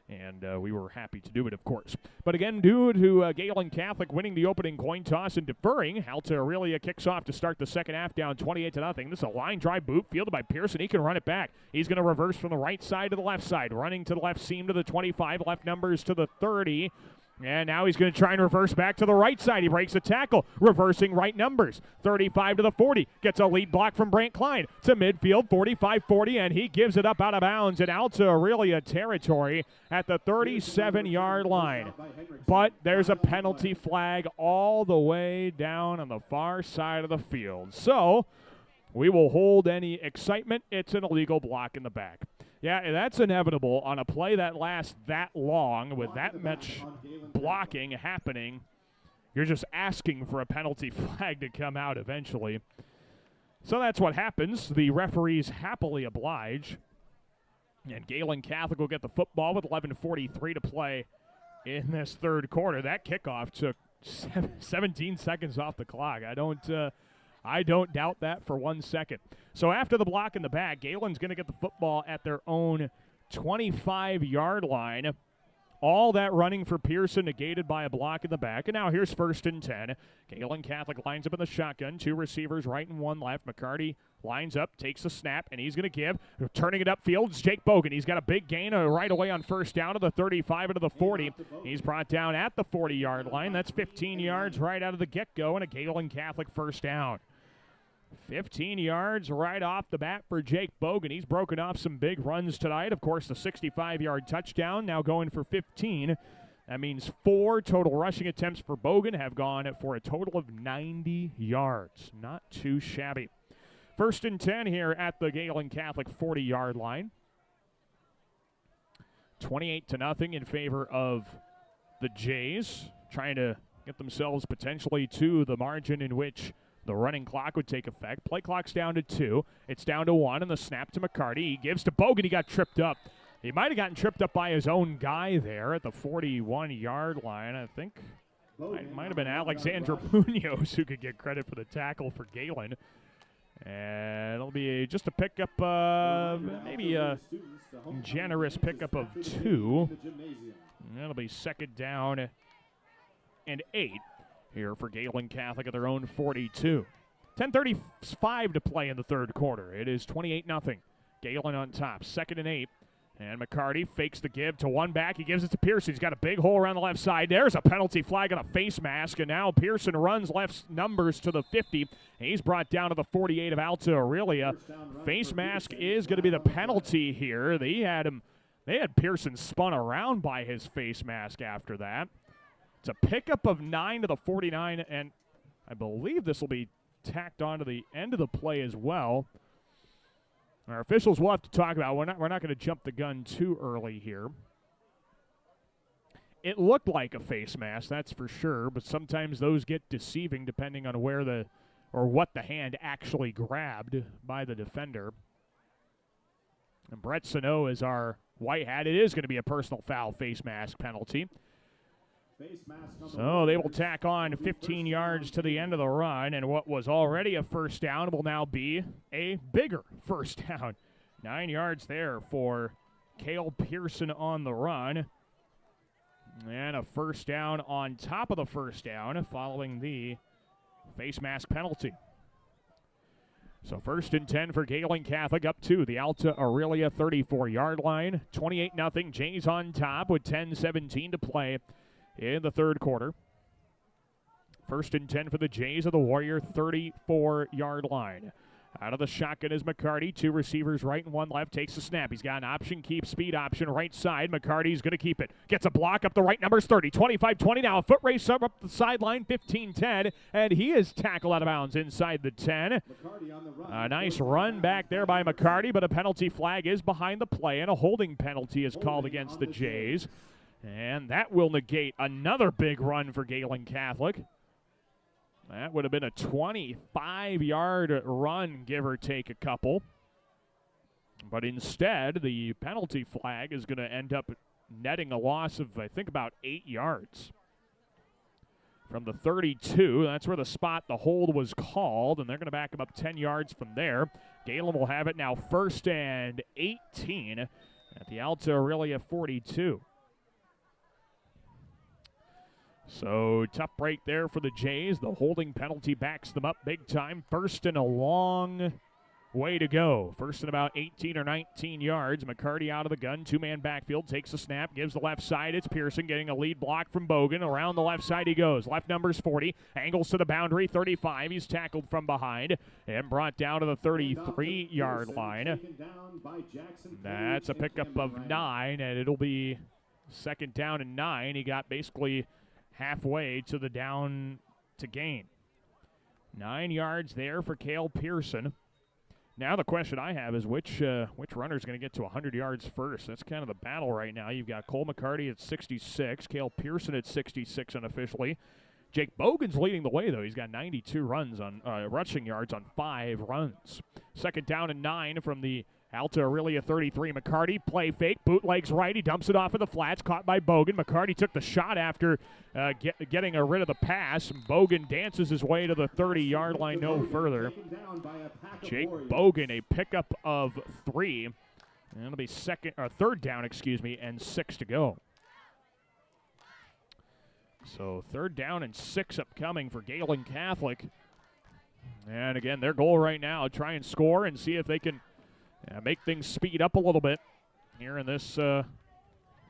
And we were happy to do it, of course. But again, due to Gehlen Catholic winning the opening coin toss and deferring, Alta-Aurelia kicks off to start the second half down 28-0. This is a line drive boot fielded by Pearson. He can run it back. He's going to reverse from the right side to the left side, running to the left seam to the 25, left numbers to the 30. And now he's going to try and reverse back to the right side. He breaks a tackle, reversing right numbers. 35 to the 40. Gets a lead block from Brant Klein to midfield, 45-40, and he gives it up out of bounds in Alta-Aurelia territory at the 37-yard line. But there's a penalty flag all the way down on the far side of the field. So we will hold any excitement. It's an illegal block in the back. Yeah, that's inevitable on a play that lasts that long with that much blocking happening. You're just asking for a penalty flag to come out eventually. So that's what happens. The referees happily oblige. And Gehlen Catholic will get the football with 11:43 to play in this third quarter. That kickoff took 17 seconds off the clock. I don't doubt that for 1 second. So after the block in the back, Gehlen's going to get the football at their own 25-yard line. All that running for Pearson negated by a block in the back. And now here's 1st and 10. Gehlen Catholic lines up in the shotgun. 2 receivers, right and 1 left. McCarty lines up, takes the snap, and he's going to give. Turning it upfield, it's Jake Bogan. He's got a big gain right away on first down to the 35 and to the 40. He's brought down at the 40-yard line. That's 15 yards right out of the get-go and a Gehlen Catholic first down. 15 yards right off the bat for Jake Bogan. He's broken off some big runs tonight. Of course, the 65-yard touchdown now going for 15. That means 4 total rushing attempts for Bogan have gone for a total of 90 yards. Not too shabby. 1st and 10 here at the Gehlen Catholic 40-yard line. 28-0 in favor of the Jays, trying to get themselves potentially to the margin in which the running clock would take effect. Play clock's down to 2. It's down to 1, and the snap to McCarty. He gives to Bogan. He got tripped up. He might have gotten tripped up by his own guy there at the 41-yard line. I think it might have been Alexander Munoz who could get credit for the tackle for Gehlen. And it'll be just a pickup of maybe a generous pickup of 2. And that'll be second down and 8 here for Gehlen Catholic at their own 42. 10:35 to play in the third quarter. It is 28-0. Gehlen on top, second and 8. And McCarty fakes the give to one back. He gives it to Pearson. He's got a big hole around the left side. There's a penalty flag on a face mask, and now Pearson runs left numbers to the 50. He's brought down to the 48 of Alta-Aurelia. Face mask is going to be the penalty here. They had Pearson spun around by his face mask after that. It's a pickup of 9 to the 49, and I believe this will be tacked on to the end of the play as well. Our officials will have to talk about it. We're not going to jump the gun too early here. It looked like a face mask, that's for sure, but sometimes those get deceiving depending on where what the hand actually grabbed by the defender. And Brett Sano is our white hat. It is going to be a personal foul face mask penalty. So they will tack on 15 yards to the end of the run, and what was already a first down will now be a bigger first down. 9 yards there for Cale Pearson on the run. And a first down on top of the first down following the face mask penalty. So first and 10 for Gehlen Catholic, up to the Alta-Aurelia 34-yard line. 28-0, Jays on top with 10:17 to play in the third quarter. First and 10 for the Jays of the Warrior 34-yard line. Out of the shotgun is McCarty. 2 receivers right and 1 left. Takes the snap. He's got an option, keep speed option right side. McCarty's going to keep it. Gets a block up the right numbers 30, 25-20 now. A foot race up the sideline 15-10. And he is tackled out of bounds inside the 10. A nice run back there by McCarty, but a penalty flag is behind the play, and a holding penalty is called against the Jays. And that will negate another big run for Gehlen Catholic. That would have been a 25-yard run, give or take a couple. But instead, the penalty flag is going to end up netting a loss of, I think, about 8 yards. From the 32, that's where the hold was called, and they're going to back him up 10 yards from there. Gehlen will have it now first and 18 at the Alta-Aurelia 42. So tough break there for the Jays. The holding penalty backs them up big time. First and a long way to go. First and about 18 or 19 yards. McCarty out of the gun. 2-man backfield. Takes the snap. Gives the left side. It's Pearson getting a lead block from Bogan. Around the left side he goes. Left numbers 40. Angles to the boundary. 35. He's tackled from behind and brought down to the 33-yard line. That's a pickup of 9, and it'll be second down and 9. He got basically halfway to the down to gain. 9 yards there for Cale Pearson. Now the question I have is which runner is going to get to 100 yards first? That's kind of the battle right now. You've got Cole McCarty at 66, Cale Pearson at 66 unofficially. Jake Bogan's leading the way, though. He's got 92 runs on rushing yards on 5 runs. Second down and 9 from the Alta-Aurelia 33. McCarty, play fake, bootlegs right. He dumps it off in the flats, caught by Bogan. McCarty took the shot after getting rid of the pass. Bogan dances his way to the 30-yard line no further. Jake Bogan, a pickup of 3. And it'll be third down, and 6 to go. So third down and 6 upcoming for Gehlen Catholic. And again, their goal right now, try and score and see if they can make things speed up a little bit here in this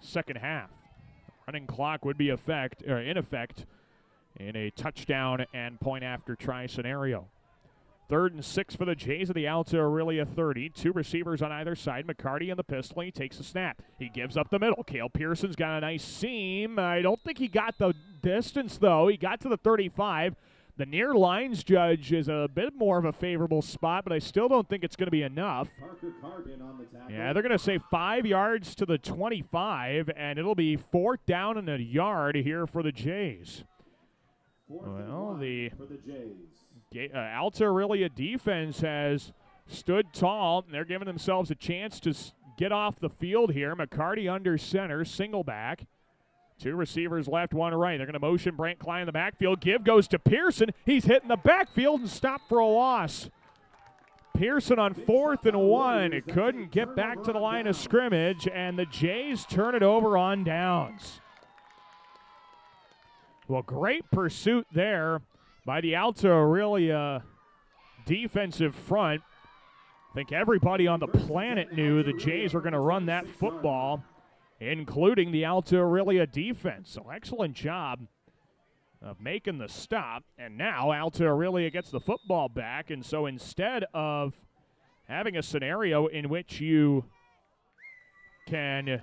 second half. Running clock would be in effect in a touchdown and point after try scenario. Third and 6 for the Jays of the Alta-Aurelia 30. 2 receivers on either side. McCarty in the pistol. He takes a snap. He gives up the middle. Cale Pearson's got a nice seam. I don't think he got the distance, though. He got to the 35. The near lines judge is a bit more of a favorable spot, but I still don't think it's going to be enough. Yeah, they're going to say 5 yards to the 25, and it'll be 4th down and a yard here for the Jays. Well, the Alta-Aurelia defense has stood tall. They're giving themselves a chance to get off the field here. McCarty under center, single back. 2 receivers left, 1 right. They're going to motion Brant Klein in the backfield. Give goes to Pearson. He's hitting the backfield and stopped for a loss. Pearson on 4th and 1. It couldn't get back to the line of scrimmage, and the Jays turn it over on downs. Well, great pursuit there by the Alta-Aurelia defensive front. I think everybody on the planet knew the Jays were going to run that football, including the Alta-Aurelia defense. So excellent job of making the stop. And now Alta-Aurelia gets the football back. And so instead of having a scenario in which you can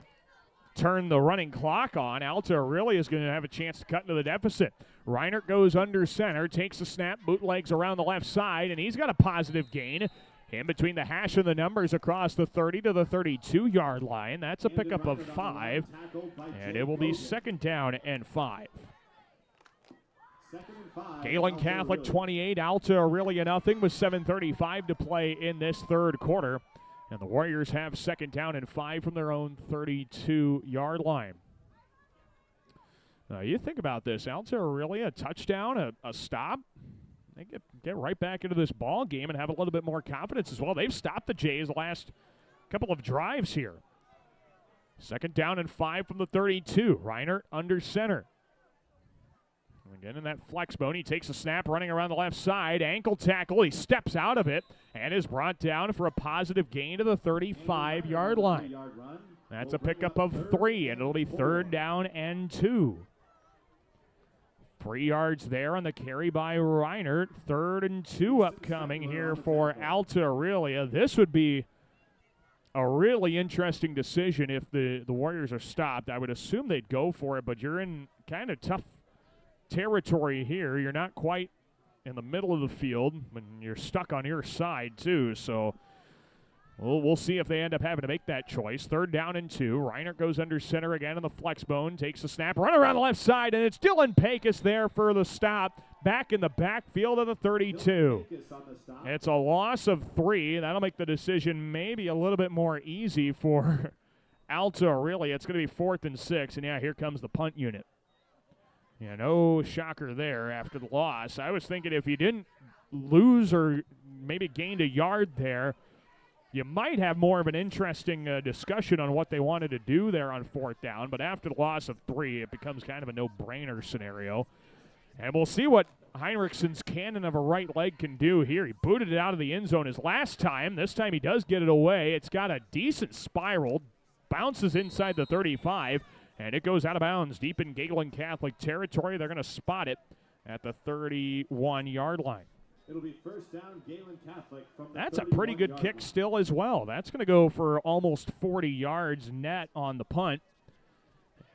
turn the running clock on, Alta-Aurelia is going to have a chance to cut into the deficit. Reinert goes under center, takes the snap, bootlegs around the left side, and he's got a positive gain in between the hash and the numbers across the 30 to the 32-yard line. That's a pickup of 5, and it will be 2nd down and 5. Gehlen Catholic 28, Alta-Aurelia nothing with 7:35 to play in this 3rd quarter. And the Warriors have 2nd down and 5 from their own 32-yard line. Now, you think about this. Alta-Aurelia, a touchdown, a stop. They get right back into this ball game and have a little bit more confidence as well. They've stopped the Jays the last couple of drives here. 2nd down and 5 from the 32. Reinert under center. Again in that flex bone, he takes a snap running around the left side. Ankle tackle, he steps out of it and is brought down for a positive gain to the 35-yard line. That's a pickup of 3, and it'll be 3rd down and 2. 3 yards there on the carry by Reinert. 3rd and 2 upcoming here for Alta-Aurelia. This would be a really interesting decision if the Warriors are stopped. I would assume they'd go for it, but you're in kind of tough territory here. You're not quite in the middle of the field, and you're stuck on your side too. So we'll see if they end up having to make that choice. 3rd down and 2. Reinert goes under center again in the flex bone, takes the snap, run around the left side, and it's Dylan Pecos there for the stop. Back in the backfield of the 32. It's a loss of 3. That'll make the decision maybe a little bit more easy for Alta-Aurelia. It's going to be 4th and 6, and yeah, here comes the punt unit. Yeah, no shocker there after the loss. I was thinking if you didn't lose or maybe gained a yard there, you might have more of an interesting discussion on what they wanted to do there on 4th down. But after the loss of 3, it becomes kind of a no-brainer scenario. And we'll see what Heinrichson's cannon of a right leg can do here. He booted it out of the end zone his last time. This time he does get it away. It's got a decent spiral, bounces inside the 35. And it goes out of bounds deep in Gehlen Catholic territory. They're going to spot it at the 31-yard line. It'll be 1st down, Gehlen Catholic. That's a pretty good kick still as well. That's going to go for almost 40 yards net on the punt.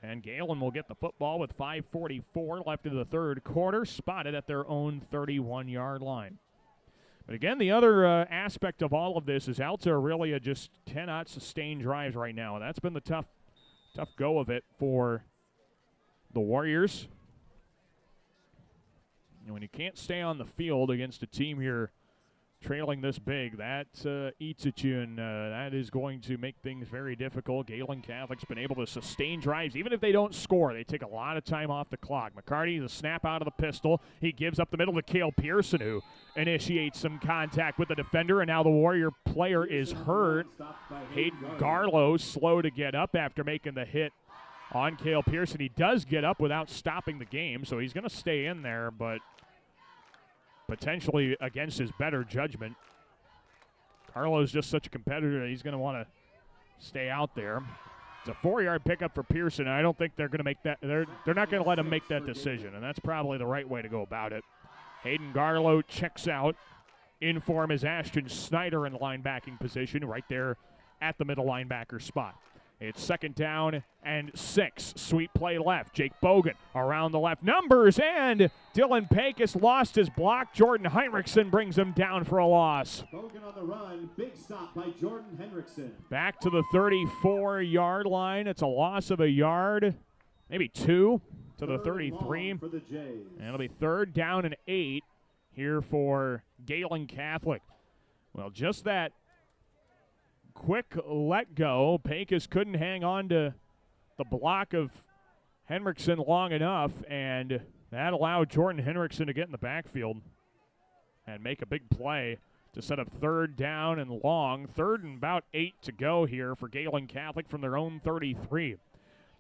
And Gehlen will get the football with 5:44 left in the 3rd quarter, spotted at their own 31-yard line. But again, the other aspect of all of this is Alta-Aurelia just cannot sustain drives right now. And that's been the tough go of it for the Warriors. And when you can't stay on the field against a team here trailing this big, that eats at you, and that is going to make things very difficult. Gehlen Catholic's been able to sustain drives. Even if they don't score, they take a lot of time off the clock. McCarty, the snap out of the pistol. He gives up the middle to Cale Pearson, who initiates some contact with the defender, and now the Warrior player is hurt. Hayden Garlow slow to get up after making the hit on Cale Pearson. He does get up without stopping the game, so he's going to stay in there, but potentially against his better judgment. Carlo's just such a competitor that he's going to want to stay out there. It's a 4-yard pickup for Pearson. I don't think they're going to make that. They're not going to let him make that decision, and that's probably the right way to go about it. Hayden Garlow checks out. In for him is Ashton Snyder in the linebacking position right there at the middle linebacker spot. It's 2nd down and 6. Sweep play left. Jake Bogan around the left. Numbers, and Dylan Pecos lost his block. Jordan Heinrichson brings him down for a loss. Bogan on the run. Big stop by Jordan Henriksen. Back to the 34-yard line. It's a loss of a yard, maybe 2 to the 33. For the Jays. And it'll be 3rd down and 8 here for Gehlen Catholic. Well, just that quick let go. Pecos couldn't hang on to the block of Henriksen long enough, and that allowed Jordan Henriksen to get in the backfield and make a big play to set up third down and long. 3rd and about 8 to go here for Gehlen Catholic from their own 33.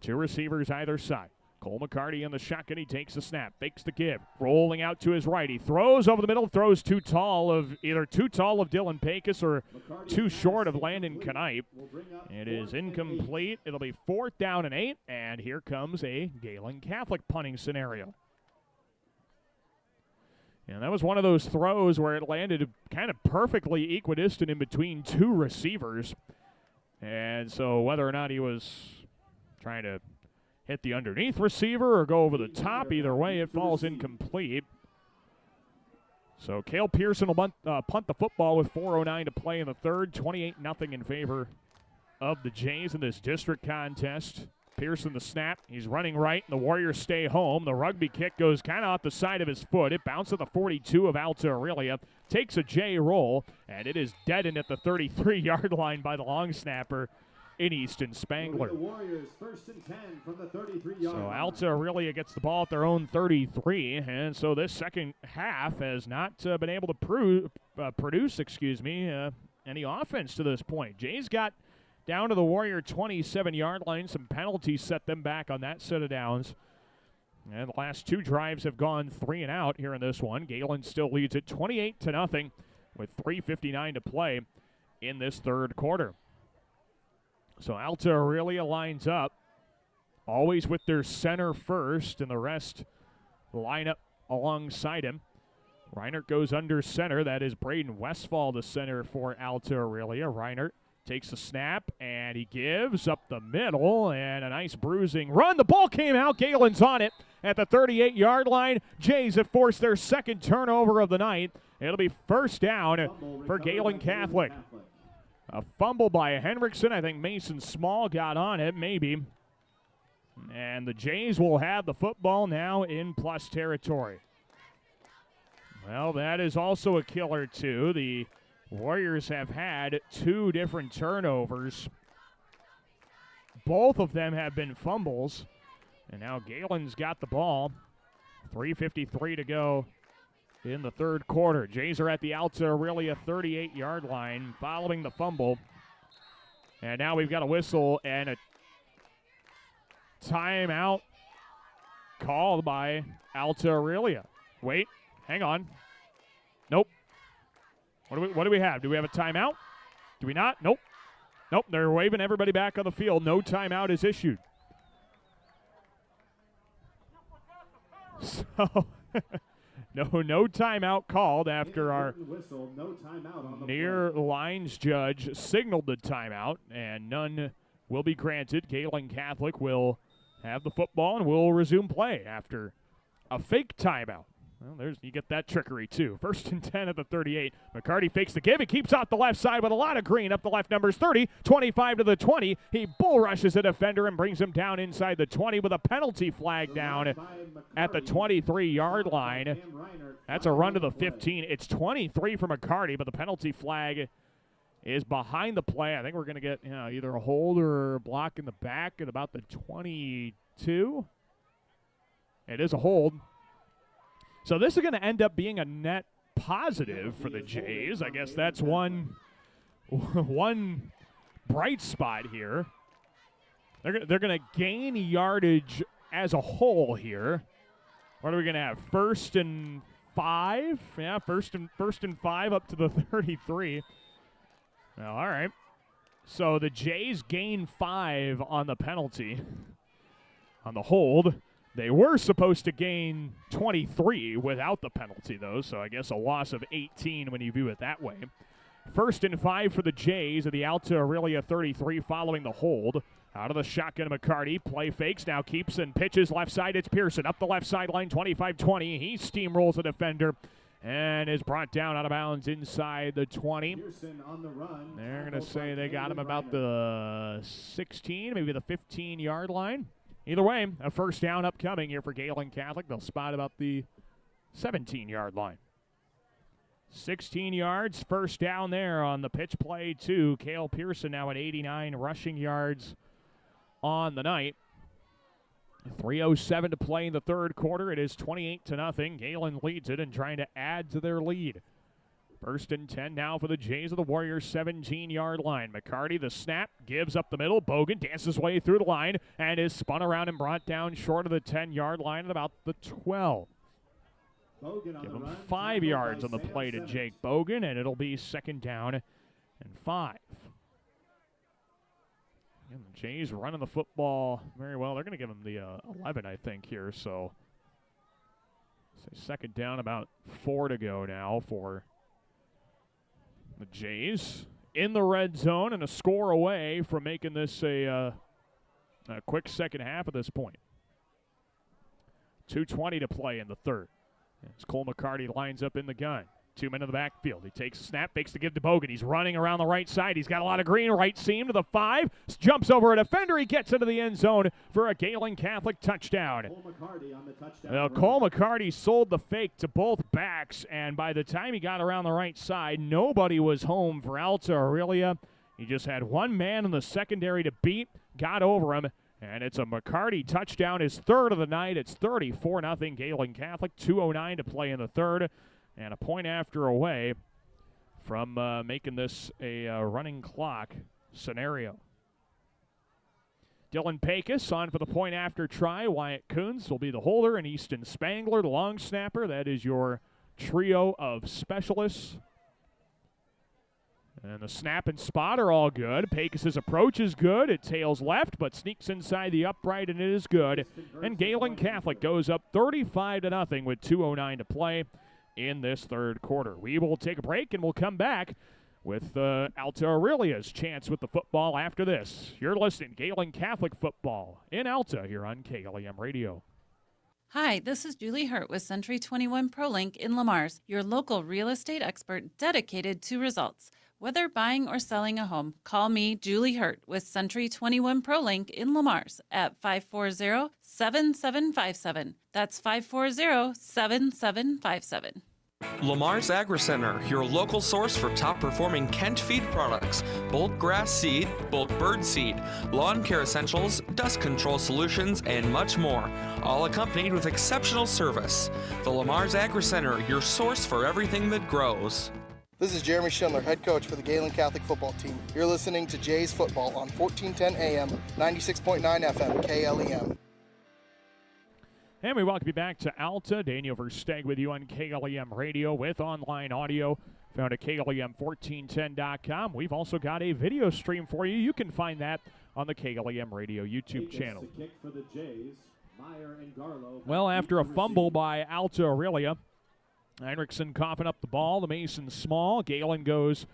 2 receivers either side. Cole McCarty in the shotgun. He takes the snap, fakes the give, rolling out to his right. He throws over the middle, throws too tall of Dylan Pecos or too short of Landon Knipe. It is incomplete. It'll be 4th down and 8, and here comes a Gehlen Catholic punting scenario. And that was one of those throws where it landed kind of perfectly equidistant in between 2 receivers. And so whether or not he was trying to hit the underneath receiver or go over the top, either way, it falls incomplete. So Cale Pearson will punt the football with 4:09 to play in the 3rd. 28-0 in favor of the Jays in this district contest. Pearson the snap. He's running right, and the Warriors stay home. The rugby kick goes kind of off the side of his foot. It bounced at the 42 of Alta-Aurelia, takes a J roll, and it is deadened at the 33-yard line by the long snapper in Easton Spangler. The Warriors 1st and 10 from the 33-yard So Alta-Aurelia gets the ball at their own 33, and so this second half has not been able to produce any offense to this point. Jays got down to the Warrior 27-yard line. Some penalties set them back on that set of downs. And the last 2 drives have gone 3 and out here in this one. Gehlen still leads it 28-0 with 3:59 to play in this 3rd quarter. So Alta-Aurelia lines up, always with their center first, and the rest line up alongside him. Reinert goes under center. That is Braden Westfall, the center for Alta-Aurelia. Reinert takes the snap, and he gives up the middle, and a nice bruising run. The ball came out. Gehlen's on it at the 38-yard line. Jays have forced their 2nd turnover of the night. It'll be 1st down for Gehlen Catholic. A fumble by Henriksen. I think Mason Small got on it, maybe. And the Jays will have the football now in plus territory. Well, that is also a killer, too. The Warriors have had 2 different turnovers. Both of them have been fumbles. And now Gehlen's got the ball. 3:53 to go in the 3rd quarter. Jays are at the Alta-Aurelia 38-yard line following the fumble. And now we've got a whistle and a timeout called by Alta-Aurelia. Wait, hang on. Nope. What do we have? Do we have a timeout? Do we not? Nope. Nope, they're waving everybody back on the field. No timeout is issued. So... No timeout called after our near lines judge signaled the timeout, and none will be granted. Gehlen Catholic will have the football and will resume play after a fake timeout. Well, you get that trickery, too. 1st and 10 at the 38. McCarty fakes the give. He keeps off the left side with a lot of green. Up the left, numbers 30, 25 to the 20. He bull rushes a defender and brings him down inside the 20 with a penalty flag down at the 23-yard line. That's a run to the 15. It's 23 for McCarty, but the penalty flag is behind the play. I think we're going to get either a hold or a block in the back at about the 22. It is a hold. So this is going to end up being a net positive for the Jays. I guess that's one bright spot here. They're going to gain yardage as a whole here. What are we going to have? 1st and 5? Yeah, first and 5 up to the 33. Well, all right. So the Jays gain 5 on the penalty, on the hold. They were supposed to gain 23 without the penalty, though, so I guess a loss of 18 when you view it that way. 1st and 5 for the Jays at the Alta-Aurelia 33 following the hold. Out of the shotgun, McCarty. Play fakes, now keeps and pitches left side. It's Pearson up the left sideline, 25-20. He steamrolls a defender and is brought down out of bounds inside the 20. Pearson on the run. They're going to say they got him about the 16, maybe the 15-yard line. Either way, a 1st down upcoming here for Gehlen Catholic. They'll spot about the 17-yard line. 16 yards, first down there on the pitch play to Cale Pearson, now at 89 rushing yards on the night. 3:07 to play in the third quarter. It is 28-0. Gehlen leads it and trying to add to their lead. First and 10 now for the Jays of the Warriors' 17-yard line. McCarty, the snap, gives up the middle. Bogan dances his way through the line and is spun around and brought down short of the 10-yard line at about the 12. Give him 5 yards on the play to Jake Bogan, and it'll be second down and 5. And the Jays running the football very well. They're going to give him the 11, I think, here. So, second down, about 4 to go now for the Jays. In the red zone and a score away from making this a quick second half at this point. 2:20 to play in the third. As Cole McCarty lines up in the gun. 2 men in the backfield. He takes a snap, fakes to give to Bogan. He's running around the right side. He's got a lot of green. Right seam to the 5. Jumps over a defender. He gets into the end zone for a Gehlen Catholic touchdown. Cole McCarty on the touchdown. Well, Cole McCarty sold the fake to both backs, and by the time he got around the right side, nobody was home for Alta-Aurelia. He just had one man in the secondary to beat, got over him, and it's a McCarty touchdown, his third of the night. It's 34-0 Gehlen Catholic, 2:09 to play in the third. And a point after away from making this a running clock scenario. Dylan Pecos on for the point after try. Wyatt Coons will be the holder, and Easton Spangler, the long snapper. That is your trio of specialists. And the snap and spot are all good. Pecos' approach is good. It tails left, but sneaks inside the upright, and it is good. And Gehlen Catholic goes up 35-0 with 2:09 to play in this third quarter. We will take a break, and we'll come back with Alta-Aurelia's chance with the football after this. You're listening to Gehlen Catholic football in Alta here on KLEM Radio. Hi, this is Julie Hurt with Century 21 ProLink in Lamars, your local real estate expert dedicated to results. Whether buying or selling a home, call me, Julie Hurt, with Century 21 ProLink in Lamars at 540-7757. That's 540-7757. Lamar's Agri Center, your local source for top-performing Kent feed products, bulk grass seed, bulk bird seed, lawn care essentials, dust control solutions, and much more, all accompanied with exceptional service. The Lamar's Agri Center, your source for everything that grows. This is Jeremy Schindler, head coach for the Gehlen Catholic football team. You're listening to Jays Football on 1410 AM, 96.9 FM, KLEM. And we welcome you back to Alta. Daniel Versteg with you on KLEM Radio with online audio found at KLEM1410.com. We've also got a video stream for you. You can find that on the KLEM Radio YouTube channel. The kick for the Jays. Meyer and Garlow. Well, after a fumble by Alta-Aurelia, Heinrichsen coughing up the ball. The Mason small. Gehlen goes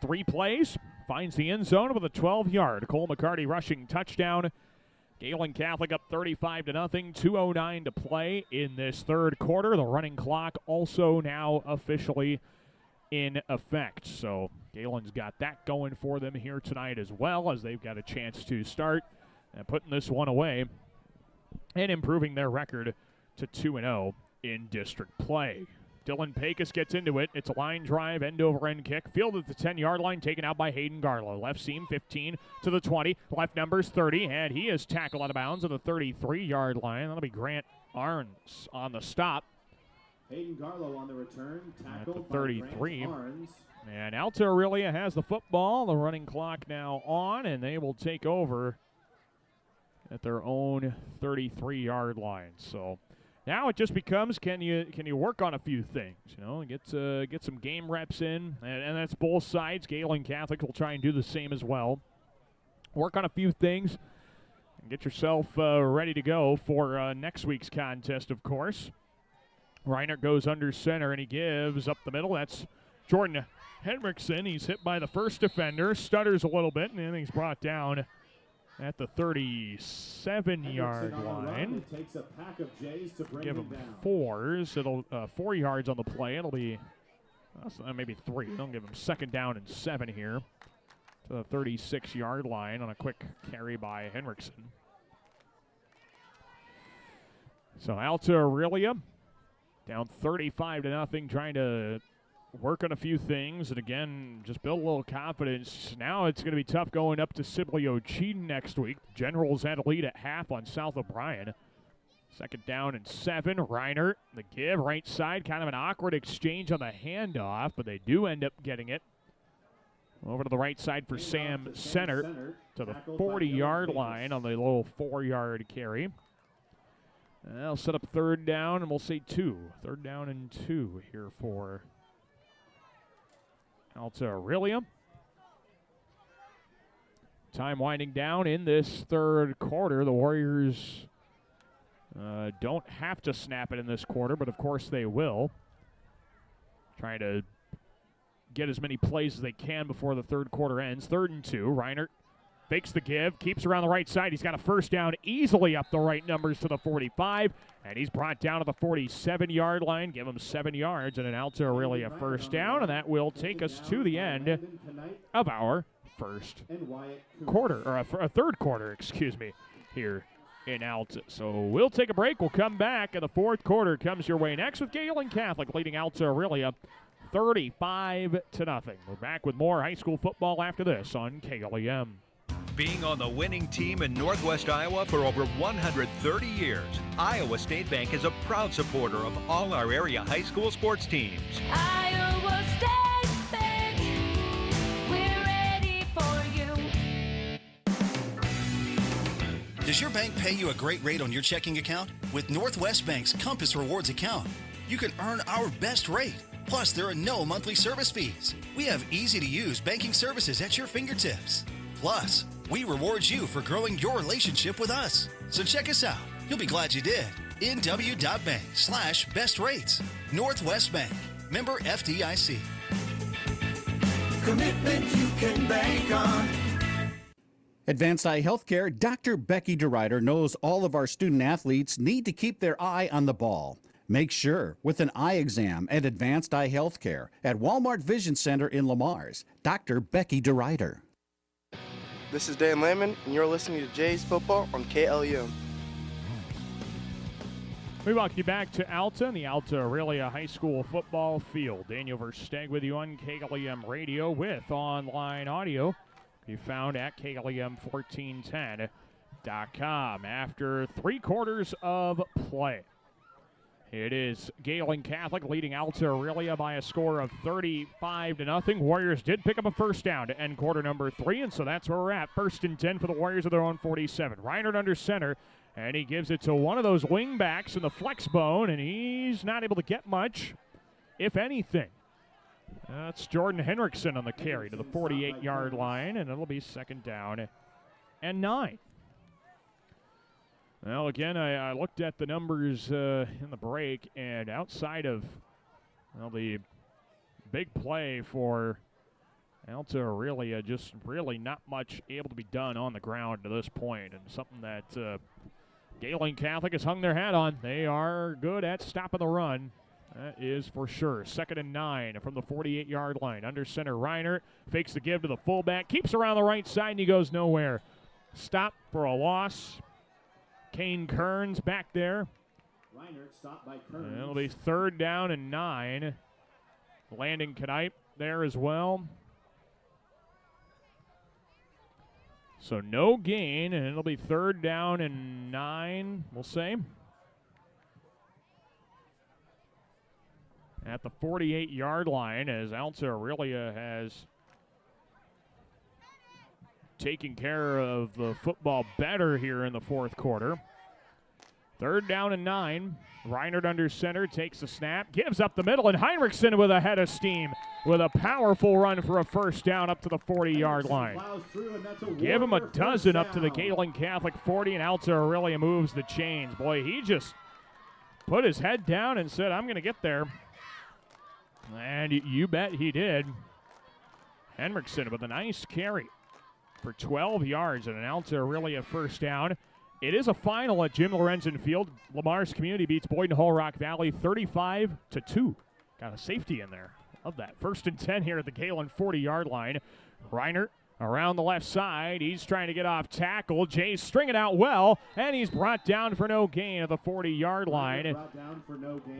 3 plays. Finds the end zone with a 12-yard. Cole McCarty rushing touchdown. Gehlen Catholic up 35-0. 2:09 to play in this third quarter. The running clock also now officially in effect. So Gehlen's got that going for them here tonight as well, as they've got a chance to start putting this one away and improving their record to 2-0 in district play. Dylan Pecos gets into it. It's a line drive, end-over-end kick. Fielded at the 10-yard line, taken out by Hayden Garlow. Left seam, 15 to the 20. Left numbers, 30, and he is tackled out of bounds at the 33-yard line. That'll be Grant Arns on the stop. Hayden Garlow on the return, tackled at the 33. by Grant Arns. And Alta-Aurelia has the football. The running clock now on, and they will take over at their own 33-yard line. So now it just becomes, can you work on a few things? You know, get some game reps in, and that's both sides. Gehlen Catholic will try and do the same as well. Work on a few things and get yourself ready to go for next week's contest, of course. Reiner goes under center, and he gives up the middle. That's Jordan Henriksen. He's hit by the first defender, stutters a little bit, and then he's brought down at the 37-yard line. It takes a pack of Jays to bring give him down. 4s. It'll 4 yards on the play. It'll be maybe 3. They'll give him second down and 7 here to the 36-yard line on a quick carry by Henriksen. So Alta-Aurelia down 35-0, trying to work on a few things, and again, just build a little confidence. Now it's going to be tough going up to Sibley Ochene next week. Generals had a lead at half on South O'Brien. 2nd down and 7. Reiner, the give, right side. Kind of an awkward exchange on the handoff, but they do end up getting it. Over to the right side for Sam Center to the 40-yard line on the little 4-yard carry. They'll set up 3rd down, and we'll say 2. 3rd down and 2 here for Alta-Aurelia. Time winding down in this 3rd quarter. The Warriors don't have to snap it in this quarter, but of course they will. Trying to get as many plays as they can before the 3rd quarter ends. 3rd and 2. Reiner fakes the give, keeps around the right side. He's got a 1st down easily up the right numbers to the 45, and he's brought down to the 47-yard line. Give him 7 yards and an Alta-Aurelia 1st down, and that will take us to the end of our 1st quarter, or a 3rd quarter, excuse me, here in Alta. So we'll take a break. We'll come back, and the 4th quarter comes your way next with Gehlen Catholic leading Alta-Aurelia 35-0. We're back with more high school football after this on KLEM. Being on the winning team in Northwest Iowa for over 130 years, Iowa State Bank is a proud supporter of all our area high school sports teams. Iowa State Bank, we're ready for you. Does your bank pay you a great rate on your checking account? With Northwest Bank's Compass Rewards account, you can earn our best rate. Plus, there are no monthly service fees. We have easy-to-use banking services at your fingertips. Plus, we reward you for growing your relationship with us. So check us out. You'll be glad you did. nw.bank/best rates. Northwest Bank. Member FDIC. Commitment you can bank on. Advanced Eye Healthcare, Dr. Becky DeRuyter knows all of our student athletes need to keep their eye on the ball. Make sure with an eye exam at Advanced Eye Healthcare at Walmart Vision Center in Lamars. Dr. Becky DeRuyter. This is Dan Lemon, and you're listening to Jays Football on KLEM. We welcome you back to Alta and the Alta-Aurelia High School football field. Daniel Versteg with you on KLEM Radio with online audio. Be found at KLEM1410.com. After 3 quarters of play, it is Gehlen Catholic leading Alta-Aurelia by a score of 35-0. Warriors did pick up a 1st down to end quarter number 3, and so that's where we're at. 1st and 10 for the Warriors of their own 47. Reinhardt under center, and he gives it to one of those wing backs in the flex bone, and he's not able to get much, if anything. That's Jordan Henriksen on the carry to the 48-yard line, and it'll be 2nd down and 9. Well, again, I looked at the numbers in the break, and outside of the big play for Alta-Aurelia, just really not much able to be done on the ground to this point, and something that Gehlen Catholic has hung their hat on. They are good at stopping the run. That is for sure. 2nd and 9 from the 48-yard line. Under center, Reiner fakes the give to the fullback, keeps around the right side, and he goes nowhere. Stop for a loss. Kane Kearns back there. Reiner stopped by Kearns. It'll be 3rd down and 9. Landon Knipe there as well. So no gain, and it'll be 3rd down and 9, we'll say. At the 48-yard line, as Alta-Aurelia has taking care of the football better here in the 4th quarter. 3rd down and 9. Reinhardt under center, takes the snap, gives up the middle, and Heinrichsen with a head of steam with a powerful run for a 1st down up to the 40-yard line. Give him a dozen up to the Gehlen Catholic 40, and Alta-Aurelia moves the chains. Boy, he just put his head down and said, I'm going to get there. And you bet he did. Henriksen with a nice carry for 12 yards and an Alta-Aurelia 1st down. It is a final at Jim Lorenzen Field. Lamar's Community beats Boyden Hull Rock Valley 35-2. Got a safety in there. Love that. 1st and 10 here at the Gehlen 40-yard line. Reiner around the left side. He's trying to get off tackle. Jay's stringing out well, and he's brought down for no gain at the 40-yard line.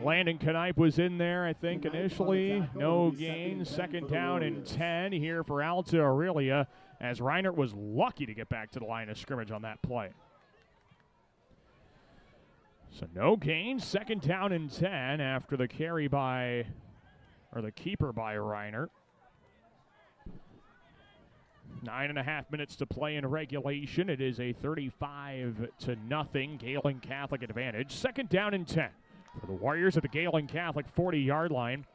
Landon Knipe was in there, I think, initially. No gain. Second down and 10 here for Alta-Aurelia, as Reinert was lucky to get back to the line of scrimmage on that play. So no gain. Second down and 10 after the carry by, or the keeper by Reinert. 9.5 minutes to play in regulation. It is a 35-0 Gehlen Catholic advantage. Second down and 10 for the Warriors at the Gehlen Catholic 40-yard line.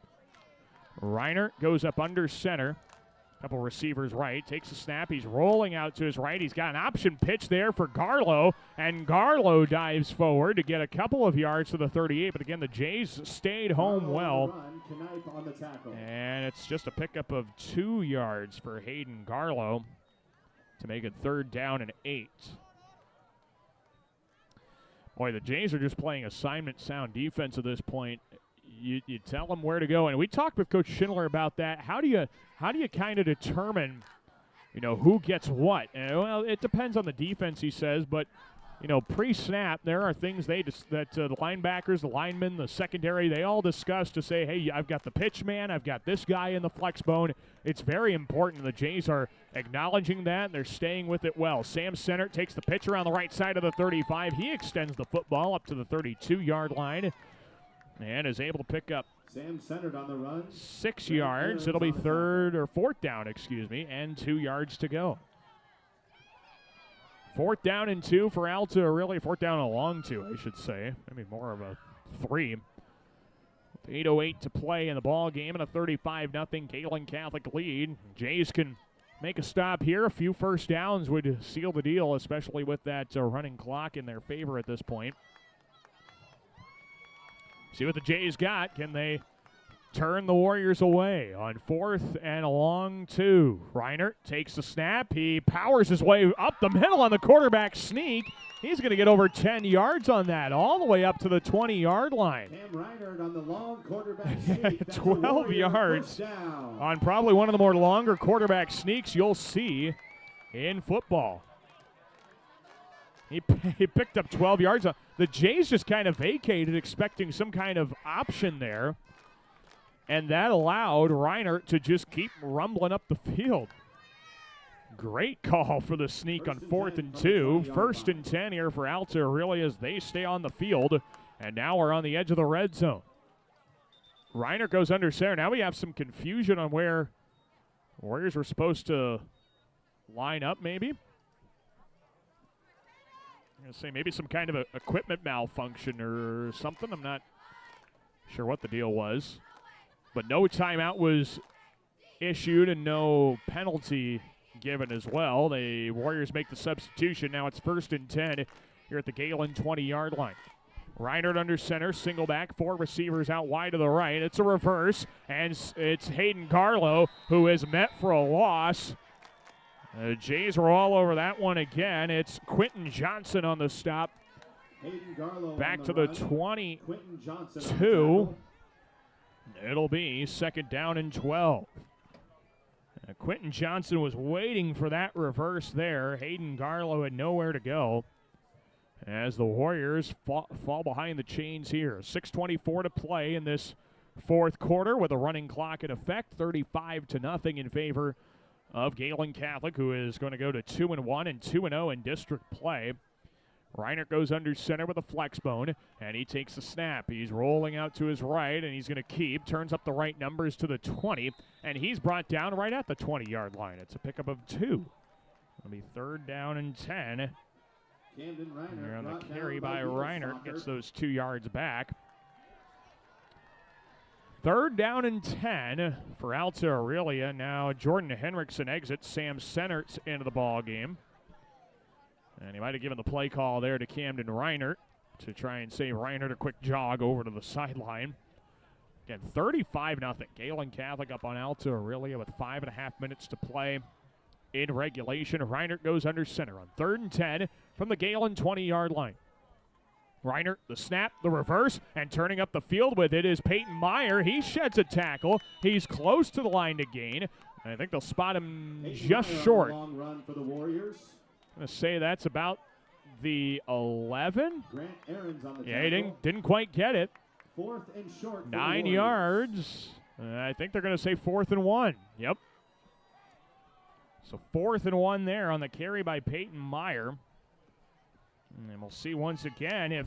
Reinert goes up under center. Couple receivers right. Takes a snap. He's rolling out to his right. He's got an option pitch there for Garlow, and Garlow dives forward to get a couple of yards to the 38. But again, the Jays stayed home well. And it's just a pickup of 2 yards for Hayden Garlow to make it third down and 8. Boy, the Jays are just playing assignment sound defense at this point. You tell them where to go, and we talked with Coach Schindler about that. How do you kind of determine, who gets what? And, well, it depends on the defense, he says, but pre-snap, there are things that the linebackers, the linemen, the secondary, they all discuss to say, hey, I've got the pitch man, I've got this guy in the flex bone. It's very important. The Jays are acknowledging that, and they're staying with it well. Sam Sennert takes the pitch around the right side of the 35. He extends the football up to the 32-yard line and is able to pick up Sam Sennert on the run. 6 yards. It'll be fourth down, and 2 yards to go. Fourth down and 2 for Alta-Aurelia. Fourth down and a long 2, I should say. Maybe more of a 3. 8:08 to play in the ball game and a 35-0 Gehlen Catholic lead. Jays can make a stop here. A few first downs would seal the deal, especially with that running clock in their favor at this point. See what the Jays got. Can they turn the Warriors away on 4th and a long 2? Reinert takes the snap. He powers his way up the middle on the quarterback sneak. He's going to get over 10 yards on that, all the way up to the 20-yard line. Cam Reinert on the long quarterback sneak. 12 yards on probably one of the more longer quarterback sneaks you'll see in football. He picked up 12 yards. The Jays just kind of vacated, expecting some kind of option there. And that allowed Reinert to just keep rumbling up the field. Great call for the sneak on 4th and 2. 1st and 10 here for Alta-Aurelia as they stay on the field. And now we're on the edge of the red zone. Reinert goes under center. Now we have some confusion on where Warriors were supposed to line up, maybe. I'm going to say maybe some kind of equipment malfunction or something. I'm not sure what the deal was. But no timeout was issued and no penalty given as well. The Warriors make the substitution. Now it's 1st and 10 here at the Gehlen 20-yard line. Reinert under center, single back, 4 receivers out wide to the right. It's a reverse, and it's Hayden Garlow who is met for a loss. The Jays were all over that one again. It's Quentin Johnson on the stop. Back to the 22. It'll be 2nd down and 12. Quentin Johnson was waiting for that reverse there. Hayden Garlow had nowhere to go as the Warriors fall behind the chains here. 6:24 to play in this 4th quarter with a running clock in effect. 35-0 in favor of Gehlen Catholic, who is going to go to 2-1 and 2-0 in district play. Reinert goes under center with a flex bone, and he takes the snap. He's rolling out to his right, and he's going to keep. Turns up the right numbers to the 20, and he's brought down right at the 20-yard line. It's a pickup of 2. It'll be 3rd down and 10. Here on the carry by Reinert, gets those 2 yards back. 3rd down and 10 for Alta-Aurelia. Now Jordan Henriksen exits. Sam Sennert's into the ball game. And he might have given the play call there to Camden Reinert to try and save Reinert a quick jog over to the sideline. Again, 35-0. Gehlen Catholic up on Alta-Aurelia with 5.5 minutes to play in regulation. Reinert goes under center on 3rd and 10 from the Gehlen 20-yard line. Reinert, the snap, the reverse, and turning up the field with it is Peyton Meyer. He sheds a tackle. He's close to the line to gain. I think they'll spot him just short. Long run for the Warriors. I'm going to say that's about the 11. Grant Aaron's on the Yeah, he didn't quite get it. 4th and short. For 9 the yards. I think they're going to say 4th and 1. Yep. So 4th and 1 there on the carry by Peyton Meyer. And we'll see once again if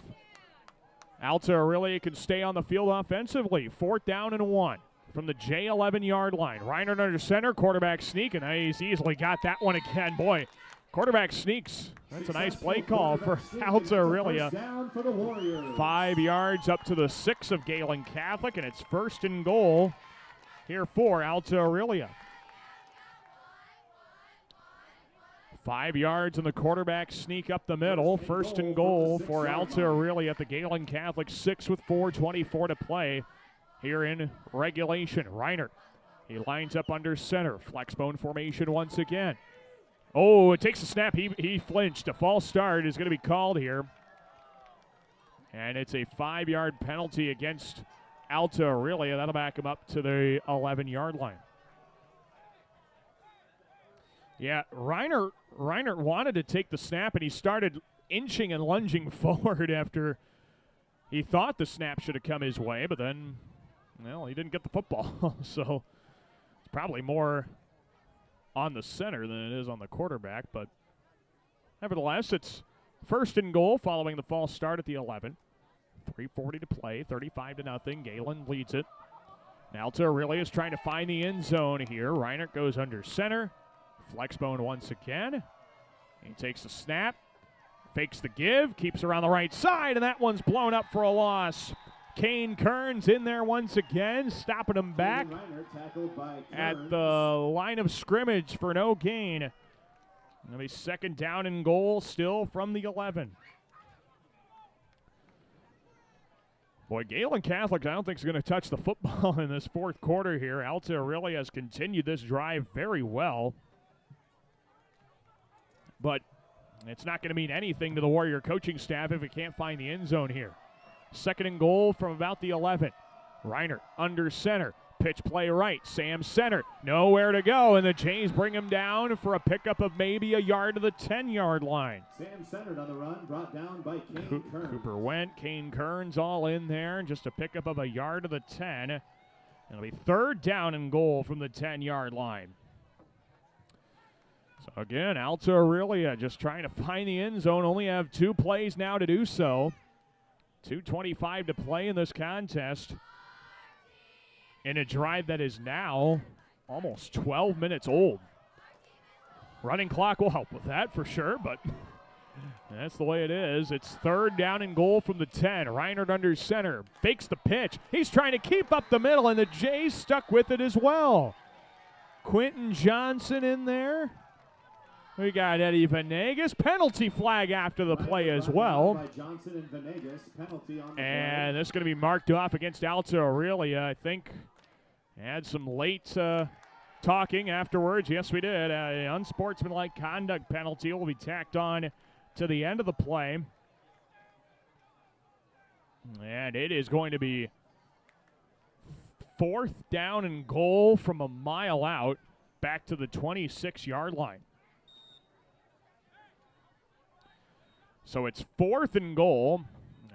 Alta-Aurelia can stay on the field offensively. 4th down and 1 from the J11 yard line. Reinert under center, quarterback sneak, and he's easily got that one again. Boy, quarterback sneaks. That's a nice play call for Alta-Aurelia. 5 yards up to the 6 of Gehlen Catholic, and it's 1st and goal here for Alta-Aurelia. 5 yards and the quarterback sneak up the middle. 1st and goal for Alta-Aurelia at the Gehlen Catholic 6 with 4:24 to play here in regulation. Reinert, he lines up under center. Flexbone formation once again. Oh, it takes a snap. He flinched. A false start is going to be called here. And it's a 5-yard penalty against Alta-Aurelia. That'll back him up to the 11-yard line. Yeah, Reinert wanted to take the snap, and he started inching and lunging forward after he thought the snap should have come his way, but then, well, he didn't get the football. So it's probably more on the center than it is on the quarterback, but nevertheless, it's 1st and goal following the false start at the 11. 3:40 to play, 35-0. Gehlen leads it. Alta-Aurelia is trying to find the end zone here. Reinert goes under center. Flexbone once again. He takes the snap, fakes the give, keeps around the right side, and that one's blown up for a loss. Kane Kearns in there once again, stopping him back at the line of scrimmage for no gain. It'll be 2nd down and goal still from the 11. Boy, Gehlen Catholic, I don't think is going to touch the football in this 4th quarter here. Alta-Aurelia has continued this drive very well. But it's not going to mean anything to the Warrior coaching staff if it can't find the end zone here. 2nd and goal from about the 11. Reinert under center. Pitch play right. Sam center. Nowhere to go, and the Jays bring him down for a pickup of maybe a yard to the 10-yard line. Sam centered on the run, brought down by Kane Kearns. Cooper went. Kane Kearns all in there. Just a pickup of a yard to the 10. It'll be 3rd down and goal from the 10-yard line. So again, Alta-Aurelia just trying to find the end zone. Only have 2 plays now to do so. 2:25 to play in this contest. In a drive that is now almost 12 minutes old. Running clock will help with that for sure, but that's the way it is. It's 3rd down and goal from the 10. Reinert under center. Fakes the pitch. He's trying to keep up the middle, and the Jays stuck with it as well. Quentin Johnson in there. We got Eddie Venegas. Penalty flag after the play as well. And this is going to be marked off against Alta-Aurelia. I think had some late talking afterwards. Yes, we did. Unsportsmanlike conduct penalty will be tacked on to the end of the play. And it is going to be 4th down and goal from a mile out back to the 26-yard line. So it's 4th and goal,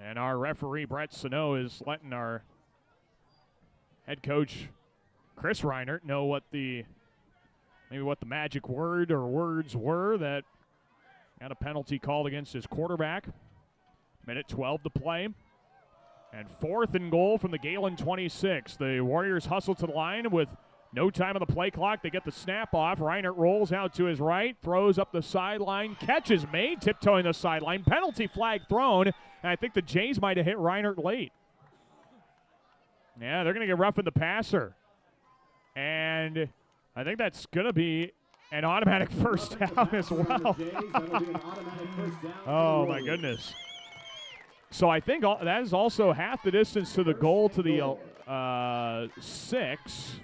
and our referee, Brett Sano, is letting our head coach, Chris Reinert, know what the magic word or words were that got a penalty called against his quarterback. Minute 12 to play. And 4th and goal from the Gehlen 26. The Warriors hustle to the line with no time on the play clock. They get the snap off. Reinert rolls out to his right, throws up the sideline. Catch is made, tiptoeing the sideline. Penalty flag thrown, and I think the Jays might have hit Reinert late. Yeah, they're going to get rough in the passer. And I think that's going to be an automatic first down as well. Oh, my goodness. So I think that is also half the distance to the goal to the 6.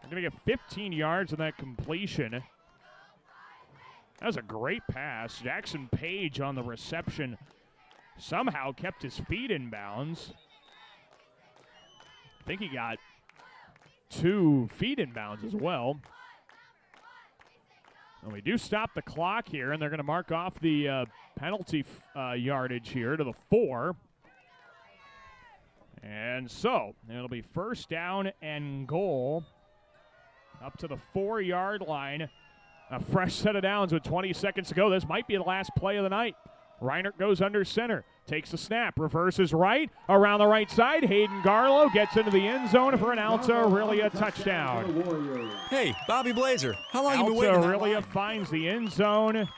They're going to get 15 yards on that completion. That was a great pass. Jackson Page on the reception somehow kept his feet in bounds. I think he got 2 feet in bounds as well. And we do stop the clock here, and they're going to mark off the penalty yardage here to the 4. And so it'll be first down and goal up to the 4-yard line. A fresh set of downs with 20 seconds to go. This might be the last play of the night. Reinert goes under center, takes the snap, reverses right, around the right side. Hayden Garlow gets into the end zone for an Alta-Aurelia touchdown. Hey, Bobby Blazer, how long have you been waiting? Alta-Aurelia finds the end zone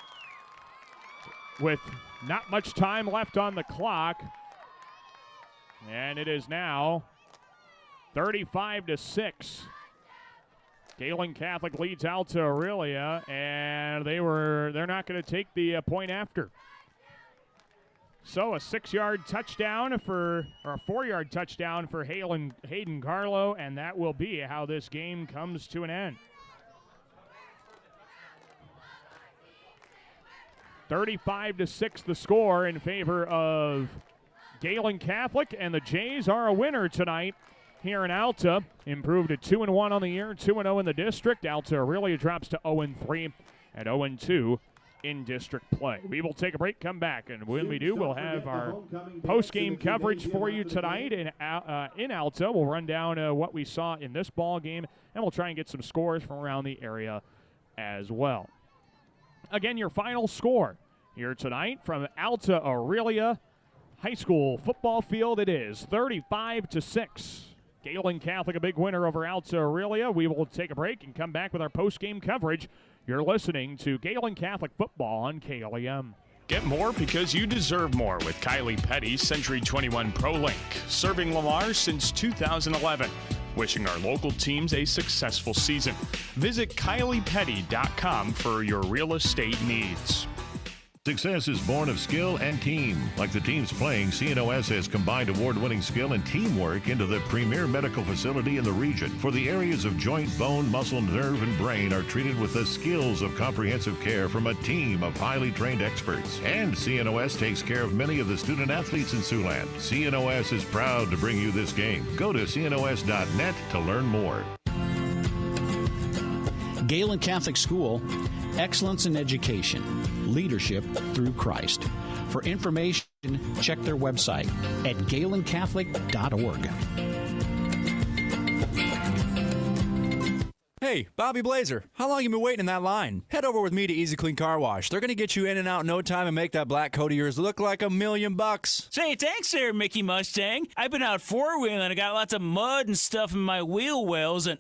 with not much time left on the clock. And it is now 35-6. Gehlen Catholic leads Alta-Aurelia, and they're not going to take the point after. So a 6-yard touchdown or a 4-yard touchdown for Hayden Garlow, and that will be how this game comes to an end. 35-6 the score in favor of Gehlen Catholic, and the Jays are a winner tonight here in Alta. Improved to 2-1 on the year, 2-0 in the district. Alta-Aurelia drops to 0-3 and 0-2 in district play. We will take a break, come back, and when we do, we'll have our post-game coverage for you tonight in Alta. We'll run down what we saw in this ball game, and we'll try and get some scores from around the area as well. Again, your final score here tonight from Alta-Aurelia High School football field, it is 35-6. Gehlen Catholic a big winner over Alta-Aurelia. We will take a break and come back with our post-game coverage. You're listening to Gehlen Catholic football on KLEM. Get more because you deserve more with Kylie Petty's Century 21 ProLink, serving Lamar since 2011. Wishing our local teams a successful season. Visit KyliePetty.com for your real estate needs. Success is born of skill and team. Like the teams playing, CNOS has combined award-winning skill and teamwork into the premier medical facility in the region. For the areas of joint, bone, muscle, nerve, and brain are treated with the skills of comprehensive care from a team of highly trained experts. And CNOS takes care of many of the student athletes in Siouxland. CNOS is proud to bring you this game. Go to cnos.net to learn more. Gehlen Catholic School, excellence in education, leadership through Christ. For information, check their website at GehlenCatholic.org. Hey, Bobby Blazer, how long have you been waiting in that line? Head over with me to Easy Clean Car Wash. They're going to get you in and out in no time and make that black coat of yours look like $1,000,000. Say, thanks there, Mickey Mustang. I've been out four-wheeling and I got lots of mud and stuff in my wheel wells and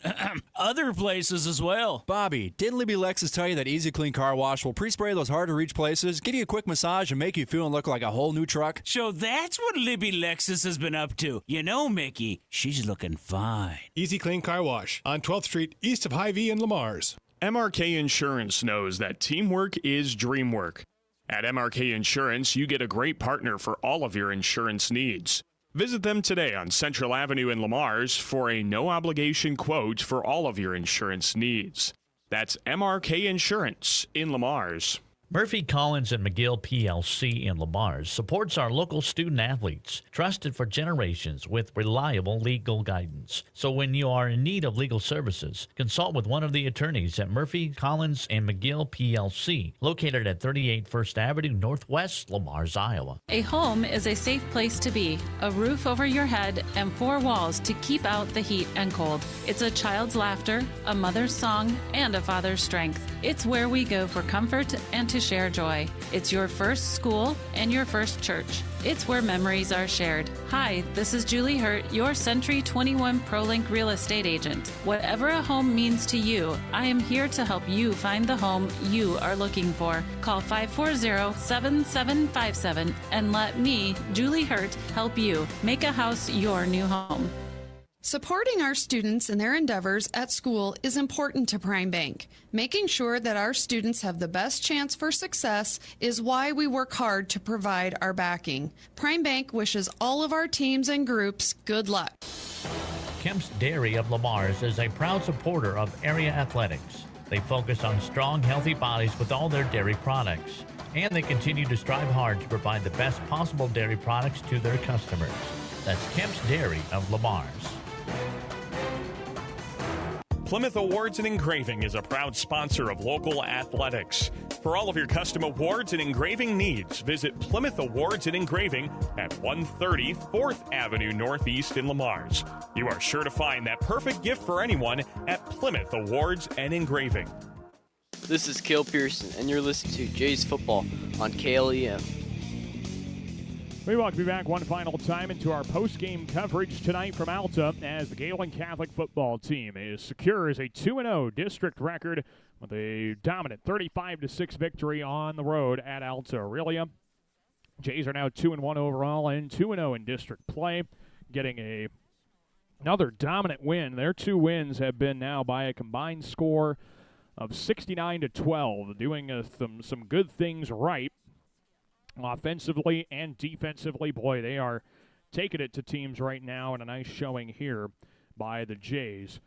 other places as well. Bobby, didn't Libby Lexus tell you that Easy Clean Car Wash will pre-spray those hard-to-reach places, give you a quick massage, and make you feel and look like a whole new truck? So that's what Libby Lexus has been up to. You know, Mickey, she's looking fine. Easy Clean Car Wash on 12th Street, east of Hy-Vee in Lamars. MRK Insurance knows that teamwork is dream work. At MRK Insurance, you get a great partner for all of your insurance needs. Visit them today on Central Avenue in Lamars for a no-obligation quote for all of your insurance needs. That's MRK Insurance in Lamars. Murphy, Collins, and McGill PLC in Lamars supports our local student athletes, trusted for generations with reliable legal guidance. So when you are in need of legal services, consult with one of the attorneys at Murphy, Collins, and McGill PLC, located at 38 First Avenue Northwest, Lamars, Iowa. A home is a safe place to be, a roof over your head, and four walls to keep out the heat and cold. It's a child's laughter, a mother's song, and a father's strength. It's where we go for comfort and to share joy. It's your first school and your first church. It's where memories are shared. Hi, this is Julie Hurt, your Century 21 ProLink real estate agent. Whatever a home means to you, I am here to help you find the home you are looking for. Call 540-7757 and let me, Julie Hurt, help you make a house your new home. Supporting our students in their endeavors at school is important to Prime Bank. Making sure that our students have the best chance for success is why we work hard to provide our backing. Prime Bank wishes all of our teams and groups good luck. Kemp's Dairy of Lamars is a proud supporter of area athletics. They focus on strong, healthy bodies with all their dairy products. And they continue to strive hard to provide the best possible dairy products to their customers. That's Kemp's Dairy of Lamars. Plymouth Awards and Engraving is a proud sponsor of local athletics. For all of your custom awards and engraving needs, visit Plymouth Awards and Engraving at 130 4th Avenue Northeast in Lamars. You are sure to find that perfect gift for anyone at Plymouth Awards and Engraving. This is Cale Pearson, and you're listening to Jays Football on KLEM. We welcome you back one final time into our post-game coverage tonight from Alta as the Gehlen Catholic football team is secure as a 2-0 district record with a dominant 35-6 victory on the road at Alta-Aurelia. Jays are now 2-1 overall and 2-0 in district play, getting another dominant win. Their 2 wins have been now by a combined score of 69-12, doing some good things right. Offensively and defensively, boy, they are taking it to teams right now, and a nice showing here by the Jays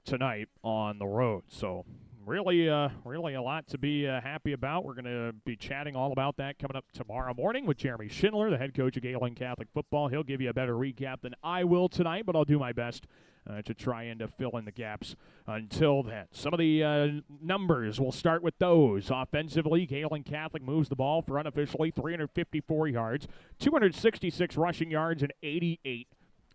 tonight on the road. So really a lot to be happy about. We're going to be chatting all about that coming up tomorrow morning with Jeremy Schindler, the head coach of Gehlen Catholic football. He'll give you a better recap than I will tonight, but I'll do my best to try and fill in the gaps until then. Some of the numbers, we'll start with those. Offensively, Gehlen Catholic moves the ball for unofficially 354 yards, 266 rushing yards, and 88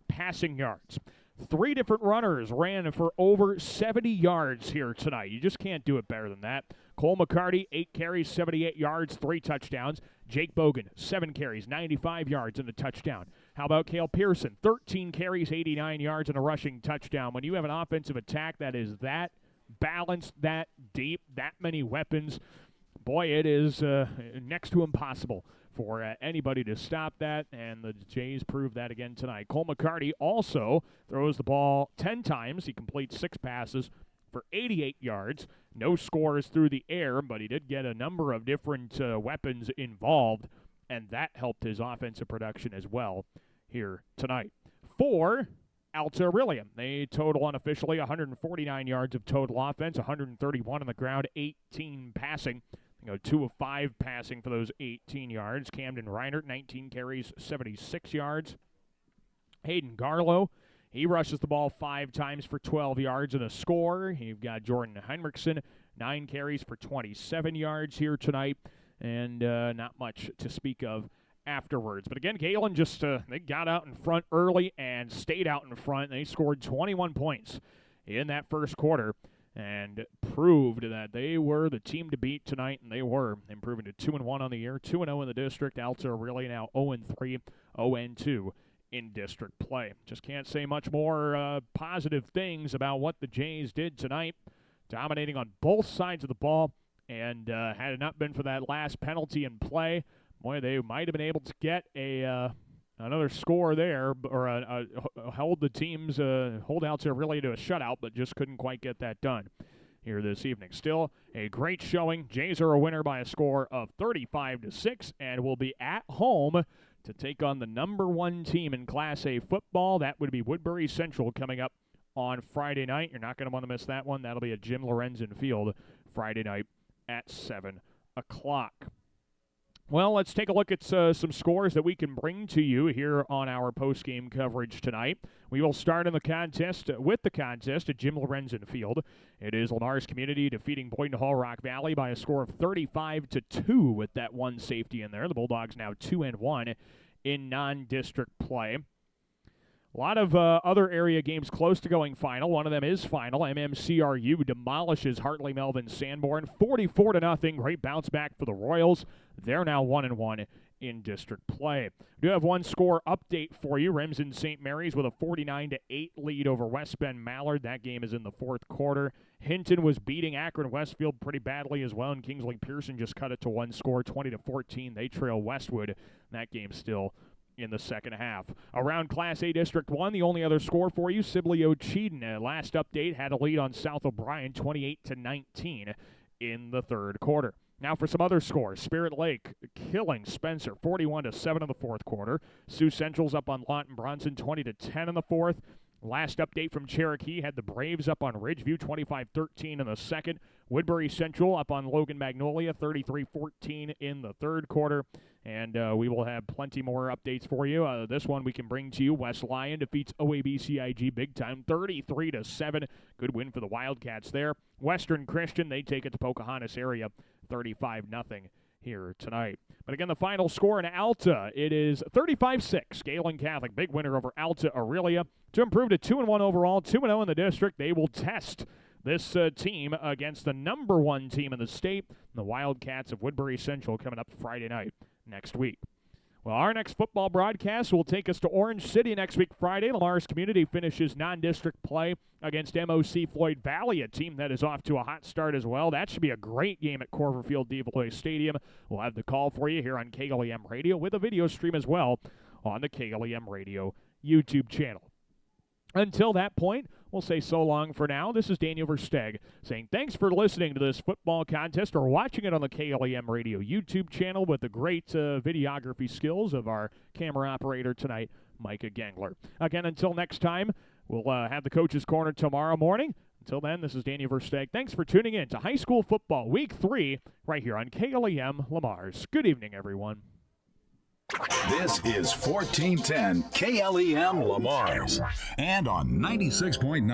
passing yards. 3 different runners ran for over 70 yards here tonight. You just can't do it better than that. Cole McCarty, 8 carries, 78 yards, 3 touchdowns. Jake Bogan, 7 carries, 95 yards, and a touchdown. How about Cale Pearson? 13 carries, 89 yards, and a rushing touchdown. When you have an offensive attack that is that balanced, that deep, that many weapons, boy, it is next to impossible for anybody to stop that, and the Jays proved that again tonight. Cole McCarty also throws the ball 10 times. He completes 6 passes for 88 yards. No scores through the air, but he did get a number of different weapons involved, and that helped his offensive production as well here tonight. For Alta-Aurelia, they total unofficially 149 yards of total offense, 131 on the ground, 18 passing. 2 of 5 passing for those 18 yards. Camden Reinert, 19 carries, 76 yards. Hayden Garlow, he rushes the ball 5 times for 12 yards and a score. You've got Jordan Heinrichsen, 9 carries for 27 yards here tonight, and not much to speak of afterwards. But again, Gehlen just they got out in front early and stayed out in front. They scored 21 points in that first quarter and proved that they were the team to beat tonight, and they were, improving to 2-1 on the year, 2-0 in the district. Alta-Aurelia now 0-3, 0-2 in district play. Just can't say much more positive things about what the Jays did tonight, dominating on both sides of the ball, and had it not been for that last penalty in play, boy, they might have been able to get another score there, or hold the teams, hold Alta-Aurelia to a shutout, but just couldn't quite get that done here this evening. Still a great showing. Jays are a winner by a score of 35-6 and will be at home to take on the number 1 team in Class A football. That would be Woodbury Central coming up on Friday night. You're not going to want to miss that one. That'll be at Jim Lorenzen Field Friday night at 7 o'clock. Well, let's take a look at some scores that we can bring to you here on our post-game coverage tonight. We will start in the contest at Jim Lorenzen Field. It is Lamar's Community defeating Boynton Hall Rock Valley by a score of 35-2 with that 1 safety in there. The Bulldogs now 2-1 in non-district play. A lot of other area games close to going final. One of them is final. MMCRU demolishes Hartley Melvin Sanborn 44-0. Great bounce back for the Royals. They're now 1-1 in district play. We do have one score update for you. Remsen St. Mary's with a 49-8 lead over West Bend Mallard. That game is in the 4th quarter. Hinton was beating Akron Westfield pretty badly as well, and Kingsley Pearson just cut it to 1 score, 20-14. They trail Westwood. That game still in the second half. Around Class A District 1, the only other score for you, Sibley Ocheyedan. Last update had a lead on South O'Brien, 28-19 in the 3rd quarter. Now for some other scores. Spirit Lake killing Spencer, 41-7 in the 4th quarter. Sioux Central's up on Lawton Bronson, 20-10 in the 4th. Last update from Cherokee had the Braves up on Ridgeview, 25-13 in the 2nd. Woodbury Central up on Logan Magnolia, 33-14 in the third quarter. And we will have plenty more updates for you. This one we can bring to you. West Lyon defeats OAB-CIG big time, 33-7. Good win for the Wildcats there. Western Christian, they take it to Pocahontas area, 35-0 here tonight. But again, the final score in Alta, it is 35-6. Gehlen Catholic, big winner over Alta-Aurelia. To improve to 2-1 overall, 2-0 in the district, they will test this team against the number one team in the state, the Wildcats of Woodbury Central, coming up Friday night next week. Well, our next football broadcast will take us to Orange City next week, Friday. Lamar's Community finishes non-district play against MOC Floyd Valley, a team that is off to a hot start as well. That should be a great game at Corverfield DeValois Stadium. We'll have the call for you here on KLEM Radio with a video stream as well on the KLEM Radio YouTube channel. Until that point, we'll say so long for now. This is Daniel Versteg saying thanks for listening to this football contest or watching it on the KLEM Radio YouTube channel with the great videography skills of our camera operator tonight, Micah Gangler. Again, until next time, we'll have the Coach's Corner tomorrow morning. Until then, this is Daniel Versteg. Thanks for tuning in to High School Football Week 3 right here on KLEM Lamar's. Good evening, everyone. This is 1410 KLEM Lamar's and on 96.9